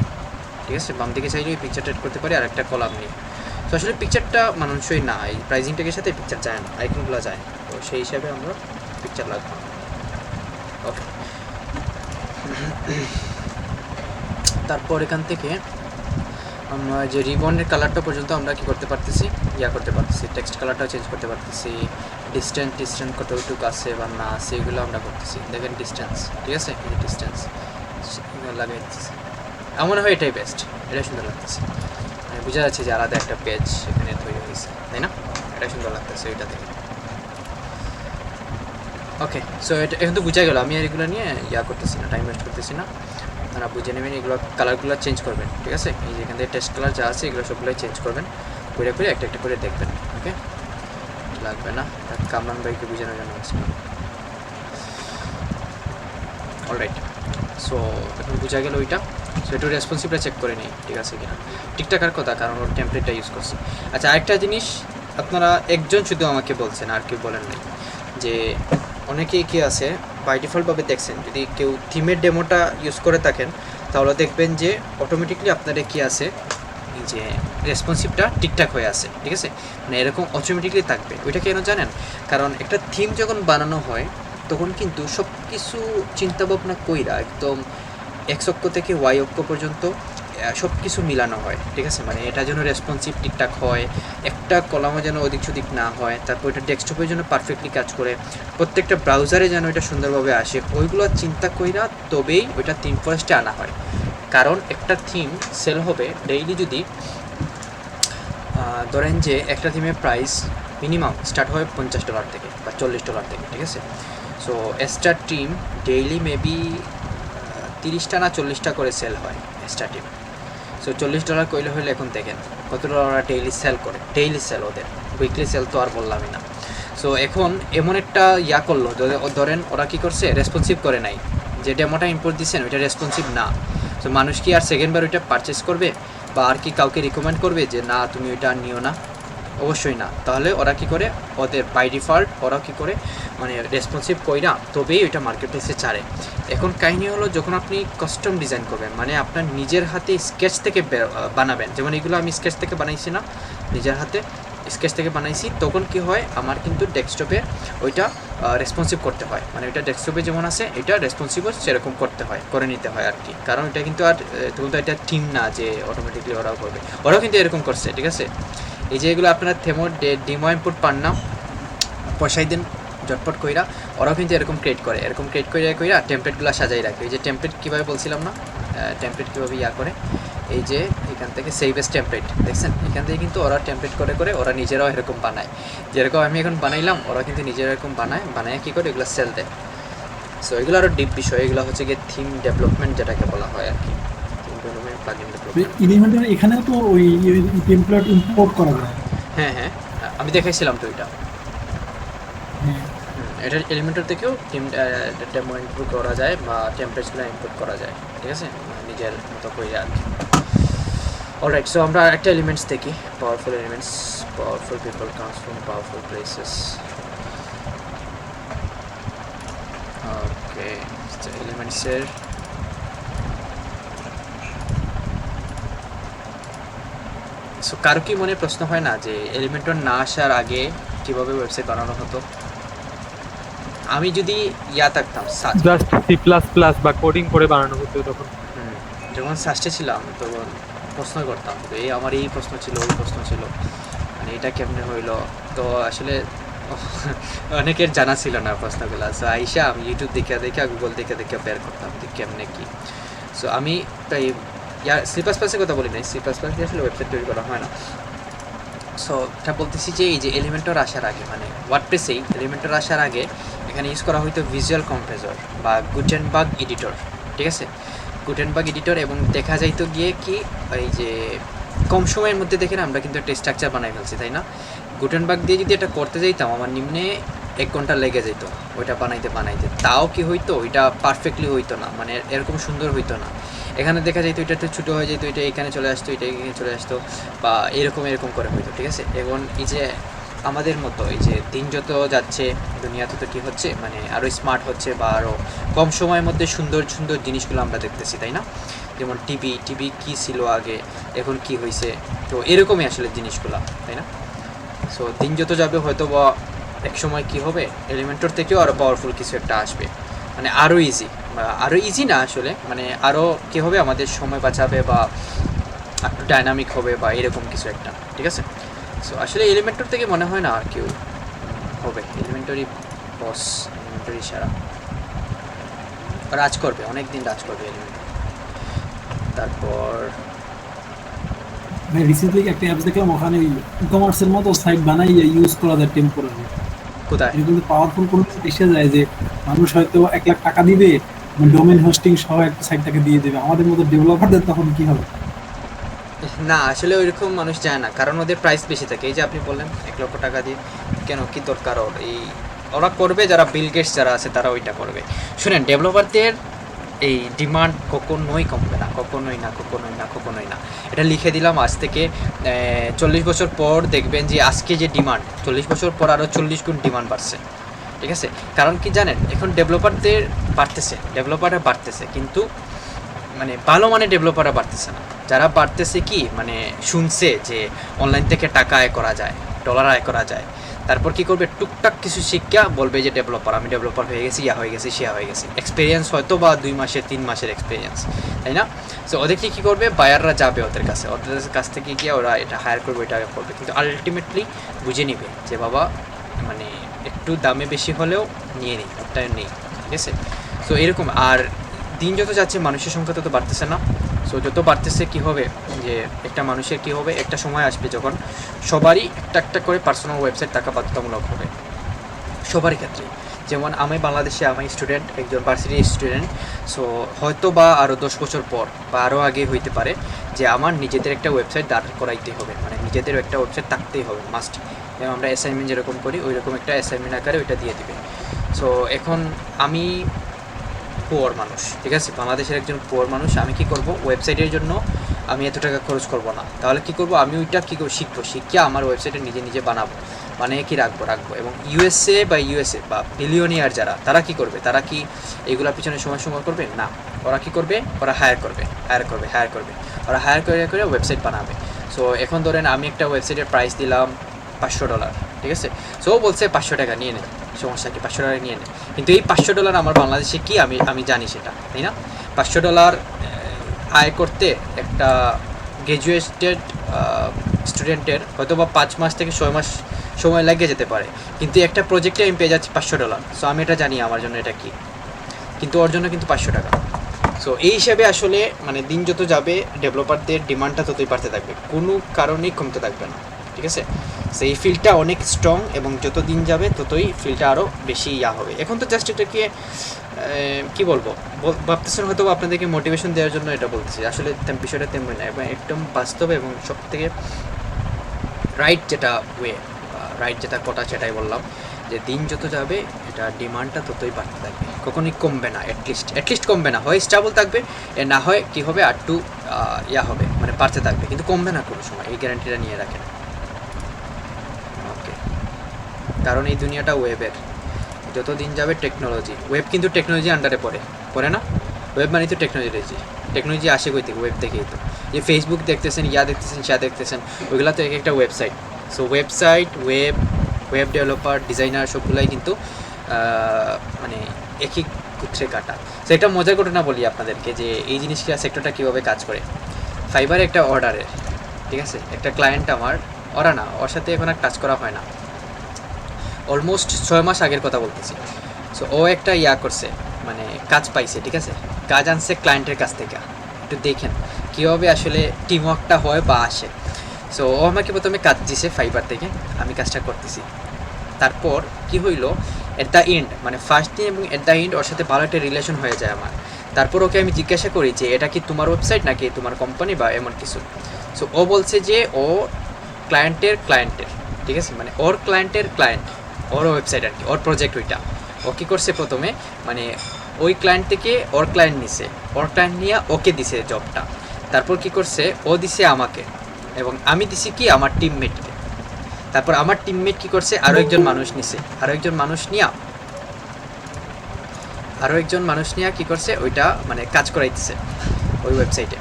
ঠিক আছে, বাম দিকে চাইলেও এই পিকচারটা অ্যাড করতে পারি আর একটা কলাম নিয়ে। তো আসলে পিকচারটা মানানসই না, এই প্রাইজিং ট্যাগের সাথে পিকচার যায় না, আইকনগুলো যায়, তো সেই হিসাবে আমরা পিকচার লাগবে। ওকে, তারপর এখান থেকে আমরা যে রিবনের কালারটা পর্যন্ত আমরা কি করতে পারতেছি, ইয়া করতে পারতেছি, টেক্সট কালারটাও চেঞ্জ করতে পারতেছি, ডিস্টেন্স কতটুকু আছে বা না আছে এগুলো আমরা করতেছি। দেখেন ডিস্টেন্স, ঠিক আছে, এই ডিস্টেন্স লাগাই দিচ্ছি, আমার হয় এটাই বেস্ট, এটা সুন্দর লাগতেছে, মানে বোঝা যাচ্ছে যে আলাদা একটা পেজ এখানে তৈরি হয়েছে, তাই না? এটা সুন্দর লাগতেছে ওইটা থেকে। ওকে, সো এটা এখন তো বোঝা গেল, আমি আর এগুলো নিয়ে ইয়া করতেছি না, টাইম ওয়েস্ট করতেছি না, আপনারা বুঝে নেবেন, এগুলো কালারগুলো চেঞ্জ করবেন, ঠিক আছে, এই যে এখান থেকে টেক্সট কালার যা আছে এগুলো সবগুলোই চেঞ্জ করবেন, করে করে একটা একটা করে দেখবেন। ওকে, লাগবে না, কামরান ভাইকে বোঝানোর জন্য অলরাইট। সো এখন বোঝা গেল ওইটা, সো একটু রেসপন্সিভটা চেক করে নিই ঠিক আছে কিনা, ঠিকঠাক আর কথা, কারণ ওর টেমপ্লেটটা ইউজ করছি। আচ্ছা, আরেকটা জিনিস আপনারা একজন শুধু আমাকে বলছেন, আর কেউ বলেন নাই, যে অনেকেই কি আছে বাই ডিফল্টভাবে দেখছেন, যদি কেউ থিমের ডেমোটা ইউজ করে থাকেন তাহলে দেখবেন যে অটোমেটিকলি আপনাদের কি আছে, এই যে রেসপন্সিভটা ঠিকঠাক হয়ে আছে, ঠিক আছে, মানে এরকম অটোমেটিকলি থাকবে। ওইটা কেন জানেন? কারণ একটা থিম যখন বানানো হয় তখন কিন্তু সব কিছু চিন্তাভাবনা কইরা একদম এক্স অক্ষ থেকে ওয়াই অক্ষ পর্যন্ত সব কিছু মিলানো হয়, ঠিক আছে, মানে এটা যেন রেসপন্সিভ ঠিকঠাক হয়, একটা কলামও যেন ওদিক সেদিক না হয়, তারপর এটা ডেস্কটপের জন্য পারফেক্টলি কাজ করে, প্রত্যেকটা ব্রাউজারে যেন এটা সুন্দরভাবে আসে, ওইগুলো চিন্তা কইরা তবেই ওইটা থিম ফরেস্টে আনা হয়। কারণ একটা থিম সেল হবে ডেইলি, যদি ধরেন যে একটা থিমের প্রাইস মিনিমাম স্টার্ট হয় $50 থেকে বা $40 থেকে, ঠিক আছে, so extra team daily maybe 30টা না 40টা করে সেল হয় এক্সট্রা টিম। সো $40 কইলে হলে এখন দেখেন কত ওরা ডেইলি সেল করে, ডেইলি সেল, ওদের উইকলি সেল তো আর বললামই না। সো এখন এমন একটা ইয়া করলো, ধরেন ওরা কী করছে, রেসপন্সিভ করে নাই, যে ডেমোটা ইম্পোর্ট দিচ্ছেন ওইটা রেসপন্সিভ না, সো মানুষ কি আর সেকেন্ডবার ওইটা পারচেস করবে বা আর কি কাউকে রিকমেন্ড করবে যে না তুমি ওইটা নিও না? অবশ্যই না। তাহলে ওরা কি করে, ওদের বাই ডিফল্ট ওরা কি করে, মানে রেসপন্সিভ কইরা তবেই ওইটা মার্কেট প্লেসে ছাড়ে। এখন কাহিনী হলো, যখন আপনি কাস্টম ডিজাইন করবেন, মানে আপনার নিজের হাতে স্কেচ থেকে বানাবেন, যেমন এগুলো আমি স্কেচ থেকে বানাইছি না, নিজের হাতে স্কেচ থেকে বানাইছি, তখন কি হয় আমার কিন্তু ডেস্কটপে ওইটা রেসপন্সিভ করতে হয়, মানে ওইটা ডেস্কটপে যেমন আছে এটা রেসপন্সিভও সেরকম করতে হয়, করে নিতে হয় আর কি, কারণ এটা কিন্তু আর তখন তো এটা থিম না যে অটোমেটিকলি ওরাও করবে, ওরাও কিন্তু এরকম করছে, ঠিক আছে। এই যে এগুলো আপনারা থেমো ডিমো ইনপুট পান না, পয়সাই দিন ঝটপট কইরা, ওরাও কিন্তু এরকম ক্রিয়েট করে, এরকম ক্রিয়েট কইরা টেমপ্লেটগুলো সাজাই রাখে। এই যে টেমপ্লেট কীভাবে বলছিলাম না, টেমপ্লেট কীভাবে ইয়া করে, এই যে এখান থেকে সেভ এস টেমপ্লেট দেখছেন, এখান থেকে কিন্তু ওরা টেমপ্লেট করে করে ওরা নিজেরাও এরকম বানায়, যেরকম আমি এখন বানাইলাম ওরা কিন্তু নিজেরা এরকম বানায় কী করে এগুলো সেল দেয়। সো এগুলো আরও ডিপ বিষয়, এগুলো হচ্ছে গিয়ে থিম ডেভেলপমেন্ট যেটাকে বলা হয় আর কি, থিম ডেভেলপমেন্ট প্লাগইন ডেভেলপমেন্ট। এলিমেন্টের এখানেও তো ওই টেমপ্লেট ইম্পোর্ট করা যায়। হ্যাঁ হ্যাঁ, আমি দেখাইছিলাম তো এটা। হ্যাঁ, এটা এলিমেন্টর থেকেও ডেমো ইম্পোর্ট করা যায় বা টেমপ্লেটসগুলো ইম্পোর্ট করা যায়, ঠিক আছে, নিজের মতো করে আর কি। অলরাইট, সো আমরা একটা এলিমেন্টস দেখি, powerful elements, powerful people comes from powerful places. Okay, এলিমেন্টসের সো কারো কি মনে প্রশ্ন হয় না যে এলিমেন্টর না আসার আগে কিভাবে ওয়েবসাইট বানানো হতো? আমি যদি থাকতাম জাস্ট C++ বা কোডিং করে বানানো হতো তখন। যখন সাস্টে ছিলাম তখন প্রশ্ন করতাম, তো আমার এই প্রশ্ন ছিল, ওই প্রশ্ন ছিল, মানে এটা কেমনে হইলো। তো আসলে অনেকের জানা ছিল না প্রশ্নগুলো। সো আইসা আমি ইউটিউব দেখে গুগল দেখে বের করতাম যে কেমনে কি। সো আমি তাই C++-এর কথা বলি নাই, C++ দিয়ে আসলে ওয়েবসাইট তৈরি করা হয় না। সো এটা বলতেছি যে এই যে এলিমেন্টর আসার আগে, মানে ওয়ার্ডপ্রেসেই এলিমেন্টর আসার আগে এখানে ইউজ করা হয়তো ভিজুয়াল কম্পোজার বা গুটেনবার্গ এডিটর, ঠিক আছে, গুটেনবার্গ এডিটর। এবং দেখা যাইতো গিয়ে কি এই যে কম সময়ের মধ্যে দেখেন আমরা কিন্তু একটা স্ট্রাকচার বানাই ফেলছি, তাই না? গুটেনবার্গ দিয়ে যদি এটা করতে যাইতাম আমার নিম্নে 1 ঘন্টা লেগে যেত ওইটা বানাইতে, তাও কি হইতো, ওইটা পারফেক্টলি হইতো না, মানে এরকম সুন্দর হইতো না। এখানে দেখা যাইতো এটা একটু ছোটো হয়ে যেত, এটা এখানে চলে আসতো, এটা এখানে চলে আসতো, বা এরকম করে হইতো, ঠিক আছে। এবং এই যে আমাদের মতো এই যে দিন যত যাচ্ছে দুনিয়াতে তো কী হচ্ছে, মানে আরও স্মার্ট হচ্ছে বা আরও কম সময়ের মধ্যে সুন্দর সুন্দর জিনিসগুলো আমরা দেখতেছি, তাই না? যেমন টিভি কী ছিল আগে, এখন কি হয়েছে, তো এরকমই আসলে জিনিসগুলো, তাই না? সো দিন যত যাবে হয়তো বা এক সময় কী হবে, এলিমেন্টর থেকেও আরও পাওয়ারফুল কিছু একটা আসবে, মানে আরও ইজি না আসলে, মানে আরও কী হবে, আমাদের সময় বাঁচাবে বা একটু ডাইনামিক হবে বা এরকম কিছু একটা, ঠিক আছে। সো আসলে এলিমেন্টর থেকে মনে হয় না আর কেউ হবে, এলিমেন্টরি বস, এলিমেন্টরি সারা রাজ করবে, অনেক দিন রাজ করবে এলিমেন্টর। তারপর রিসেন্টলি একটা অ্যাপস দেখলাম, ওখানে ই কমার্সের মতো সাইট বানাই ইউজ করা যায় টেম্পোরারি। কোথায় এটা কিন্তু পাওয়ারফুল কোনো কিছু এসে যায় যে মানুষ হয়তো 1 লাখ টাকা দিবে, ডোমেইন হোস্টিং সহ একটা সাইটটাকে দিয়ে দেবে। আমাদের মতো ডেভেলপারদের তখন কি হবে? না, আসলে ওইরকম মানুষ যায় না, কারণ ওদের প্রাইস বেশি থাকে। এই যে আপনি বললেন 1 লক্ষ টাকা দিয়ে, কেন, কি দরকার ওর? ওরা করবে যারা বিল গেটস যারা আছে তারা ওইটা করবে। শুনেন, ডেভেলপারদের এই ডিমান্ড কখনোই কমবে না, কখনোই না। এটা লিখে দিলাম, আজ থেকে 40 বছর পর দেখবেন যে আজকে যে ডিমান্ড, 40 বছর পর আরও 40 গুণ ডিমান্ড বাড়ছে, ঠিক আছে। কারণ কি জানেন, এখন ডেভেলপাররা বাড়তেছে, কিন্তু মানে ভালো মানে ডেভেলপাররা বাড়তেছে না। যারা বাড়তেছে কি, মানে শুনছে যে অনলাইন থেকে টাকা আয় করা যায়, ডলার আয় করা যায়, তারপর কি করবে, টুকটাক কিছু শিক্ষা বলবে যে আমি ডেভেলপার হয়ে গেছি, সে হয়ে গেছি, এক্সপিরিয়েন্স হয়তো বা 2 মাসের 3 মাসের এক্সপিরিয়েন্স, তাই না? সো ওদেরকে কী করবে, বায়াররা যাবে ওদের কাছ থেকে গিয়ে ওরা এটা হায়ার করবে, এটা করবে, কিন্তু আলটিমেটলি বুঝে নিবে যে বাবা মানে একটু দামে বেশি হলেও নিয়ে নিই, ওটা নেই, ঠিক আছে। সো এরকম, আর দিন যত যাচ্ছে মানুষের সংখ্যা তত বাড়তেছে না। সো যত বাড়তেছে কী হবে, যে একটা মানুষের কী হবে, একটা সময় আসবে যখন সবারই একটা করে পার্সোনাল ওয়েবসাইট থাকা বাধ্যতামূলক হবে সবারই ক্ষেত্রে। যেমন আমি বাংলাদেশে, আমি স্টুডেন্ট, একজন ভার্সিটি স্টুডেন্ট। সো হয়তো বা আরও 10 বছর পর বা আরও আগে হইতে পারে যে আমার নিজেদের একটা ওয়েবসাইট দাঁড় করাইতে হবে, মানে নিজেদের একটা ওয়েবসাইট থাকতেই হবে মাস্ট। যেমন আমরা অ্যাসাইনমেন্ট যেরকম করি ওই রকম একটা অ্যাসাইনমেন্ট আকারে ওইটা দিয়ে দিবে। সো এখন আমি পুয়ার মানুষ, ঠিক আছে, বাংলাদেশের একজন পুয়ার মানুষ, আমি কি করব, ওয়েবসাইটের জন্য আমি এত টাকা খরচ করব না। তাহলে কি করব, আমি ওইটা কী করে শিখে আমার ওয়েবসাইটে নিজে বানাবো, মানে কি রাখবো। এবং ইউএসএ বা বিলিয়নিয়ার যারা, তারা কি করবে, তারা কি এগুলোর পিছনে সময় করবে না। ওরা কি করবে, ওরা হায়ার করবে, ওরা হায়ার করে ওয়েবসাইট বানাবে। সো এখন ধরেন আমি একটা ওয়েবসাইটের প্রাইস দিলাম $500, ঠিক আছে। সো ও বলছে 500 টাকা নিয়ে নেয়, সমস্যা কি, $500 নিয়ে নেয়। কিন্তু এই $500 আমার বাংলাদেশে কি, আমি জানি সেটা, তাই না? $500 আয় করতে একটা গ্র্যাজুয়েটেড স্টুডেন্টের হয়তো বা 5 মাস থেকে 6 মাস সময় লেগে যেতে পারে, কিন্তু একটা প্রজেক্টে আমি পেয়ে যাচ্ছি $500। সো আমি এটা জানি আমার জন্য এটা কি, কিন্তু ওর জন্য কিন্তু $500। সো এই হিসাবে আসলে মানে দিন যত যাবে ডেভেলপারদের ডিমান্ডটা ততই বাড়তে থাকবে, কোনো কারণেই কমতে থাকবে না, ঠিক আছে। সো এই ফিল্ডটা অনেক স্ট্রং এবং যত দিন যাবে ততই ফিল্ডটা আরও বেশি হবে। এখন তো জাস্ট এটাকে কী বলবো, ভাবতেছেন হয়তো আপনাদেরকে মোটিভেশন দেওয়ার জন্য এটা বলতেছি, আসলে বিষয়টা তেমনি না, এবং একদম বাস্তব এবং সব থেকে রাইট যেটা ওয়ে, রাইট যেটা কথা সেটাই বললাম, যে দিন যত যাবে এটা ডিমান্ডটা ততই বাড়তে থাকবে, কখনোই কমবে না, অ্যাটলিস্ট কমবে না, হয় স্টেবল থাকবে, এ না হয় কী হবে আর একটু হবে, মানে বাড়তে থাকবে, কিন্তু কমবে না কোনো সময়, এই গ্যারান্টিটা নিয়ে রাখেন। ওকে, কারণ এই দুনিয়াটা ওয়েবের, যত দিন যাবে টেকনোলজি, ওয়েব কিন্তু টেকনোলজি আন্ডারে পড়ে না, ওয়েব মানে তো টেকনোলজি আসে কই থেকে, ওয়েব থেকেই তো। যে ফেসবুক দেখতেছেন, দেখতেছেন, দেখতেছেন, ওইগুলো তো এক একটা website. So website, web developer, designer সবগুলাই কিন্তু মানে একই সূত্রে কাটা। সো এটা মজার ঘটনা বলি আপনাদেরকে, যে এই জিনিসটা সেক্টরটা কীভাবে কাজ করে। ফাইবারে একটা অর্ডারের, ঠিক আছে, একটা ক্লায়েন্ট আমার, ওর সাথে এখন আর কাজ করা হয় না, অলমোস্ট 6 মাস আগের কথা বলতেছি। সো ও একটা করছে, মানে কাজ পাইছে, ঠিক আছে, কাজ আনছে ক্লায়েন্টের কাছ থেকে। একটু দেখেন কীভাবে আসলে টিমওয়ার্কটা হয় বা আসে। সো ও আমাকে প্রথমে কাজ দিছে ফাইবার থেকে, আমি কাজটা করতেছি। তারপর কি হইলো, এট দ্য এন্ড, মানে ফার্স্ট দিন এবং এট দ্য এন্ড ওর সাথে ভালো একটা রিলেশন হয়ে যায় আমার। তারপর ওকে আমি জিজ্ঞাসা করি যে এটা কি তোমার ওয়েবসাইট নাকি তোমার কোম্পানি বা এমন কিছু। সো ও বলছে যে ও ক্লায়েন্টের, ঠিক আছে, মানে ওর ক্লায়েন্টের ক্লায়েন্ট, ওর ওয়েবসাইট আর কি, ওর প্রজেক্ট ওইটা। ও কী করছে প্রথমে, মানে ওই ক্লায়েন্ট থেকে ওর ক্লায়েন্ট নিছে, ওর ক্লায়েন্ট নিয়ে ওকে দিছে জবটা। তারপর কি করছে, ও দিছে আমাকে এবং আমি দিছি কি আমার টিমমেটকে। তারপর আমার টিমমেট কি করছে, আরও একজন মানুষ নিছে, আরও একজন মানুষ নিয়ে কি করছে, ওইটা মানে কাজ করাইতেছে ওই ওয়েবসাইটে।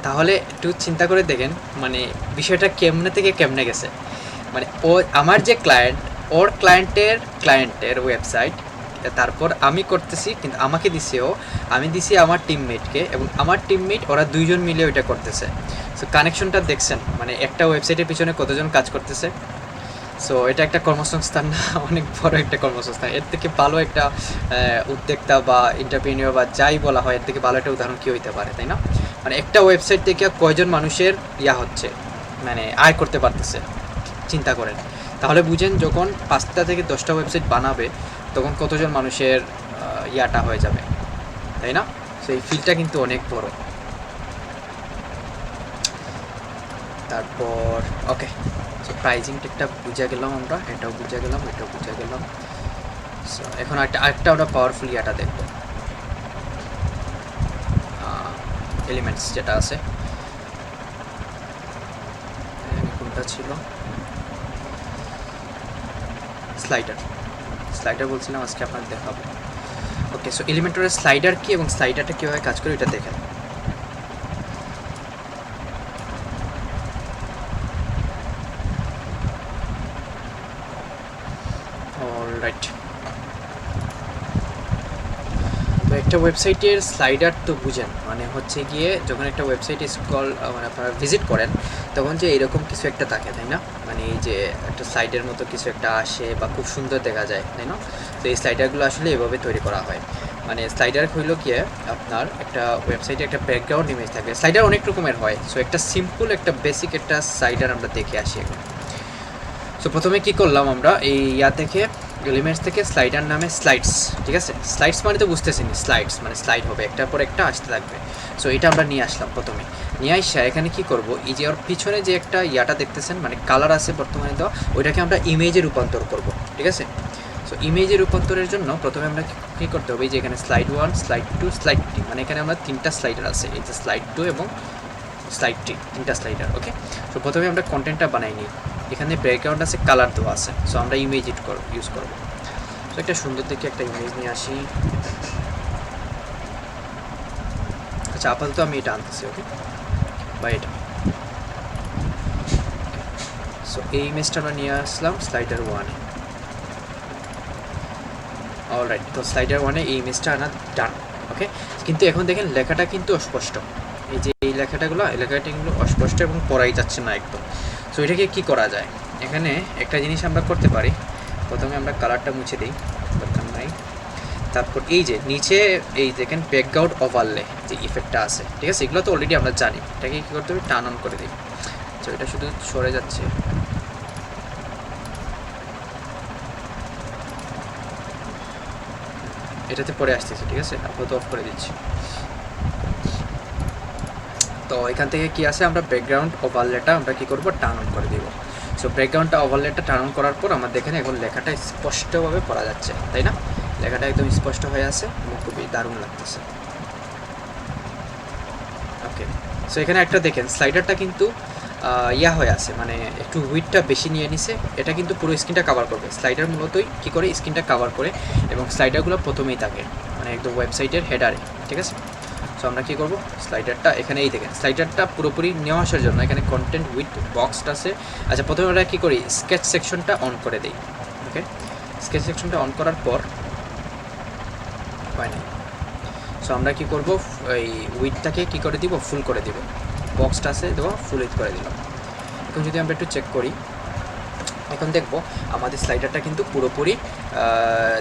তাহলে একটু চিন্তা করে দেখেন, মানে বিষয়টা কেমনে থেকে কেমনে গেছে। মানে ও আমার যে ক্লায়েন্ট, ওর ক্লায়েন্টের ওয়েবসাইট, তারপর আমি করতেছি, কিন্তু আমাকে দিছে ও, আমি দিছি আমার টিমমেটকে, এবং আমার টিমমেট ওরা দুইজন মিলে ওইটা করতেছে। সো কানেকশনটা দেখছেন, মানে একটা ওয়েবসাইটের পিছনে কতজন কাজ করতেছে। সো এটা একটা কর্মসংস্থান না, অনেক বড় একটা কর্মসংস্থান। এর থেকে ভালো একটা উদ্যোক্তা বা এন্টারপ্রেনিয়র বা যাই বলা হয়, এর থেকে ভালো একটা উদাহরণ কী হইতে পারে, তাই না? মানে একটা ওয়েবসাইট থেকে কয়জন মানুষের হচ্ছে, মানে আয় করতে পারতেছে, চিন্তা করেন। তাহলে বুঝেন যখন 5টা থেকে 10টা ওয়েবসাইট বানাবে তখন কতজন মানুষের হয়ে যাবে, তাই না? সো এই ফিল্ডটা কিন্তু অনেক বড়। তারপর ওকে, সো প্রাইজিং টেকটা বুঝে গেলাম আমরা, এটাও বুঝে গেলাম, এটাও বুঝে গেলাম। সো এখন আরেকটা আমরা পাওয়ারফুল দেখব, এলিমেন্টস যেটা আছে, কোনটা ছিল, স্লাইডার বলছিলাম আজকে আপনাদের দেখাবো। ওকে, সো এলিমেন্টরের স্লাইডার কি এবং স্লাইডারটা কীভাবে কাজ করে এটা দেখেন। অলরাইট, তো একটা ওয়েবসাইটের স্লাইডার তো বুঝেন, মানে হচ্ছে গিয়ে যখন একটা ওয়েবসাইটে মানে আপনারা ভিজিট করেন তখন যে এরকম কিছু একটা থাকে, তাই না? মানে এই যে একটা স্লাইডের মতো কিছু একটা আসে বা খুব সুন্দর দেখা যায়, তাই না? তো এই স্লাইডারগুলো আসলে এভাবে তৈরি করা হয়। মানে স্লাইডার হইলো গিয়ে আপনার একটা ওয়েবসাইটে একটা ব্যাকগ্রাউন্ড ইমেজ থাকে। স্লাইডার অনেক রকমের হয়, সো একটা সিম্পল একটা বেসিক একটা স্লাইডার আমরা দেখে আসি এখন। সো প্রথমে কি করলাম আমরা, এই থেকে এলিমেন্টস থেকে স্লাইডার নামে স্লাইডস, ঠিক আছে, স্লাইডস মানে তো বুঝতেছেন, স্লাইডস মানে স্লাইড হবে, একটার পর একটা আসতে থাকবে। সো এটা আমরা নিয়ে আসলাম, প্রথমে নিয়ে আসা এখানে কি করব, এই যে ওর পিছনে যে একটা দেখতেছেন, মানে কালার আছে বর্তমানে দেওয়া, ওইটাকে আমরা ইমেজে রূপান্তর করব, ঠিক আছে। সো ইমেজে রূপান্তরের জন্য প্রথমে আমরা কী করতে হবে, এই যে এখানে স্লাইড 1, স্লাইড 2, স্লাইড 3, মানে এখানে আমরা 3টা স্লাইডার আছে, এই যে স্লাইড 2 এবং স্লাইড 3, 3টা স্লাইডার। ওকে, সো প্রথমে আমরা কন্টেন্টটা বানাই নিই। এখানে ব্যাকগ্রাউন্ড আছে, কালার দেওয়া আছে, সো আমরা ইমেজ ইউজ করবো। সো একটা সুন্দর দেখে একটা ইমেজ নিয়ে আসি। আচ্ছা, আপাতত আমি এটা আনতেছি, ওকে, বা এটা। সো এই ইমেজটা আমরা নিয়ে আসলাম স্লাইডার 1-এ। অলরাইট, তো স্লাইডার 1-এ এই ইমেজটা আনা ডান, ওকে। কিন্তু এখন দেখেন লেখাটা কিন্তু অস্পষ্ট, এই যে এই লেখাটাগুলো অস্পষ্ট এবং পড়াই যাচ্ছে না একদম। সো এটাকে কী করা যায়, এখানে একটা জিনিস আমরা করতে পারি, প্রথমে আমরা কালারটা মুছে দিই, দরকার নাই। তারপর এই যে নিচে এই দেখেন ব্যাকগ্রাউন্ড ওভারলে যে ইফেক্টটা আছে, ঠিক আছে, এগুলো তো অলরেডি আমরা জানি। এটাকে কী করতে হবে, টার্ন অন করে দিই। তো এটা শুধু সরে যাচ্ছে, এটাতে পরে আসতেছে, ঠিক আছে, আপাতত অফ করে দিচ্ছি। তো এখান থেকে কি আছে, আমরা ব্যাকগ্রাউন্ড ওভারলেটা আমরা কি করব, টার্ন অন করে দিব। সো ব্যাকগ্রাউন্ডটা ওভারলেটা টার্ন অন করার পর আমাদের এখানে এখন লেখাটা স্পষ্টভাবে পড়া যাচ্ছে, তাই না? লেখাটা একদম স্পষ্ট হয়ে আছে এবং খুবই দারুণ লাগতেছে। ওকে, সো এখানে একটা দেখেন স্লাইডারটা কিন্তু ইয়া হয়ে আছে, মানে একটু উইডটা বেশি নিয়ে নিছে। এটা কিন্তু পুরো স্ক্রিনটা কভার করবে। স্লাইডার মূলতই কী করে, স্ক্রিনটা কভার করে, এবং স্লাইডারগুলো প্রথমেই থাকে মানে একদম ওয়েবসাইটের হেডারে, ঠিক আছে। সো আমরা কী করবো, স্লাইডারটা এখানে এই দেখেন স্লাইডারটা পুরোপুরি নেওয়া আসার জন্য এখানে কন্টেন্ট উইথ বক্সটা আছে। আচ্ছা, প্রথমে আমরা কী করি, স্কেচ সেকশনটা অন করে দিই। ওকে, স্কেচ সেকশনটা অন করার পর হয় না। সো আমরা কী করবো, এই উইথটাকে কী করে দিব, ফুল করে দিব। বক্সটা আছে দেওয়া, ফুল উইথ করে দিলাম। এখন যদি আমরা একটু চেক করি, এখন দেখব আমাদের স্লাইডারটা কিন্তু পুরোপুরি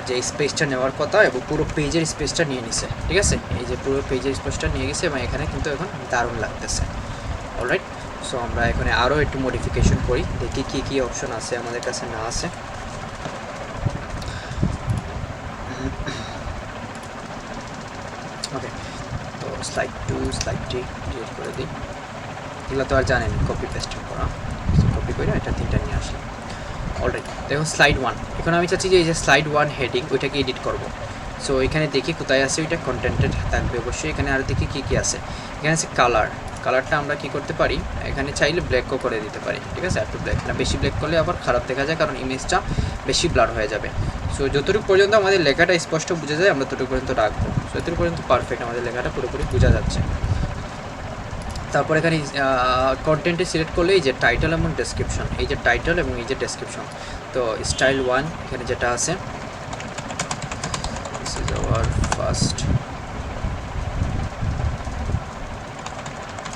যে স্পেসটা নেওয়ার কথা এবং পুরো পেজের স্পেসটা নিয়ে নিছে, ঠিক আছে। এই যে পুরো পেজের স্পেসটা নিয়ে গেছে এবং এখানে কিন্তু এখন দারুণ লাগতেছে। অলরাইট, সো আমরা এখানে আরও একটু মডিফিকেশন করি, দেখি কী কী অপশন আছে আমাদের কাছে না আছে। ওকে, তো স্লাইড 2 স্লাইড 3 ডিলিট করে দিই। এগুলো তো আর জানেন কপি পেস্ট করা, কপি করে এটা 3টা নিয়ে আসলাম। অলরাইট, দেখুন স্লাইড 1, এখন আমি চাচ্ছি যে এই যে স্লাইড 1 হেডিং ওইটাকে এডিট করব। সো এখানে দেখি কোথায় আছে, ওইটা কন্টেন্টেড থাকবে অবশ্যই। এখানে আর দেখি কী কী আছে, এখানে আছে কালার। কালারটা আমরা কি করতে পারি, এখানে চাইলে ব্ল্যাকও করে দিতে পারি, ঠিক আছে। একটু ব্ল্যাক না, বেশি ব্ল্যাক করলে আবার খারাপ দেখা যায়, কারণ ইমেজটা বেশি ব্লার হয়ে যাবে। সো যতটুকু পর্যন্ত আমাদের লেখাটা স্পষ্ট বোঝা যায় আমরা ততটুকু পর্যন্ত রাখবো। সো এতটুকু পর্যন্ত পারফেক্ট, আমাদের লেখাটা পুরোপুরি বোঝা যাচ্ছে। তারপর এখানে কন্টেন্টে সিলেক্ট করলে এই যে টাইটেল এবং ডেসক্রিপশন, এই যে টাইটেল এবং এই যে ডেসক্রিপশন। তো স্টাইল 1 এখানে যেটা আছে, this is our first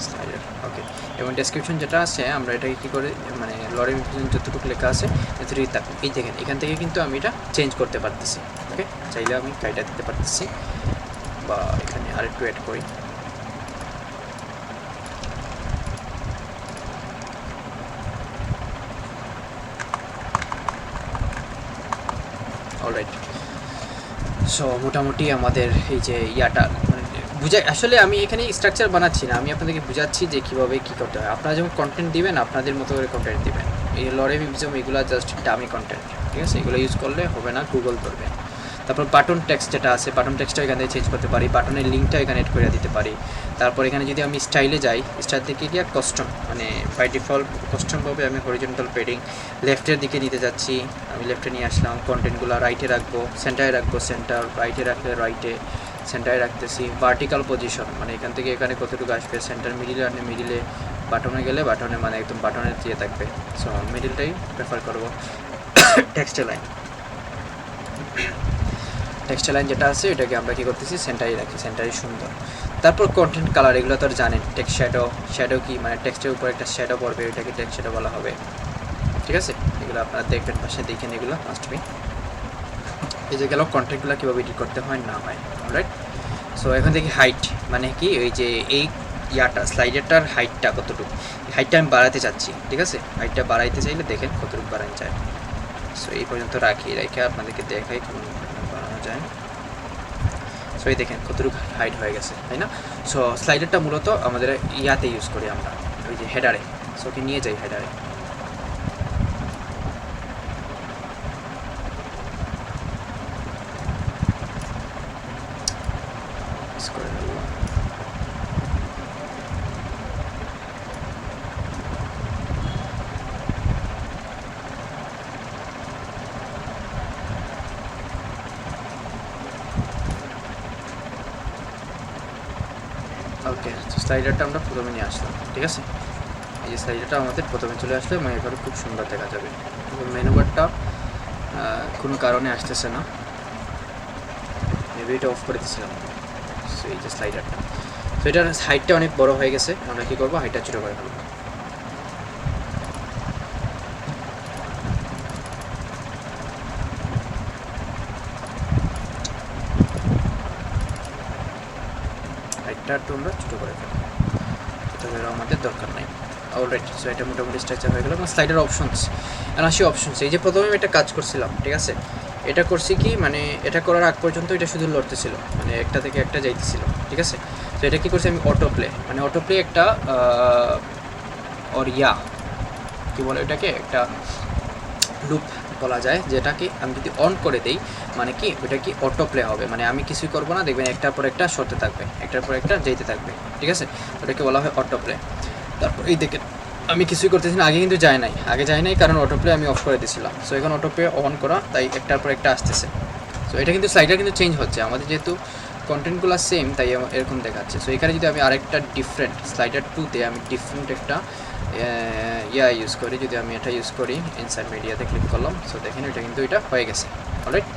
slider. Okay, এবং ডেসক্রিপশন যেটা আছে আমরা এটাকে কী করে, মানে লরেল যতটুকু লেখা আছে এতটুকুই থাকবে। এই দেখেন এখান থেকে কিন্তু আমি এটা চেঞ্জ করতে পারতেছি। ওকে, চাইলে আমি কাইটা দিতে পারতেছি, বা এখানে আরেকটু অ্যাড করি। অলরাইট, সো মোটামুটি আমাদের এই যে ইয়াটা মানে বুঝাই, আসলে আমি এখানে স্ট্রাকচার বানাচ্ছি না, আমি আপনাদেরকে বুঝাচ্ছি যে কীভাবে কী করতে হয়। আপনারা যখন কন্টেন্ট দিবেন আপনাদের মতো করে কন্টেন্ট দিবেন। এই লরেমিজম এগুলো জাস্ট দামি কন্টেন্ট, ঠিক আছে, এগুলো ইউজ করলে হবে না, গুগল ধরবে। তারপর বাটন টেক্সট যেটা আছে, বাটন টেক্সটটা এখান থেকে চেঞ্জ করতে পারি, বাটনের লিঙ্কটা এখানে এড করে দিতে পারি। তারপর এখানে যদি আমি স্টাইলে যাই, স্টাইল থেকে গিয়ে কাস্টম, মানে বাই ডিফল্ট কাস্টমভাবে আমি হরিজন্টাল পেডিং লেফটের দিকে নিতে যাচ্ছি, আমি লেফটে নিয়ে আসলাম। কন্টেন্টগুলো রাইটে রাখবো, সেন্টারে রাখবো, সেন্টার, রাইটে রাখলে রাইটে, সেন্টারে রাখতেছি। ভার্টিক্যাল পজিশন মানে এখান থেকে এখানে কতটুকু আসবে, সেন্টার মিডিলে আনলে মিডিলে, বাটনে গেলে বাটনে মানে একদম বাটনের দিয়ে থাকবে। সো মিডিলটাই প্রেফার করবো। টেক্সট লাইন, টেক্সট লাইন যেটা আছে এটাকে আমরা কী করতেছি, সেন্টারে রাখি, সেন্টারে সুন্দর। তারপর কন্টেন্ট কালার, এগুলো তো আর জানেন। টেক্সট শ্যাডো, শ্যাডো কি মানে টেক্সটের উপর একটা শ্যাডো পড়বে, এটাকে টেক্সট শ্যাডো বলা হবে, ঠিক আছে। এগুলো আপনারা দেখবেন, পাশে দেখেন, এগুলো মাস্ট বি। এই যে গেল কন্টেন্টগুলো কীভাবে এডিট করতে হয় না হয়। অলরাইট, সো এখন দেখি হাইট, মানে কি ওই যে এই ইয়াটা স্লাইডারটার হাইটটা কতটুকু, হাইটটা আমি বাড়াতে চাচ্ছি, ঠিক আছে। হাইটটা বাড়াইতে চাইলে দেখেন কতটুকু বাড়ানো যায়। সো এই পর্যন্ত রেখে আপনাদেরকে দেখাই বাড়ানো যায়। সো এই দেখেন কতটুকু হাইট হয়ে গেছে, তাই না। সো স্লাইডারটা মূলত আমাদের ইয়াতে ইউজ করি আমরা, ওই যে হেডারে। সো ওকে নিয়ে যাই হেডারে। ওকে, স্লাইডারটা আমরা প্রথমে নিয়ে আসলাম, ঠিক আছে। এই যে স্লাইডারটা আমাদের প্রথমে চলে আসলে এবং এভাবে খুব সুন্দর দেখা যাবে। এবং মেনু বারটা কোনো কারণে আসতেছে না, মেবি এটা অফ করে দিয়েছিলাম। সো এই যে স্লাইডারটা, সো এটার হাইটটা অনেক বড় হয়ে গেছে, আমরা কী করবো, হাইটটা ছোটো করে ফেলবো। এটা একটু আমরা ছোটো করে ফেলবো, ছোটো করে আমাদের দরকার নাই। অলরাইট, সো এটা মোটামুটি স্ট্রাকচার হয়ে গেল। এবং স্লাইডার অপশনস, এখন আসি অপশনস। এই যে প্রথমে আমি একটা কাজ করছিলাম, ঠিক আছে, এটা করছি কি মানে এটা করার আগ পর্যন্ত এটা শুধু লড়তেছিল, মানে একটা থেকে একটা যাইতেছিল, ঠিক আছে। তো এটা কী করছি আমি অটো প্লে, মানে অটো প্লে একটা ওর কী বলে এটাকে, একটা লুপ বলা যায়, যেটাকে আমি যদি অন করে দেই মানে কি ওটা কি অটো প্লে হবে, মানে আমি কিছুই করবো না, দেখবেন একটার পর একটা সরতে থাকবে, একটার পর একটা যেতে থাকবে, ঠিক আছে। ওটাকে বলা হয় অটো প্লে। তারপর এই দেখেন আমি কিছুই করতেছি না, আগে কিন্তু যায় নাই, কারণ অটো প্লে আমি অফ করে দিয়েছিলাম। সো এখন অটো প্লে অন করা, তাই একটার পর একটা আসতেছে। সো এটা কিন্তু স্লাইডার কিন্তু চেঞ্জ হচ্ছে, আমাদের যেহেতু কন্টেন্টগুলো সেম তাই এরকম দেখাচ্ছে। সো এখানে যদি আমি আরেকটা ডিফারেন্ট স্লাইডার 2-তে আমি ডিফারেন্ট একটা ইউজ করি, যদি আমি এটা ইউজ করি ইনসাইড মিডিয়াতে ক্লিক করলাম, সো দেখেন এটা কিন্তু এটা হয়ে গেছে অলরাইট।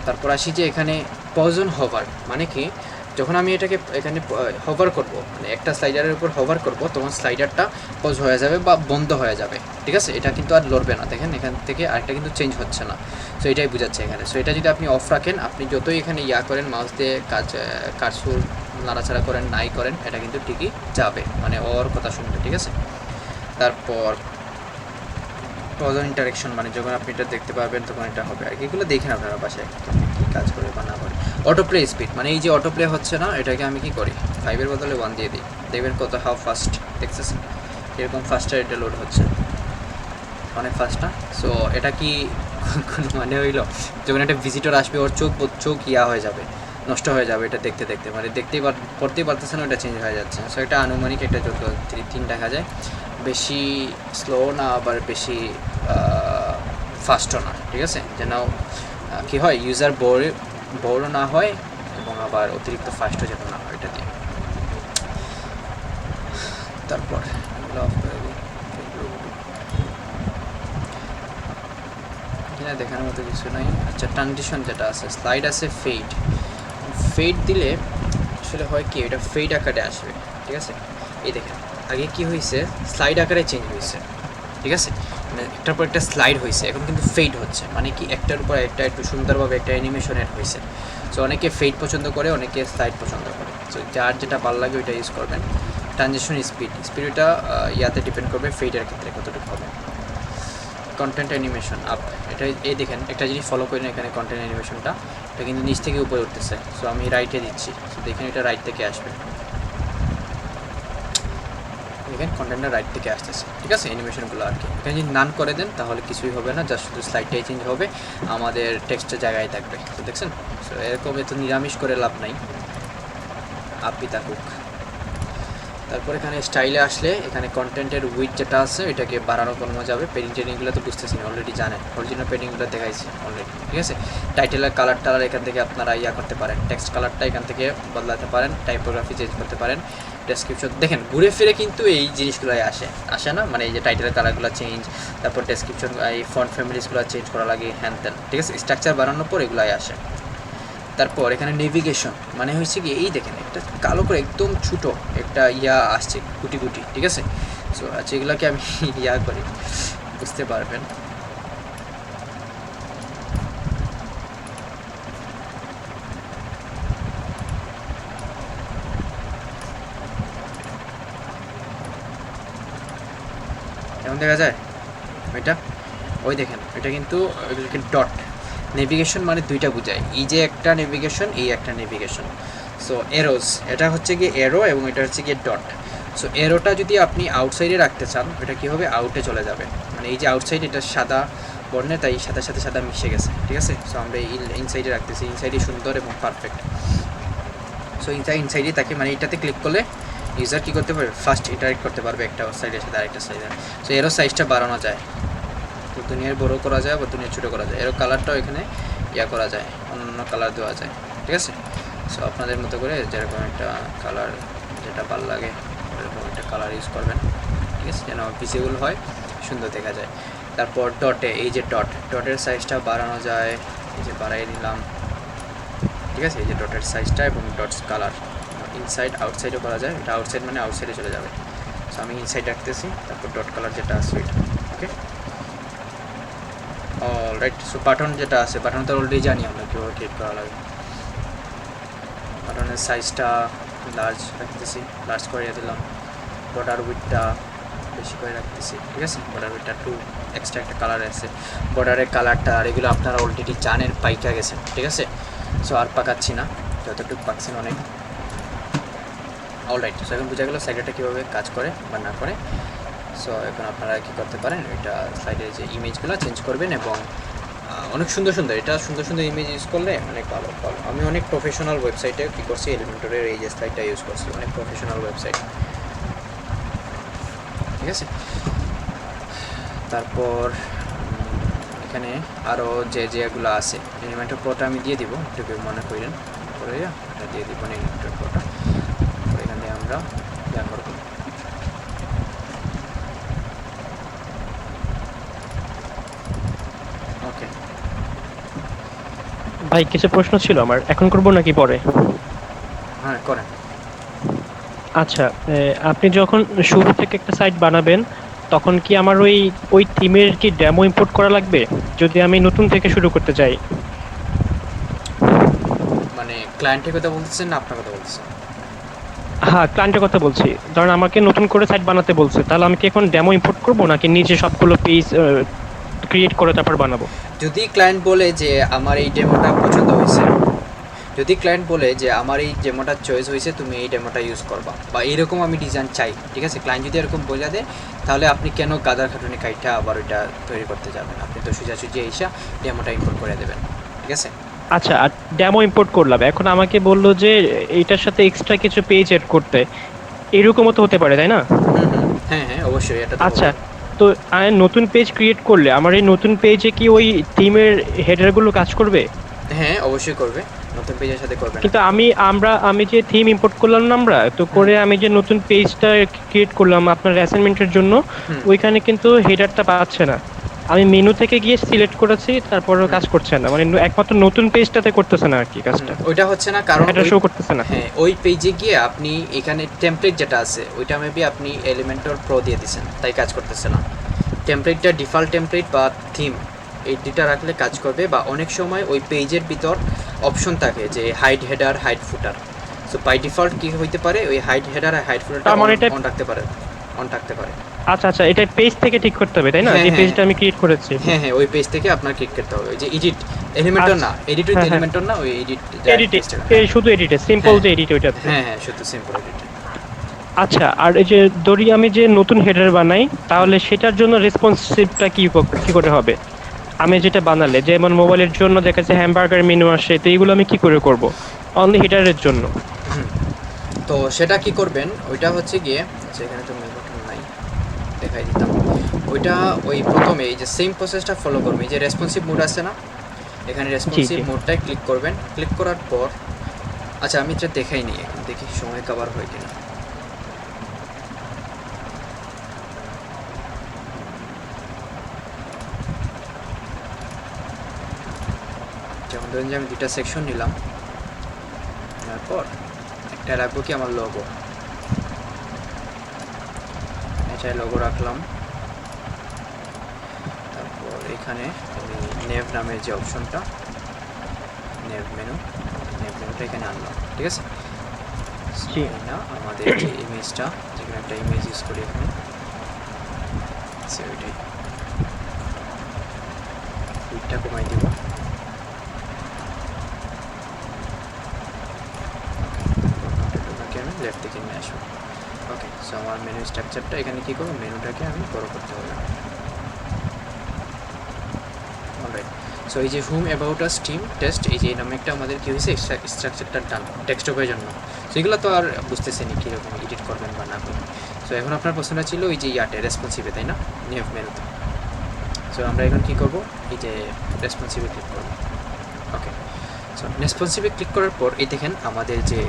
তারপর আসি যে এখানে পজ অন হভার, মানে কি যখন আমি এটাকে এখানে হভার করব, মানে একটা স্লাইডারের উপর হভার করব, তখন স্লাইডারটা পজ হয়ে যাবে বা বন্ধ হয়ে যাবে, ঠিক আছে। এটা কিন্তু আর লড়বে না, দেখেন এখান থেকে আরেকটা কিন্তু চেঞ্জ হচ্ছে না। সো এটাই বোঝাচ্ছে এখানে। সো এটা যদি আপনি অফ রাখেন, আপনি যতই এখানে করেন মাউস দিয়ে কার্সর নাড়াচাড়া করেন নাই করেন, এটা কিন্তু ঠিকই যাবে, মানে ওর কথা শুনবে, ঠিক আছে। তারপর পজ অন ইন্টারেকশন, মানে যখন আপনি এটা দেখতে পাবেন তখন এটা হবে আর কি। এগুলো দেখেন আপনারা বাসায় কী কাজ করে বা না করে। অটো প্লে স্পিড, মানে এই যে অটো প্লে হচ্ছে না, এটাকে আমি কি করি 5-এর বদলে 1 দিয়ে দিই, দেখবেন কত হাউ ফাস্ট দেখতেছেন, এরকম ফাস্টার এটা লোড হচ্ছে, অনেক ফাস্ট না। সো এটা কি কোনো মানে হইলো, যখন একটা ভিজিটর আসবে ওর চোখ হয়ে যাবে, নষ্ট হয়ে যাবে এটা দেখতে দেখতে, মানে পড়তেই পারতেছে না, ওটা চেঞ্জ হয়ে যাচ্ছে। সো এটা আনুমানিক একটা যত 3 দেখা যায়, বেশি স্লো না আবার বেশি ফাস্টও না, ঠিক আছে, যেন কী হয় ইউজার বোরও না হয় এবং আবার অতিরিক্ত ফাস্টও যেন না হয় এটা দিয়ে। তারপর এখানে দেখানোর মতো কিছু নাই। আচ্ছা, ট্রানজিশন যেটা আছে, স্লাইড আছে, ফেড দিলে আসলে হয় কি এটা ফেড আকারে আসবে, ঠিক আছে। এই দেখেন আগে কি হয়েছে, স্লাইড আকারে চেঞ্জ হয়েছে, ঠিক আছে, মানে একটার পর একটা স্লাইড হয়েছে, এখন কিন্তু ফেড হচ্ছে, মানে কি একটার উপর একটা একটু সুন্দরভাবে একটা অ্যানিমেশন অ্যাড হয়েছে। সো অনেকে ফেড পছন্দ করে, অনেকে স্লাইড পছন্দ করে, সো যার যেটা ভালো লাগে ওইটা ইউজ করবেন। ট্রানজিশন স্পিডটা ইয়াতে ডিপেন্ড করবে ফেডের ক্ষেত্রে কতটুকু হবে। কন্টেন্ট অ্যানিমেশন আপ, এটা এই দেখেন একটা জিনিস ফলো করি না, এখানে কন্টেন্ট অ্যানিমেশনটা এটা কিন্তু নিচ থেকে উপরে উঠতেছে। সো আমি রাইটে দিচ্ছি, সো দেখেন এটা রাইট থেকে আসবে, দেখেন কন্টেন্টটা রাইট থেকে আসতেছে, ঠিক আছে, অ্যানিমেশনগুলো আর কি। এখানে যদি নান করে দেন তাহলে কিছুই হবে না, জাস্ট শুধু স্লাইডটাই চেঞ্জ হবে, আমাদের টেক্সটের জায়গায় থাকবে। তো দেখছেন, সো এরকম এত নিরামিষ করে লাভ নাই, আপনি থাকুক। তারপর এখানে স্টাইলে আসলে এখানে কন্টেন্টের উইথ যেটা আছে এটাকে বাড়ানো কমানো যাবে। পেডিংগুলো তো বুঝতেছি না, অলরেডি জানেন, অরিজিনাল পেডিংগুলো দেখাইছি অলরেডি, ঠিক আছে। টাইটেলের কালার এখান থেকে আপনারা করতে পারেন, টেক্সট কালারটা এখান থেকে বদলাতে পারেন, টাইপোগ্রাফি চেঞ্জ করতে পারেন, ডেসক্রিপশন দেখেন ঘুরে ফিরে কিন্তু এই জিনিসগুলোই আসে না, মানে এই যে টাইটেলের কালারগুলো চেঞ্জ, তারপর ডেসক্রিপশন এই ফন্ট ফ্যামিলিসগুলো চেঞ্জ করা লাগে, হ্যান ত্যান, ঠিক আছে, স্ট্রাকচার বানানোর পর এগুলাই আসে। তারপর এখানে নেভিগেশন, মানে হচ্ছে কি এই দেখেন একটা কালো করে একদম ছোটো একটা আসছে গুটি, ঠিক আছে। সো আচ্ছা এগুলোকে আমি করি, বুঝতে পারবেন। এমন দেখা যায় ওইটা, ওই দেখেন এটা কিন্তু ডট নেভিগেশন, মানে দুইটা বোঝায়, এই যে একটা নেভিগেশন, এই একটা নেভিগেশন। সো এরোজ, এটা হচ্ছে গিয়ে এরো এবং এটা হচ্ছে গিয়ে ডট। সো এরোটা যদি আপনি আউটসাইডে রাখতে চান এটা কী হবে, আউটে চলে যাবে, মানে এই যে আউটসাইড এটা সাদা বর্ণে, তাই সাথে সাদা মিশে গেছে, ঠিক আছে। সো আমরা ইনসাইডে রাখতেছি, ইনসাইডে সুন্দর এবং পারফেক্ট। সো ইনসাইডে তাকে, মানে এটাতে ক্লিক করলে ইউজার কী করতে পারবে, ফার্স্ট ইন্টারেক্ট করতে পারবে একটা সাইডের সাথে আরেকটা সাইডে। সো এরও সাইজটা বাড়ানো যায়, দুনিয়ার বড় করা যায় বা দুনিয়ার ছোটো করা যায়, এর কালারটাও এখানে করা যায়, অন্য কালার দেওয়া যায়, ঠিক আছে। সো আপনাদের মতো করে যেরকম একটা কালার যেটা ভালো লাগে এরকম একটা কালার ইউজ করবেন, ঠিক আছে, যেন ভিজিবল হয়, সুন্দর দেখা যায়। তারপর ডটে, এই যে ডটের সাইজটা বাড়ানো যায়, এই যে বাড়াই নিলাম, ঠিক আছে, এই যে ডটের সাইজটা এবং ডটস কালার ইনসাইড আউটসাইডও করা যায়, এটা আউটসাইড মানে আউটসাইডে চলে যাবে। সো আমি ইনসাইড রাখতেছি, তারপর ডট কালার যেটা আছে ওইটা, ওকে অলরাইট। সো বাটন যেটা আছে, বাটন তো অলরেডি জানি আমরা কীভাবে ক্রিয়েট করা লাগে। বাটনের সাইজটা লার্জ রাখতেছি, লার্জ করে দিলাম। বর্ডার উইথটা বেশি করে রাখতেছি, ঠিক আছে। বর্ডার উইথটা একটু এক্সট্রা একটা কালার আছে, বর্ডারের কালারটা, আর এগুলো আপনারা অলরেডি জানেন, পাইকা গেছেন, ঠিক আছে। সো আর পাকাচ্ছি না, যতটুকু পাচ্ছেন অনেক। অলরাইট, সো এখন বোঝা গেল সাইডটা কীভাবে কাজ করে বা না করে। সো এখন আপনারা কী করতে পারেন, এটা সাইডের যে ইমেজগুলো চেঞ্জ করবেন এবং অনেক সুন্দর সুন্দর, এটা সুন্দর সুন্দর ইমেজ ইউজ করলে অনেক ভালো ভালো। আমি অনেক প্রফেশনাল ওয়েবসাইটে কী করছি, এলিমেন্টরের এই যে স্লাইডটা ইউজ করছি, অনেক প্রফেশনাল ওয়েবসাইট, ঠিক আছে। তারপর এখানে আরও যেগুলো আছে, এলিমেন্টর প্রোটা আমি দিয়ে দিব, একটু মনে করেন করে এটা দিয়ে দিব এলিমেন্টর প্রোটা। এখান থেকে আমরা ইয়া করব, ওকে। ভাই কিছু প্রশ্ন ছিল আমার, এখন করব নাকি পরে? হ্যাঁ করেন। আচ্ছা, আপনি যখন শুরু থেকে একটা সাইট বানাবেন তখন কি আমার ওই থিমের কি ডেমো ইম্পোর্ট করা লাগবে যদি আমি নতুন থেকে শুরু করতে চাই? মানে ক্লায়েন্টের কথা বলতেছেন না আপনার কথা বলতেছেন? হ্যাঁ, ক্লায়েন্টের কথা বলছি। ধরেন আমাকে নতুন করে সাইট বানাতে বলছে, তাহলে আমি কি এখন ডেমো ইম্পোর্ট করব নাকি নিজে সবগুলো পেজ ক্রিয়েট করে তারপর বানাবো? যদি ক্লায়েন্ট বলে যে আমার এই ডেমোটা পছন্দ হয়েছে, যদি ক্লায়েন্ট বলে যে আমার এই ডেমোটা চয়েস হয়েছে, তুমি এই ডেমোটা ইউজ করবা, বা এরকম আমি ডিজাইন চাই, ঠিক আছে। ক্লায়েন্ট যদি এরকম বলে দেয়, তাহলে আপনি কেন গাদার খাটুনি কাইটা আবার ওইটা তৈরি করতে যাবেন? আপনি তো সোজাসুজি এসে ডেমোটা ইম্পোর্ট করে দেবেন, ঠিক আছে। আচ্ছা, আর ডেমো ইম্পোর্ট করলাম, এখন আমাকে বললো যে এইটার সাথে এক্সট্রা কিছু পেজ এড করতে, এরকমও তো হতে পারে, তাই না? হ্যাঁ হ্যাঁ অবশ্যই, এটা আচ্ছা, তো আমি নতুন পেজ ক্রিয়েট করলে আমার এই নতুন পেজে কি ওই থিমের হেডারগুলো কাজ করবে? হ্যাঁ অবশ্যই করবে, নতুন পেজের সাথে করবে। কিন্তু আমি যে থিম ইম্পোর্ট করলাম না আমরা তো করে, আমি যে নতুন পেজটা ক্রিয়েট করলাম আপনার অ্যাসাইনমেন্টের জন্য, ওইখানে কিন্তু হেডারটা পাচ্ছে না। আমি মেনু থেকে গিয়ে সিলেক্ট করেছি, তারপরও কাজ করছে না, মানে একমাত্র নতুন পেজটাতে করতেছে না আর কি কাজটা। ওইটা হচ্ছে না কারণ এটা শো করতেছে না। হ্যাঁ, ওই পেজে গিয়ে আপনি এখানে টেমপ্লেট যেটা আছে ওইটা মেবি আপনি এলিমেন্টর প্রো দিয়ে দিয়েছেন, তাই কাজ করতেছে না। টেমপ্লেটটা ডিফল্ট টেমপ্লেট বা থিম এই দুটা রাখলে কাজ করবে, বা অনেক সময় ওই পেজের ভিতর অপশন থাকে যে hide header, hide footer. So by default কি হইতে পারে, ওই হাইড হেডার আর হাইড ফুটারটা অন রাখতে পারে, অন থাকতে পারে। আচ্ছা, এটা পেজ থেকে ঠিক করতে হবে, তাই না? যে পেজটা আমি ক্রিয়েট করেছি, হ্যাঁ হ্যাঁ, ওই পেজ থেকে আপনার ক্লিক করতে হবে। ওই যে এডিট এলিমেন্টর না, এডিট উইথ এলিমেন্টর না, ওই এডিট শুধু এডিটে সিম্পল যে এডিট ওইটাতে। হ্যাঁ হ্যাঁ, শুধু সিম্পল এডিট। আচ্ছা, আর এই যে ধরি আমি যে নতুন হেডার বানাই, তাহলে সেটার জন্য রেসপন্সিভটা কি করে হবে? আমি যেটা বানালে, যেমন মোবাইলের জন্য দেখা যাচ্ছে হ্যামবার্গার মেনু আসে, তো এইগুলো আমি কি করে করব অনলি হেডারের জন্য? তো সেটা কি করবেন, ওইটা হচ্ছে গিয়ে এখানে তো মেনু বাটন নাই, দেখাই দিতাম। ওইটা ওই প্রথমে এই যে সেম প্রসেসটা ফলো করবে। এই যে রেসপন্সিভ মোড আছে না, এখানে রেসপন্সিভ মোডটায় ক্লিক করবেন। ক্লিক করার পর, আচ্ছা আমি এটা দেখাই নিই, এখন দেখি সময় কভার হয় কিনা। যেমন ধরুন যে আমি দুটা সেকশন নিলাম, তারপর একটা রাখবো কি আমার লোগো, এটা লোগো রাখলাম। তারপর এখানে আমি নেভ নামের যে অপশনটা, নেভ মেনুটা এখানে আনলাম, ঠিক আছে। না আমাদের যে ইমেজটা, যেখানে একটা ইমেজ ইউজ করি এখানে, ওইটাই উইডটা কমাই দিব। আমি লেফট থেকে নিয়ে আসবো। ওকে, সো আমার মেনু স্ট্রাকচারটা এখানে কী করবো, মেনুটাকে আমি বড় করতে হবে। অলরাইট, সো এই যে home about us team test, এই যে নামে একটা আমাদের কী হয়েছে, স্ট্রাকচারটা ডান ডেস্কটপের জন্য। সো এগুলো তো আর বুঝতেছেনি কীরকম এডিট করবেন বা না করবেন। সো এখন আপনার প্রশ্নটা ছিল ওই যে ইয়াতে রেসপন্সিভে, তাই না, নেভ মেনুতে। সো আমরা এখন কী করবো, এই যে রেসপন্সিভে ক্লিক করবো। ওকে, সো রেসপন্সিভে ক্লিক করার পর এই দেখেন আমাদের যে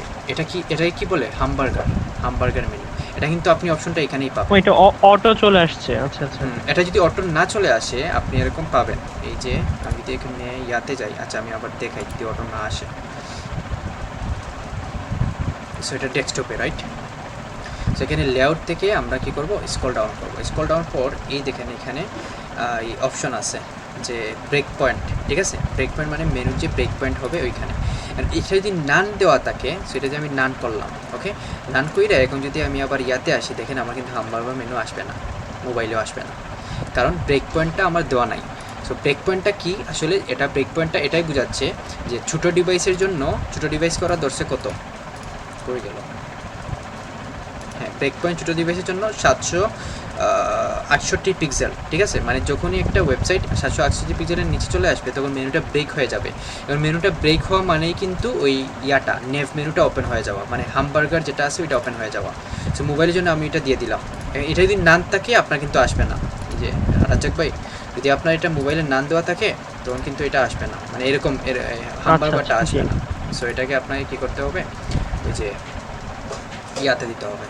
এটাই কি বলে, হামবার্গার মেনু। এটা কিন্তু আপনি অপশনটা এখানেই পাবেন। এটা অটো চলে আসছে। আচ্ছা, এটা যদি অটো না চলে আসে আপনি এরকম পাবেন। এই যে আমি যদি এখানে ইয়াতে যাই, আচ্ছা আমি আবার দেখাই যদি অটো না আসে। সো এটা ডেস্কটপে, রাইট। সো এখানে লেআউট থেকে আমরা কি করব, স্ক্রল ডাউন করব। স্ক্রল ডাউন পর এই দেখেন এখানে এই অপশন আছে যে ব্রেক পয়েন্ট, ঠিক আছে? ব্রেক পয়েন্ট মানে মেনুর যে ব্রেক পয়েন্ট হবে ওইখানে। আর এটা যদি নান দেওয়া থাকে, সেটা যদি আমি নান করলাম, ওকে, নান কইরা এখন যদি আমি আবার ইয়াতে আসি, দেখেন আমার কিন্তু হামবারগার মেনু আসবে না, মোবাইলেও আসবে না, কারণ ব্রেক পয়েন্টটা আমার দেওয়া নাই। সো ব্রেক পয়েন্টটা কি আসলে, এটা ব্রেক পয়েন্টটা এটাই বোঝাচ্ছে যে ছোটো ডিভাইসের জন্য, ছোটো ডিভাইস করা ধরছে কত করে গেল, হ্যাঁ ব্রেক পয়েন্ট ছোটো ডিভাইসের জন্য 768 পিক্সেল, ঠিক আছে? মানে যখনই একটা ওয়েবসাইট 768 পিক্সেলের নিচে চলে আসবে তখন মেনুটা ব্রেক হয়ে যাবে। এবং মেনুটা ব্রেক হওয়া মানেই কিন্তু ওই ইয়াটা নেভ মেনুটা ওপেন হয়ে যাওয়া, মানে হামবার্গার যেটা আছে ওইটা ওপেন হয়ে যাওয়া। সো মোবাইলের জন্য আমি এটা দিয়ে দিলাম। এটা যদি নান থাকে আপনার কিন্তু আসবে না। এই যে রাজ্জাক ভাই, যদি আপনার এটা মোবাইলে নান দেওয়া থাকে তখন কিন্তু এটা আসবে না, মানে এরকম হামবার্গারটা আসবে না। সো এটাকে আপনাকে কী করতে হবে, ওই যে ইয়াতে দিতে হবে,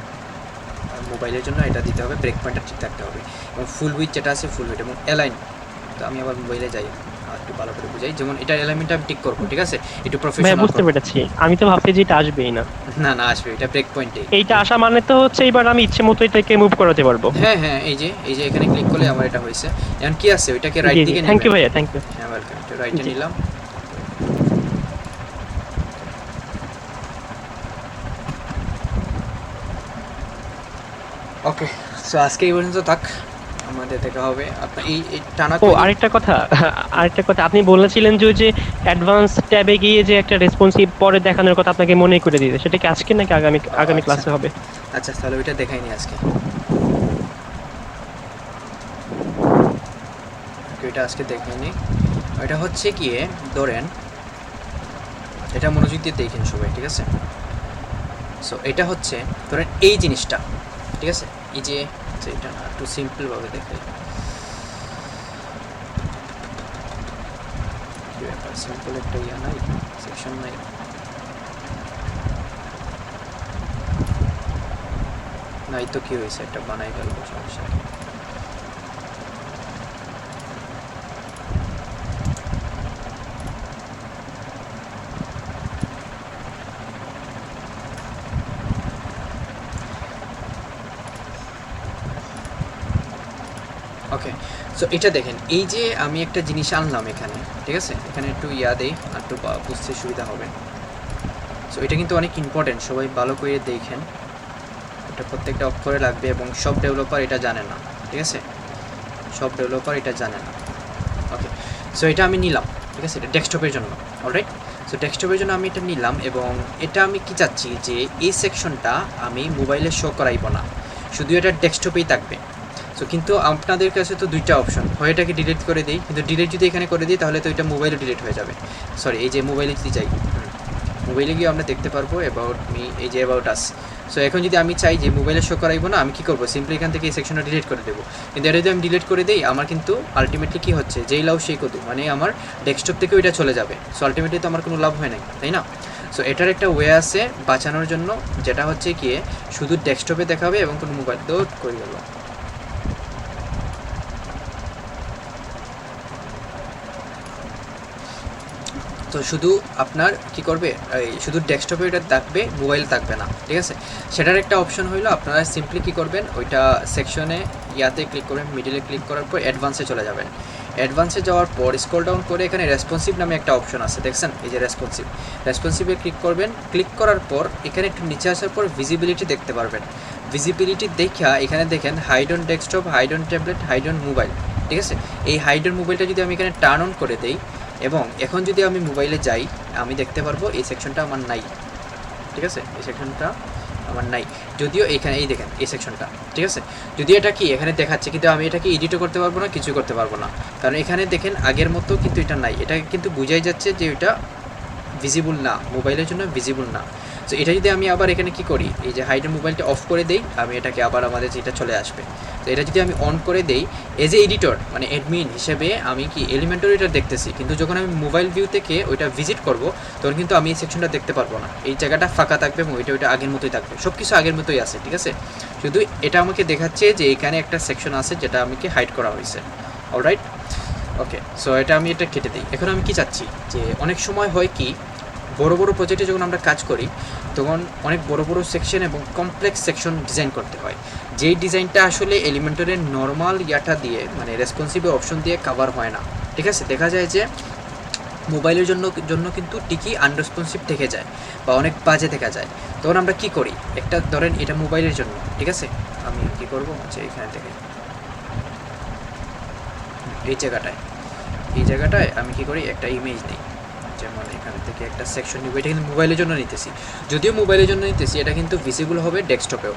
মোবাইলের জন্য এটা দিতে হবে, ব্রেক পয়েন্টটা ঠিক থাকতে হবে, এবং ফুল উইথ যেটা আছে ফুল উইথ এবং অ্যালাইন। তো আমি আবার মোবাইলে যাই আর একটু ভালো করে বুঝাই, যেমন এটা অ্যালাইনমেন্টটা আমি ঠিক করবো, ঠিক আছে? একটু প্রফেশনাল বুঝতে পেরেছি, আমি তো ভাবছি যে এটা আসবেই না। না না আসবে, এটা ব্রেক পয়েন্টে। এইটা আসা মানে তো হচ্ছে এবার আমি ইচ্ছে মতো এটাকে মুভ করাতে পারবো। হ্যাঁ হ্যাঁ, এই যে এখানে ক্লিক করলে আমার এটা হয়েছে। এখন কি আছে, ওইটাকে রাইট দিকে থ্যাংক ইউ ভাইয়া, থ্যাংক ইউ। হ্যাঁ ওয়েলকাম, এটা রাইটে নিলাম। ওকে, সো আজকে এই পর্যন্ত থাক, আমাদের দেখা হবে আপনার এই টানা। ও আরেকটা কথা, আপনি বলেছিলেন যে ওই যে অ্যাডভান্স ট্যাবে গিয়ে যে একটা রেসপন্সিভ পরে দেখানোর কথা আপনাকে মনে করে দিতে, সেটা কি আজকে নাকি আগামী ক্লাসে হবে? আচ্ছা তাহলে ওইটা দেখাইনি আজকে, ওইটা আজকে দেখাইনি। ওইটা হচ্ছে গিয়ে ধরেন, এটা মনোযোগ দিয়ে দেখেন সবাই, ঠিক আছে? সো এটা হচ্ছে ধরেন এই জিনিসটা, ঠিক আছে? এই যে এটা না, একটু সিম্পলভাবে দেখাই, সিম্পল একটা ইয়া নাই, সেকশন নাই। নাই তো কি হয়েছে, একটা বানাই গেল, সমস্যা। ওকে, সো এটা দেখেন, এই যে আমি একটা জিনিস আনলাম এখানে, ঠিক আছে? এখানে একটু ইয়া দেই, আর একটু বুঝতে সুবিধা হবে। সো এটা কিন্তু অনেক ইম্পর্টেন্ট, সবাই ভালো করে দেখেন, এটা প্রত্যেকটা অক্ষরে লাগবে এবং সব ডেভেলপার এটা জানে না, ঠিক আছে? সব ডেভেলপার এটা জানে না। ওকে, সো এটা আমি নিলাম, ঠিক আছে? এটা ডেস্কটপের জন্য, অলরাইট? সো ডেস্কটপের জন্য আমি এটা নিলাম, এবং এটা আমি কি চাচ্ছি যে এই সেকশনটা আমি মোবাইলে শো করাইব না, শুধু এটা ডেস্কটপেই থাকবে। সো কিন্তু আপনাদের কাছে তো দুইটা অপশন, হয় এটাকে ডিলিট করে দিই, কিন্তু ডিলিট যদি এখানে করে দিই তাহলে তো এটা মোবাইলে ডিলিট হয়ে যাবে। সরি, এই যে মোবাইলে যদি যাই, মোবাইলে গিয়ে আমরা দেখতে পারবো অ্যাবাউট মি, এই যে অ্যাবাউট আস। সো এখন যদি আমি চাই যে মোবাইলে শো করাইবো না, আমি কী করবো, সিম্পলি এখান থেকে এই সেকশনটা ডিলিট করে দেবো। কিন্তু এটা যদি আমি ডিলিট করে দিই, আমার কিন্তু আলটিমেটলি কী হচ্ছে, যেই লাভ সেই কত, মানে আমার ডেস্কটপ থেকেও এটা চলে যাবে। সো আলটিমেটলি তো আমার কোনো লাভ হয় নাই, তাই না? সো এটার একটা ওয়ে আছে বাঁচানোর জন্য, যেটা হচ্ছে গিয়ে শুধু ডেস্কটপে দেখাবে এবং কোনো মোবাইল তো করে গেল। তো শুধু আপনার কি করবে, এই শুধু ডেস্কটপে এটা থাকবে, মোবাইল থাকবে না, ঠিক আছে? সেটার একটা অপশন হইলো, আপনারা সিম্পলি কী করবেন, ওইটা সেকশনে ইয়াতে ক্লিক করবেন, মিডিলে ক্লিক করার পর অ্যাডভান্সে চলে যাবেন। অ্যাডভান্সে যাওয়ার পর স্ক্রল ডাউন করে এখানে রেসপন্সিভ নামে একটা অপশন আছে, দেখছেন? এই যে রেসপন্সিভে ক্লিক করবেন। ক্লিক করার পর এখানে একটু নিচে আসার পর ভিজিবিলিটি দেখতে পারবেন। ভিজিবিলিটি দেখা এখানে দেখেন hide on desktop, hide on tablet, hide on mobile, ঠিক আছে? এই হাইড অন মোবাইলটা যদি আমি এখানে টার্ন অন করে দেই, এবং এখন যদি আমি মোবাইলে যাই, আমি দেখতে পারবো এই সেকশনটা আমার নাই, ঠিক আছে? এই সেকশনটা আমার নাই, যদিও এখানে এই দেখেন এই সেকশনটা, ঠিক আছে? যদিও এটা কি এখানে দেখাচ্ছে, কিন্তু আমি এটাকে এডিটও করতে পারবো না, কিছু করতে পারবো না, কারণ এখানে দেখেন আগের মতো কিন্তু এটা নাই। এটা কিন্তু বোঝাই যাচ্ছে যে এটা ভিজিবল না, মোবাইলের জন্য ভিজিবল না। সো এটা যদি আমি আবার এখানে কি করি, এই যে হাইডের মোবাইলটা অফ করে দেই, আমি এটাকে আবার আমাদের যেটা চলে আসবে। তো এটা যদি আমি অন করে দেই, এজ এ এডিটর মানে অ্যাডমিন হিসেবে আমি কি এলিমেন্টর এটা দেখতেছি, কিন্তু যখন আমি মোবাইল ভিউ থেকে ওইটা ভিজিট করব, তখন কিন্তু আমি এই সেকশনটা দেখতে পারবো না। এই জায়গাটা ফাঁকা থাকবে এবং ওইটা আগের মতোই থাকবে, সব কিছু আগের মতোই আছে, ঠিক আছে? শুধু এটা আমাকে দেখাচ্ছে যে এখানে একটা সেকশন আছে যেটা আমাকে হাইড করা হয়েছে, অলরাইট? ওকে, সো এটা আমি এটা কেটে দিই। এখন আমি কি চাচ্ছি যে অনেক সময় হয় কি, বড় বড় প্রজেক্টে যখন আমরা কাজ করি তখন অনেক বড় বড় সেকশন এবং কমপ্লেক্স সেকশন ডিজাইন করতে হয়, যেই ডিজাইনটা আসলে এলিমেন্টরের নর্মাল ইয়াটা দিয়ে, মানে রেসপন্সিভ অপশন দিয়ে কভার হয় না, ঠিক আছে, দেখা যায় যে মোবাইলের জন্য কিন্তু ঠিকই আনরেসপন্সিভ থেকে যায় বা অনেক বাজে দেখা যায়। তখন আমরা কি করি, একটা ধরেন এটা মোবাইলের জন্য, ঠিক আছে, আমি কি করবো আচ্ছা এখানে থেকে এই জায়গাটায় আমি কি করি, একটা ইমেজ দিই, যেমন এখান থেকে একটা সেকশন নিব। এটা কিন্তু মোবাইলের জন্য নিতেছি, যদিও মোবাইলের জন্য নিতেছি, এটা কিন্তু ভিজিবল হবে ডেস্কটপেও।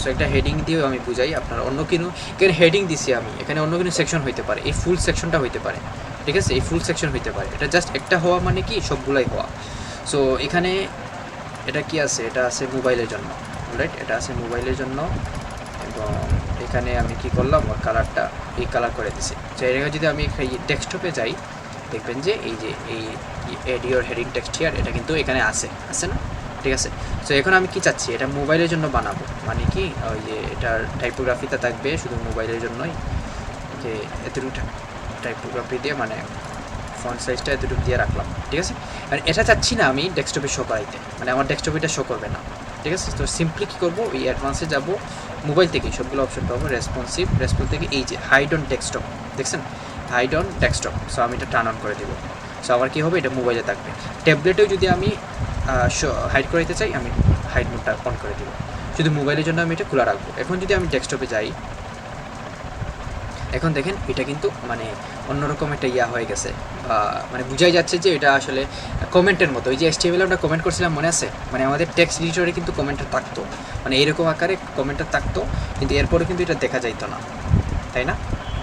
সো একটা হেডিং দিয়েও আমি বুঝাই, আপনার অন্য কোনো এখানে হেডিং দিছি আমি, এখানে অন্য কোনো সেকশন হইতে পারে, এই ফুল সেকশনটা হইতে পারে, ঠিক আছে, এই ফুল সেকশন হইতে পারে। এটা জাস্ট একটা হওয়া মানে কি সবগুলাই হওয়া। সো এখানে এটা কি আছে, এটা আছে মোবাইলের জন্য, রাইট, এটা আছে মোবাইলের জন্য। এবং এখানে আমি কি করলাম, ওর কালারটা এই কালার করে দিছি। তো এর যদি আমি ডেস্কটপে যাই, দেখবেন যে এই add your heading text here, এটা কিন্তু এখানে আছে না, ঠিক আছে। সো এখন আমি কি চাচ্ছি, এটা মোবাইলের জন্য বানাবো, মানে কি ওই যে এটার টাইপোগ্রাফিটা থাকবে শুধু মোবাইলের জন্যই, যে এতটুকু টাইপোগ্রাফি দিয়ে মানে ফন্ট সাইজটা এতটুকু দিয়ে রাখলাম, ঠিক আছে। আর এটা চাচ্ছি না আমি ডেস্কটপে শো করাইতে, মানে আমার ডেস্কটপে এটা শো করবে না, ঠিক আছে। তো সিম্পলি কী করবো, এই অ্যাডভান্সে যাব, মোবাইল থেকেই সবগুলো অপশন পাবো, রেসপন্সিভ থেকে এই যে হাইড অন ডেস্কটপ, দেখছেন, হাইড অন ডেস্কটপ। সো আমি এটা টার্ন অন করে দেবো। সো আবার কী হবে, এটা মোবাইলে থাকবে। ট্যাবলেটেও যদি আমি হাইড করাইতে চাই, আমি হাইড মোডটা অন করে দেবো, শুধু মোবাইলের জন্য আমি এটা খোলা রাখবো। এখন যদি আমি ডেস্কটপে যাই, এখন দেখেন এটা কিন্তু মানে অন্যরকম একটা ইয়া হয়ে গেছে, মানে বোঝাই যাচ্ছে যে এটা আসলে কমেন্টের মতো। ওই যে HTML আমরা কমেন্ট করছিলাম মনে আছে, মানে আমাদের টেক্সট এডিটরে কিন্তু কমেন্টটা থাকতো, মানে এইরকম আকারে কমেন্টটা থাকতো, কিন্তু এরপরে কিন্তু এটা দেখা যাইতো না, তাই না,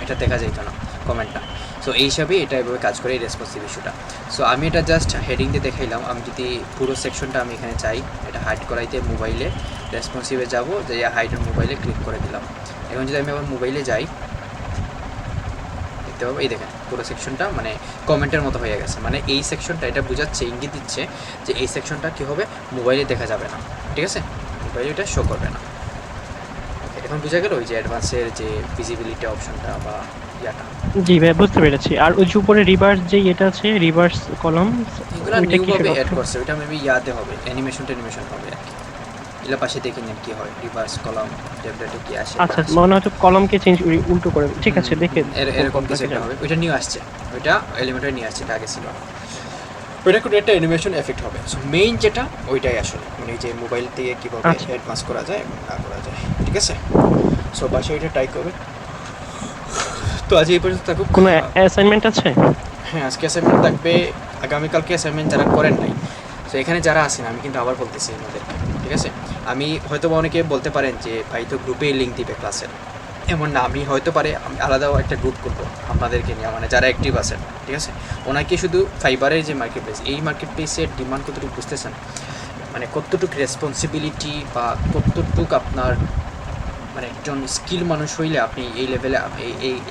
এটা দেখা যাইতো না কমেন্টটা। সো এই হিসাবে এটা এভাবে কাজ করে এই রেসপন্সিভ ইস্যুটা। সো আমি এটা জাস্ট হেডিং দিয়ে দেখাইলাম। আমি যদি পুরো সেকশনটা আমি এখানে চাই এটা হাইড করাইতে, মোবাইলে রেসপন্সিভে যাব, যে হাইড অন মোবাইলে ক্লিক করে দিলাম। এখন যদি আমি আবার মোবাইলে যাই, দেখতে পাবো এই দেখেন পুরো সেকশনটা মানে কমেন্টের মতো হয়ে গেছে। মানে এই সেকশনটা এটা বোঝাচ্ছে, ইঙ্গিত দিচ্ছে যে এই সেকশনটা কী হবে, মোবাইলে দেখা যাবে না, ঠিক আছে, মোবাইলে এটা শো করবে না। এখন বোঝা গেল ওই যে অ্যাডভান্সের যে ভিজিবিলিটি অপশনটা বা ইয়াটা। জি ভাই, বুঝতে পেরেছি। আর ওই যে উপরে রিভার্স যে এটা আছে, রিভার্স কলাম, এগুলো নিউভাবে অ্যাড করছে, ওইটা মেবি ইয়াতে হবে, অ্যানিমেশন হবে আর কি। এগুলো পাশে দেখে নেন কি হয়, রিভার্স কলাম ট্যাবলেটে কি আসে। আচ্ছা, মনে হয়তো কলামকে চেঞ্জ উল্টো করে, ঠিক আছে, দেখে এরকম কিছু একটা হবে। ওইটা নিউ আসছে, ওইটা এলিমেন্টারি নিয়ে আসছে, এটা আগে ছিল না। ওইটা কোনো একটা অ্যানিমেশন এফেক্ট হবে। সো মেইন যেটা ওইটাই আসলে, মানে এই যে মোবাইল থেকে কীভাবে অ্যাডভান্স করা যায় এবং না করা যায়, ঠিক আছে। সো বাসে ওইটা ট্রাই করবে। তো আজ এই পর্যন্ত থাকুক। কোনো অ্যাসাইনমেন্ট আছে? হ্যাঁ, আজকে অ্যাসাইনমেন্ট থাকবে, আগামীকালকে অ্যাসাইনমেন্ট যারা করেন নাই, তো এখানে যারা আছেন আমি কিন্তু আবার বলতেছি আমাদেরকে, ঠিক আছে। আমি হয়তো অনেকে বলতে পারেন যে ভাই তো গ্রুপেই লিঙ্ক দিবে ক্লাসের, এমন না, আমি হয়তো পারে আমি আলাদাও একটা গ্রুপ করবো আপনাদেরকে নিয়ে, মানে যারা অ্যাক্টিভ আছেন, ঠিক আছে। ওনাকে শুধু ফাইবারের যে মার্কেট প্লেস, এই মার্কেট প্লেসের ডিমান্ড কতটুকু বুঝতেছেন, মানে কতটুকু রেসপন্সিবিলিটি বা কতটুকু আপনার মানে একজন স্কিল মানুষ হইলে আপনি এই লেভেলে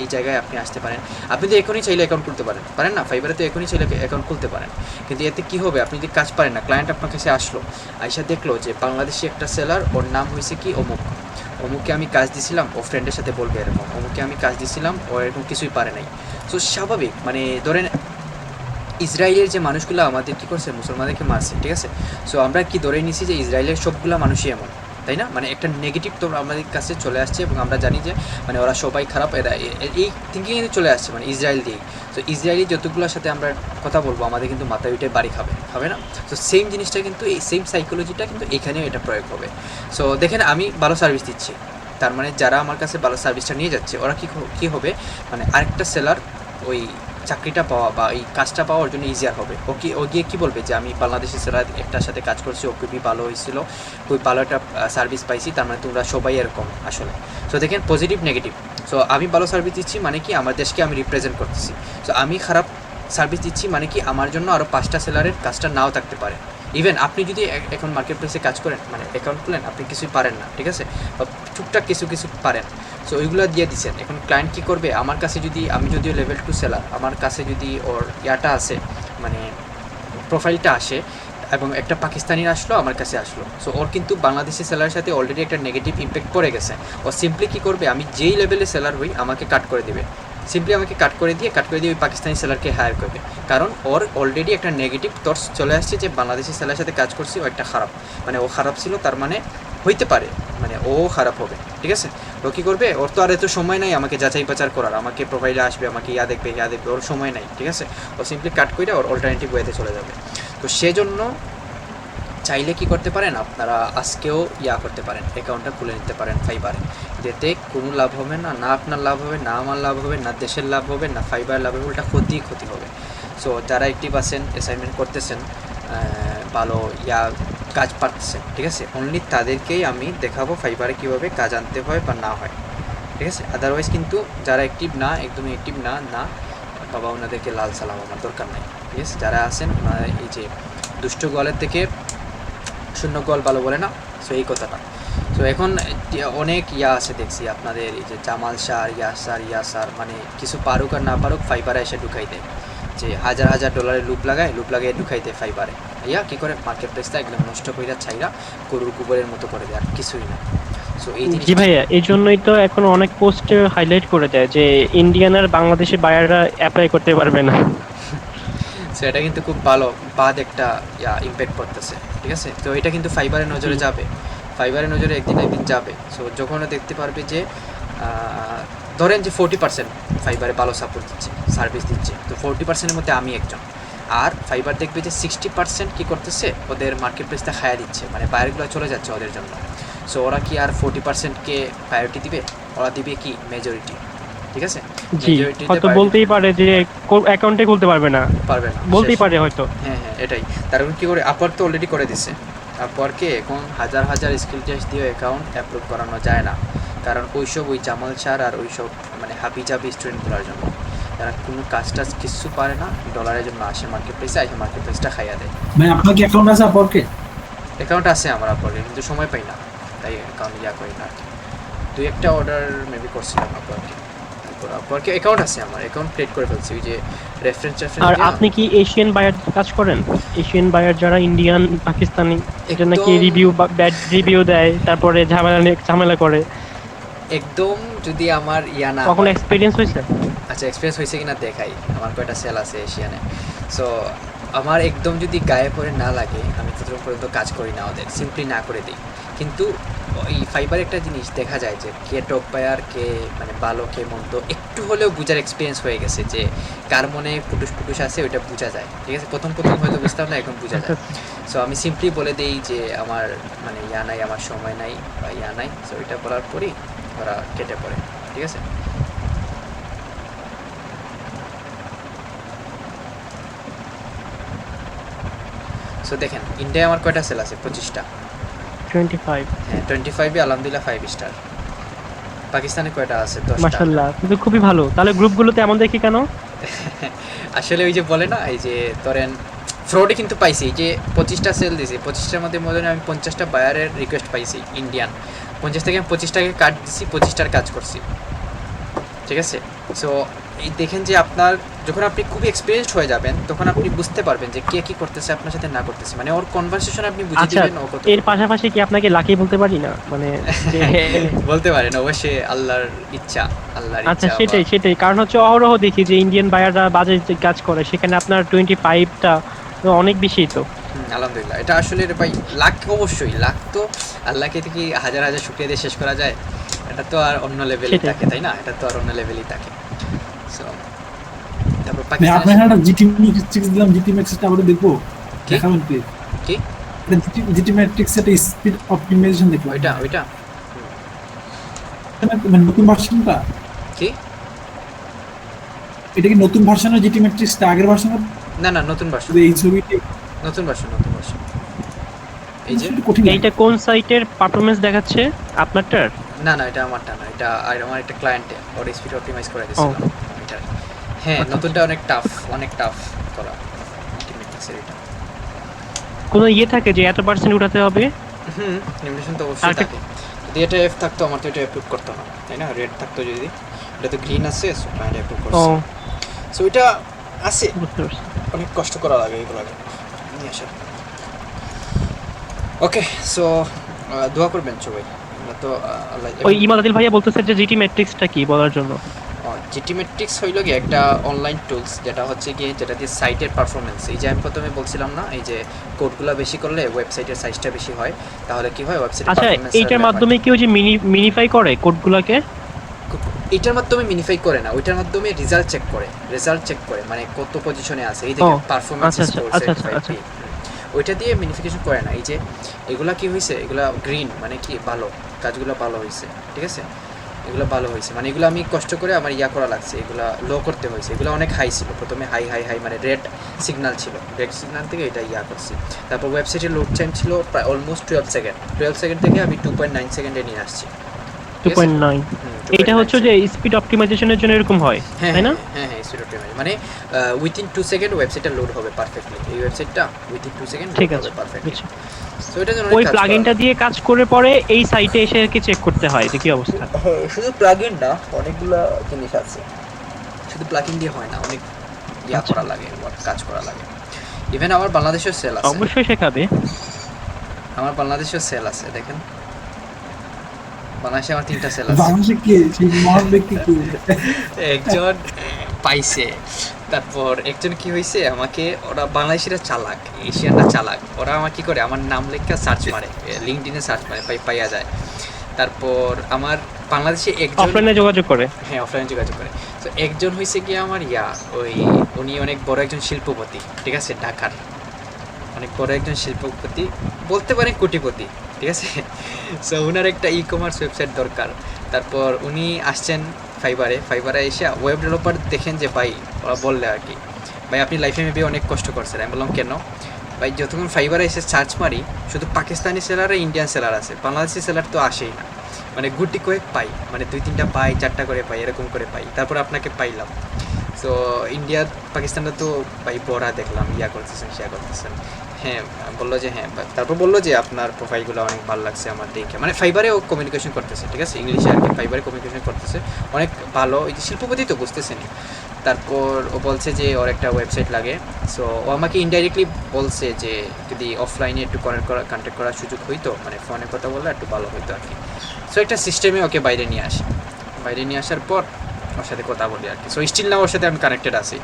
এই জায়গায় আপনি আসতে পারেন। আপনি তো এখনই চাইলে অ্যাকাউন্ট খুলতে পারেন না, ফাইবারে তো এখনই চাইলে অ্যাকাউন্ট খুলতে পারেন, কিন্তু এতে কী হবে, আপনি যদি কাজ পারেন না, ক্লায়েন্ট আপনার কাছে আসলো, আইসা দেখলো যে বাংলাদেশি একটা সেলার, ওর নাম হয়েছে কি অমুককে আমি কাজ দিছিলাম, ও ফ্রেন্ডের সাথে বলবে এরকম, অমুককে আমি কাজ দিছিলাম, ও এরকম কিছুই পারে নাই। সো স্বাভাবিক, মানে ধরেন ইসরায়েলের যে মানুষগুলো আমাদের কী করছে, মুসলমানদেরকে মারছে, ঠিক আছে। সো আমরা কি ধরে নিছি যে ইসরায়েলের সবগুলো মানুষই এমন, তাই না, মানে একটা নেগেটিভ তো আমাদের কাছে চলে আসছে এবং আমরা জানি যে মানে ওরা সবাই খারাপ, এরা এই থিঙ্কিংয়ে চলে আসছে মানে ইসরায়েল দিয়েই। তো ইসরায়েলি যতগুলোর সাথে আমরা কথা বলবো আমাদের কিন্তু মাথায় উঠে বাড়ি খাবে না। তো সেম জিনিসটা কিন্তু এই সেম সাইকোলজিটা কিন্তু এখানেও এটা প্রয়োগ হবে। সো দেখেন আমি ভালো সার্ভিস দিচ্ছি, তার মানে যারা আমার কাছে ভালো সার্ভিসটা নিয়ে যাচ্ছে ওরা কী হবে, মানে আরেকটা সেলার ওই চাকরিটা পাওয়া বা এই কাজটা পাওয়ার জন্য ইজিয়ার হবে। ও গিয়ে কী বলবে যে আমি বাংলাদেশি সেলার একটার সাথে কাজ করছি, ও খুবই ভালো হয়েছিল, খুবই ভালো একটা সার্ভিস পাইছি, তার মানে তোমরা সবাই এরকম আসলে। সো দেখেন পজিটিভ নেগেটিভ। সো আমি ভালো সার্ভিস দিচ্ছি মানে কি আমার দেশকে আমি রিপ্রেজেন্ট করতেছি। সো আমি খারাপ সার্ভিস দিচ্ছি মানে কি আমার জন্য আরও 5টা সেলারের কাজটা নাও থাকতে পারে। ইভেন আপনি যদি এখন মার্কেট প্লেসে কাজ করেন, মানে অ্যাকাউন্ট খুলেন, আপনি কিছুই পারেন না, ঠিক আছে, বা টুকটাক কিছু পারেন, সো ওইগুলো দিয়ে দিচ্ছেন। এখন ক্লায়েন্ট কী করবে, আমার কাছে যদি আমি যদিও লেভেল 2 সেলার, আমার কাছে যদি ওর ইয়াটা আসে মানে প্রোফাইলটা আসে এবং একটা পাকিস্তানির আসলো আমার কাছে আসলো, সো ওর কিন্তু বাংলাদেশি সেলারের সাথে অলরেডি একটা নেগেটিভ ইম্প্যাক্ট পড়ে গেছে। ও সিম্পলি কী করবে, আমি যেই লেভেলে সেলার হই আমাকে কাট করে দেবে, সিম্পলি আমাকে কাট করে দিয়ে ওই পাকিস্তানি সেলারকে হায়ার করবে, কারণ ওর অলরেডি একটা নেগেটিভ থটস চলে আসছে যে বাংলাদেশি সেলারের সাথে কাজ করছি, ও একটা খারাপ, মানে ও খারাপ ছিল, তার মানে হইতে পারে মানে ও খারাপ হবে, ঠিক আছে। ও কী করবে, ওর তো আর এত সময় নাই আমাকে যাচাই বাচার করার, আমাকে প্রোফাইলে আসবে, আমাকে ইয়া দেখবে, ওর সময় নাই, ঠিক আছে। ও সিম্পলি কাট করে ওর অল্টারনেটিভ ওয়েতে চলে যাবে। তো সেজন্য চাইলে কি করতে পারেন আপনারা, আজকেও ইয়া করতে পারেন, অ্যাকাউন্টটা খুলে নিতে পারেন ফাইবারে। এতে কোনো লাভ হবে না, না আপনার লাভ হবে, না আমার লাভ হবে, না দেশের লাভ হবে, না ফাইবার লাভ হবে, উল্টা ক্ষতি হবে। সো যারা অ্যাক্টিভ আছেন, অ্যাসাইনমেন্ট করতেছেন, ভালো ইয়া কাজ পাচ্ছেন, ঠিক আছে, অনলি তাদেরকেই আমি দেখাবো ফাইবারে কীভাবে কাজ আনতে হয় বা না হয়, ঠিক আছে। আদারওয়াইজ কিন্তু যারা অ্যাক্টিভ না, একদমই অ্যাক্টিভ না বাবা, ওনাদেরকে লাল সালাম আমার দরকার নাই, ঠিক আছে। যারা আছেন ওনারা এই যে দুষ্ট গোয়ালের থেকে শূন্য গোয়াল ভালো বলে না, সো এই কথাটা। তো এখন অনেক ইয়া আছে দেখছি আপনাদের, এই যে জামাল সার, ইয়াসার মানে কিছু পারুক আর না পারুক ফাইবারে এসে ঢুকাই দেয়, যে হাজার ডলারের লুপ লাগিয়ে ঢুকাই দেয় ফাইবারে। ইয়া কী করে, মার্কেট প্লেসটা একদম নষ্ট করে ছাইরা গরুর গোবরের মতো করে দেয়, আর কিছুই না। সো এই জি ভাইয়া, এই জন্যই তো এখন অনেক পোস্টে হাইলাইট করে দেয় যে ইন্ডিয়ান আর বাংলাদেশের বায়াররা অ্যাপ্লাই করতে পারবে না। সো এটা কিন্তু খুব ভালো বাদ একটা ইম্প্যাক্ট করতেছে, ঠিক আছে। তো এটা কিন্তু ফাইবারের নজরে যাবে, ফাইবারের নজরে একদিন যাবে। সো যখন দেখতে পারবে যে ধরেন যে 40% ফাইবারে ভালো সাপোর্ট দিচ্ছে, সার্ভিস দিচ্ছে, তো 40%-এর মধ্যে আমি একজন। আর ফাইবার দেখবে যে 60% কী করতেছে, ওদের মার্কেট প্লেসটা খায়া দিচ্ছে, মানে বায়ারগুলো চলে যাচ্ছে ওদের জন্য। সো ওরা কি আর 40%-কে প্রায়োরিটি দিবে, ওরা দিবে কি মেজরিটি, ঠিক আছে। জি, হয়তো বলতেই পারে যে অ্যাকাউন্টে খুলতে পারবে না, বলতেই পারে হয়তো। হ্যাঁ এটাই। তার কী করে, আপার তো অলরেডি করে দিচ্ছে, আপওয়ার্কে এখন হাজার স্কিল টেস্ট দিয়ে অ্যাকাউন্ট অ্যাপ্রুভ করানো যায় না, কারণ ওই জামাল স্যার আর ওইসব মানে হাবিজাবি স্টুডেন্টগুলোর জন্য, যারা কোনো কাজ কিছু পারে না, ডলারের জন্য আসে মার্কেট প্লেসটা খাইয়া দেয়। ভাই আপনার কি অ্যাকাউন্ট আছে আপওয়ার্কে? অ্যাকাউন্ট আছে আমার আপওয়ার্কে, কিন্তু সময় পাই না, তাই অ্যাকাউন্ট করি না। 2-1টা অর্ডার মেবি করছিলাম আপওয়ার্কে, আপওয়ার্কে অ্যাকাউন্ট আছে আমার, অ্যাকাউন্ট ক্রিয়েট করে ফেলছি, ওই যে রেফারেন্স। আর আপনি কি এশিয়ান বায়ার কাজ করেন? এশিয়ান বায়ার যারা ইন্ডিয়ান, পাকিস্তানি, এটা নাকি রিভিউ বা ব্যাড রিভিউ দেয়, তারপরে ঝামেলা করে, একদম যদি আমার না কখনো এক্সপেরিয়েন্স হয়েছে? আচ্ছা, এক্সপিরিয়েন্স হয়েছে কিনা দেখাই, আমার কয়টা সেল আছে এশিয়ানে। সো আমার একদম যদি গায়ে পড়ে না লাগে, আমি ততক্ষণ পর্যন্ত কাজ করি না, ওদের সিম্পলি না করে দিই। কিন্তু ওই ফাইবার একটা জিনিস দেখা যায় যে কে টপ বায়ার, কে মানে ভালো, কে মন্দ, একটু হলেও বুঝার এক্সপিরিয়েন্স হয়ে গেছে, যে কার মনে পুটুস আছে ওইটা বোঝা যায়, ঠিক আছে। প্রথম হয়তো বুঝতাম না, এখন বোঝা যায়। সো আমি সিম্পলি বলে দিই যে আমার মানে নাই, আমার সময় নাই বা নাই। সো ওইটা বলার পরই ওরা কেটে পড়ে, ঠিক আছে। সো দেখেন, ইন্ডিয়ায় আমার কয়টা সেল আছে? 25টা। 25? হ্যাঁ, 25-এ আলহামদুলিল্লাহ 5 স্টার। পাকিস্তানে কয়টা আছে? 10টা। মাশাআল্লাহ, কিন্তু খুবই ভালো। তাহলে গ্রুপগুলোতে এমন দেখি কেন? আসলে ওই যে বলে না, এই যে ধরেন ফ্রডে কিন্তু পাইছি, এই যে 25টা সেল দিয়েছি, 25টার মধ্যে মনে হয় আমি 50টা বায়ারের রিকোয়েস্ট পাইছি ইন্ডিয়ান। 50 থেকে আমি 25টাকে কাট দিছি, 25টার কাজ করছি, ঠিক আছে। সো এই দেখেন যে আপনার যখন আপনি খুবই এক্সপিরিয়েন্সড হয়ে যাবেন, তখন আপনি বুঝতে পারবেন যে কে কি করতেছে আপনার সাথে না করতেছে, মানে ওর কনভারসেশন আপনি বুঝে যাবেন। ও কত এর পাশাপাশি কি আপনাকে লাকি বলতে পারি না, মানে বলতে পারেন, অবশ্যই আল্লাহর ইচ্ছা, আল্লাহর ইচ্ছা। আচ্ছা, সেটাই কারণ হচ্ছে অহরহ দেখি যে ইন্ডিয়ান বায়াররা বাজে কাজ করে, সেখানে আপনার 25টা অনেক বেশি। তো আলহামদুলিল্লাহ, এটা আসলে ভাই লাখ, অবশ্যই লাখ তো আল্লাহকে থেকে হাজার শুকরিয়া দিয়ে শেষ করা যায়, এটা তো আর অন্য লেভেলে থাকে, তাই না? এটা তো আর অন্য লেভেলেই থাকে। সো তারপর আপনার একটা জিটি ম্যাট্রিক্স দিলাম, জিটি ম্যাট্রিক্সটা আমরা দেখবো, দেখাবেন প্লিজ? কি জিটি ম্যাট্রিক্স এর স্পিড অপটিমাইজেশন দেখবো, ওইটা মানে নতুন ভার্সনটা কি? এটা কি নতুন ভার্সনের জিটি ম্যাট্রিক্সটা? আগের ভার্সন না, নতুন ভার্সন, এই ছবিটি নতুন ভার্সন। এই যে এইটা কোন সাইটের পারফরম্যান্স দেখাচ্ছে আপনারটার? না, এটা আমারটা না, এটা আমার একটা ক্লায়েন্টে ওর স্পিড অপটিমাইজ করে দিয়েছিল এটা। হ্যাঁ, নতুনটা অনেক টাফ করা ম্যাট্রিক্সের। এটা কোনো থাকে যে এত পার্সেন্ট উঠাতে হবে? লিমিটেশন তো অবশ্যই থাকে। যদি এটা এফ থাকতো, আমার তো এটা অ্যাপ্রুভ করতো না, তাই না? রেড থাকতো যদি, এটা তো গ্রিন আছে, সো ক্লায়েন্ট অ্যাপ্রুভ করছে। সো এটা আছে, অনেক কষ্ট করা লাগে এগুলোকে নিয়ে আসা। ওকে, সো দোয়া করবেন সবাই। আমরা তো আল্লাহ। ওই ইমাদ আদিল ভাইয়া বলতেছে যে জিটি ম্যাট্রিক্সটা কি বলার জন্য। জিটিমেট্রিক্স হইল গিয়ে একটা অনলাইন টুলস যেটা হচ্ছে গিয়ে যেটা দিয়ে সাইটের পারফরমেন্স, এই যে আমি প্রথমে বলছিলাম না এই যে কোডগুলো বেশি করলে ওয়েবসাইটের সাইজটা বেশি হয়, তাহলে কি হয় ওয়েবসাইটের আচ্ছা পারফরমেন্স। এইটার মাধ্যমে কি ওই যে মিনিফাই করে কোডগুলোকে? এটার মাধ্যমে মিনিফাই করে না, ওইটার মাধ্যমে রেজাল্ট চেক করে মানে কত পজিশনে আছে এই দেখেন পারফরমেন্স স্কোর ওইটা দিয়ে মিনিফিকেশন করে না। এই যে এগুলা কি হয়েছে, এগুলা গ্রিন মানে কি ভালো, কাজগুলো ভালো হয়েছে, ঠিক আছে, এগুলো ভালো হয়েছে মানে এগুলো আমি কষ্ট করে আমার করা লাগছে, এগুলো লো করতে হয়েছে। এগুলো অনেক হাই ছিল প্রথমে, হাই মানে রেড সিগন্যাল ছিল, রেড সিগন্যাল থেকে এটা করছি। তারপর ওয়েবসাইটের লোড টাইম ছিল প্রায় অলমোস্ট 12 সেকেন্ড থেকে আমি 2.9 সেকেন্ডে নিয়ে আসছি। 2.9 এটা হচ্ছে যে স্পিড অপটিমাইজেশনের জন্য এরকম হয় তাই না? হ্যাঁ স্পিড অপটিমাইজেশন মানে উইথিন 2 সেকেন্ড ওয়েবসাইটটা লোড হবে পারফেক্টলি। এই ওয়েবসাইটটা উইথিন 2 সেকেন্ড লোড হবে পারফেক্টলি। সো এটা জন্য ওই প্লাগইনটা দিয়ে কাজ করে পরে এই সাইটে এসে কি চেক করতে হয় যে কি অবস্থা? শুধু প্লাগইন না, অনেকগুলো জিনিস আছে, শুধু প্লাগইন দিয়ে হয় না, অনেক করা লাগে, কাজ করা লাগে। ইভেন আমার বাংলাদেশের সেল আছে, অবশ্যই শেখাবে। আমার বাংলাদেশের সেল আছে, দেখেন বাংলাদেশে আমার 3টা সেল আছে। বাংলাদেশে কি সেই মহান ব্যক্তি কি একজন পাইছে, তারপর একজন কি হয়েছে আমাকে, ওরা বাংলাদেশিরা চালাক, এশিয়ানরা চালাক, ওরা আমার কি করে আমার নাম লেখা সার্চ মারে, লিঙ্কডইনে সার্চ মারে, পাইয়া যায়। তারপর আমার বাংলাদেশে একজন অফলাইনে যোগাযোগ করে, হ্যাঁ অফলাইনে যোগাযোগ করে। তো একজন হয়েছে কি আমার ওই উনি অনেক বড় একজন শিল্পপতি, ঠিক আছে, ঢাকার অনেক বড় একজন শিল্পপতি, বলতে পারেন কোটিপতি, ঠিক আছে। সো ওনার একটা কমার্স ওয়েবসাইট দরকার। তারপর উনি আসছেন ফাইবারে এসে ওয়েব ডেভেলপার দেখেন যে ভাই, ওরা বললে আর কি, ভাই আপনি লাইফে মেবি অনেক কষ্ট করছেন। আমি বললাম কেন? ভাই যতক্ষণ ফাইবারে এসে সার্চ মারি শুধু পাকিস্তানি সেলার আর ইন্ডিয়ান সেলার আছে, বাংলাদেশি সেলার তো আসেই না, মানে গুটি কয়েক পাই, মানে 2-3টা পাই, 4টা করে পাই, এরকম করে পাই। তারপর আপনাকে পাইলাম। সো ইন্ডিয়া পাকিস্তানটা তো ভাই বড়া দেখলাম, করতেছেন। হ্যাঁ বললো যে হ্যাঁ, তারপর বললো যে আপনার প্রোফাইলগুলো অনেক ভালো লাগছে আমার দেখে, মানে ফাইবারেও কমিউনিকেশন করতেছে, ঠিক আছে, ইংলিশে আর কি, ফাইবারে কমিউনিকেশন করতেছে অনেক ভালো, এই যে শিল্পপতি তো বুঝতেছেনি। তারপর ও বলছে যে ওর একটা ওয়েবসাইট লাগে। সো ও আমাকে ইনডাইরেক্টলি বলছে যে যদি অফলাইনে একটু কন্ট্যাক্ট করার সুযোগ হইতো, মানে ফোনে কথা বললে একটু ভালো হইতো আর কি। সো একটা সিস্টেমে ওকে বাইরে নিয়ে আসার পর ওর সাথে কথা বলি আর কি। সো স্টিল না ওর সাথে আমি কানেক্টেড আছি।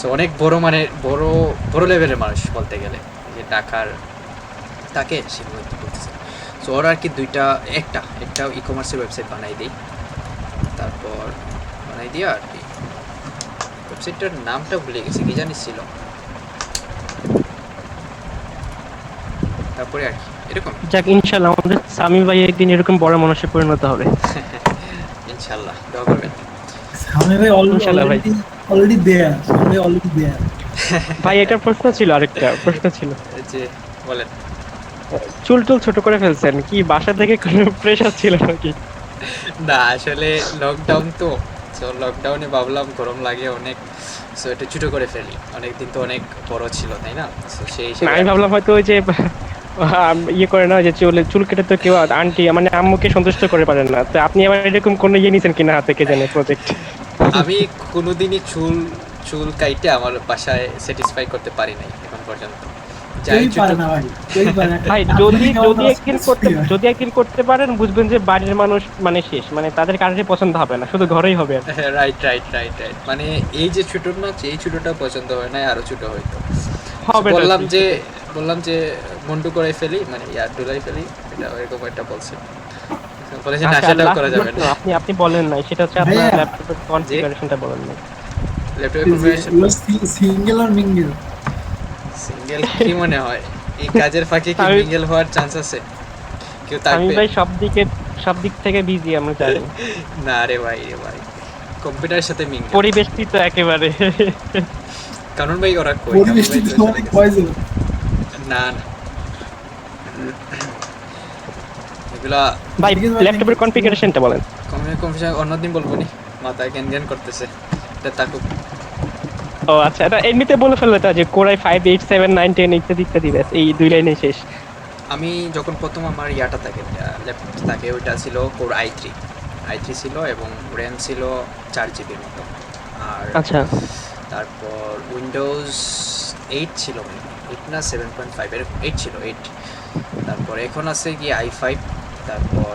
সো অনেক বড় মানে বড় লেভেলের মানুষ বলতে গেলে, যে ঢাকার তাকে সে বলতেছে। সো ওর আর কি একটা কমার্সের ওয়েবসাইট বানাই দিই, তারপর বানাই দিয়া আর কি, ওয়েবসাইটটার নামটা ভুলে গেছি, কি জানি ছিল, তারপরে আর কি এরকম। যাক ইনশাআল্লাহ আমাদের সামি ভাই একদিন এরকম বড় মানুষে পরিণত হবে ইনশাআল্লাহ, দোয়া করবেন। সামনে ভাই অলরেডি দেয়ার, সামনে অলরেডি দেয়ার। ভাই একটা প্রশ্ন ছিল, আরেকটা প্রশ্ন ছিল যে বলেন। চুল ছোট করে ফেলছেন কি, বাসা থেকে কোনো প্রেশার ছিল নাকি? না আসলে লকডাউন তো, সো লকডাউনে ভাবলাম গরম লাগে অনেক, সো একটু ছোটো করে ফেলি, অনেকদিন তো অনেক বড় ছিল তাই না, সো সেই আমি ভাবলাম হয়তো ওই যে করে না যে চুল কেটে তো কেউ আন্টি মানে আম্মুকে সন্তুষ্ট করে পারেন না, তো আপনি আবার এরকম কোনো নিয়েছেন কিনা হাতে, কে জানে প্রজেক্ট। আমি কোনোদিনই চুল কাইটে আমার বাসায় স্যাটিসফাই করতে পারি নাই এখন পর্যন্ত। ভাই যদি একদিন করতে পারেন বুঝবেন যে বাড়ির মানুষ মানে শেষ, মানে তাদের কাজে পছন্দ হবে না, শুধু ঘরেই হবে। রাইট মানে এই যে ছোট না, এই ছোটটা পছন্দ হয় না, আরো ছোট হইতো। বললাম যে মন্টু করে ফেলি, মানে ডুলাই ফেলি, এটা এরকম একটা বলছে, বলেছে না সেটাও করা যাবে না। আপনি বলেন নাই, সেটা হচ্ছে আপনার ল্যাপটপের কনফিগারেশনটা বলেন নাই। ল্যাপটপের কনফিগারেশন সিঙ্গেল আর মিঙ্গেল, সিঙ্গেল কি মনে হয় এই কাজের ফাঁকে কি মিঙ্গেল হওয়ার চান্স আছে? কেউ থাকবে? আমি ভাই সব দিক থেকে বিজি, আমরা জানি। না রে ভাই কম্পিউটারের সাথে মিঙ্গেল পরিবেশটি তো একেবারে কারণ ভাই ওরা কই পরিবেশটি তো অনেক পয়জন। না এগুলা ভাই ল্যাপটপের কনফিগারেশনটা বলেন। কনফিগারেশন অন্যদিন বলবো নি, মাথায় জ্ঞান করতেছে এটা তাকু। ও আচ্ছা, এটা এমনিতে বলে ফেললে তা যে কোরাই 5 8 7 9 10 ইত্যাদি ব্যাস, এই দুই লাইনে শেষ। আমি যখন প্রথম আমার ল্যাপটপ থাকে ওইটা ছিল কোর i3 ছিল এবং র্যাম ছিল 4 GB মতো। আর আচ্ছা, তারপর উইন্ডোজ 8 ছিল, 8 না 7.5 এরকম 8 ছিল 8। তারপর এখন আছে কি i5, তারপর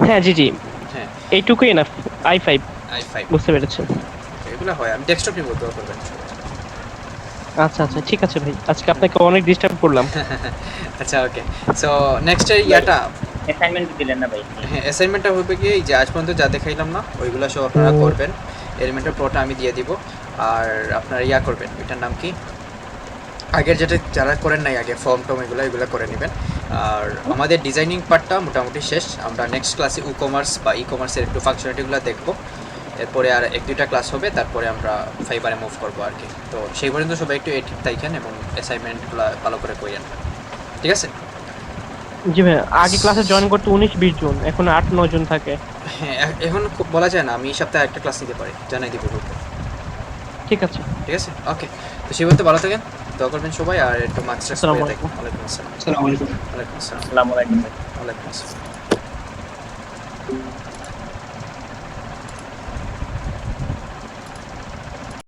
হ্যাঁ জি জি, হ্যাঁ এইটুকুই এনাফ। i5 i5 বুঝতে পেরেছেন। এগুলো হয়। আমি ডেস্কটপ নিয়ে বলতে করবেন। আচ্ছা আচ্ছা ঠিক আছে ভাই, আজকে আপনাকে অনেক ডিস্টার্ব করলাম। আচ্ছা ওকে, সো নেক্সট ইয়াটা অ্যাসাইনমেন্ট দিলেন না ভাই? হ্যাঁ অ্যাসাইনমেন্টটা হবে কি, যে আজ পর্যন্ত যা দেখাইলাম না ওইগুলো সব আপনারা করবেন। এলিমেন্টের প্রোটা আমি দিয়ে দিব, আর আপনারা ইয়া করবেন, এটার নাম কি, আগের যেটা যারা করেন নাই আগে ফর্ম টম এগুলো করে নেবেন। আর আমাদের ডিজাইনিং পার্টটা মোটামুটি শেষ। আমরা নেক্সট ক্লাসে ই কমার্সের একটু ফাংশনালিটিগুলো দেখবো। এরপরে আর 1-2টা ক্লাস হবে, তারপরে আমরা ফাইবারে মুভ করবো আর কি। তো সেই পর্যন্ত সবাই একটু এডিট তাইকেন এবং অ্যাসাইনমেন্টগুলো ভালো করে করেন, ঠিক আছে? জি ভাই, আগে ক্লাসে জয়েন করতে 19-20 জন, এখন 8-9 জন থাকে। হ্যাঁ এখন বলা যায় না, আমি এই সপ্তাহে একটা ক্লাস নিতে পারি, জানাই দিব গ্রুপে। ঠিক আছে। ঠিক আছে ওকে, তো সেই পর্যন্ত ভালো থাকেন, দোয়া করবেন সবাই, আর একটু মার্কস আসসালামু দেখবেন। ওয়ালাইকুম আসসালাম। আসসালামু আলাইকুম। ওয়ালাইকুম আসসালাম। আসসালামু আলাইকুম ভাই। ওয়ালাইকুম আসসালাম।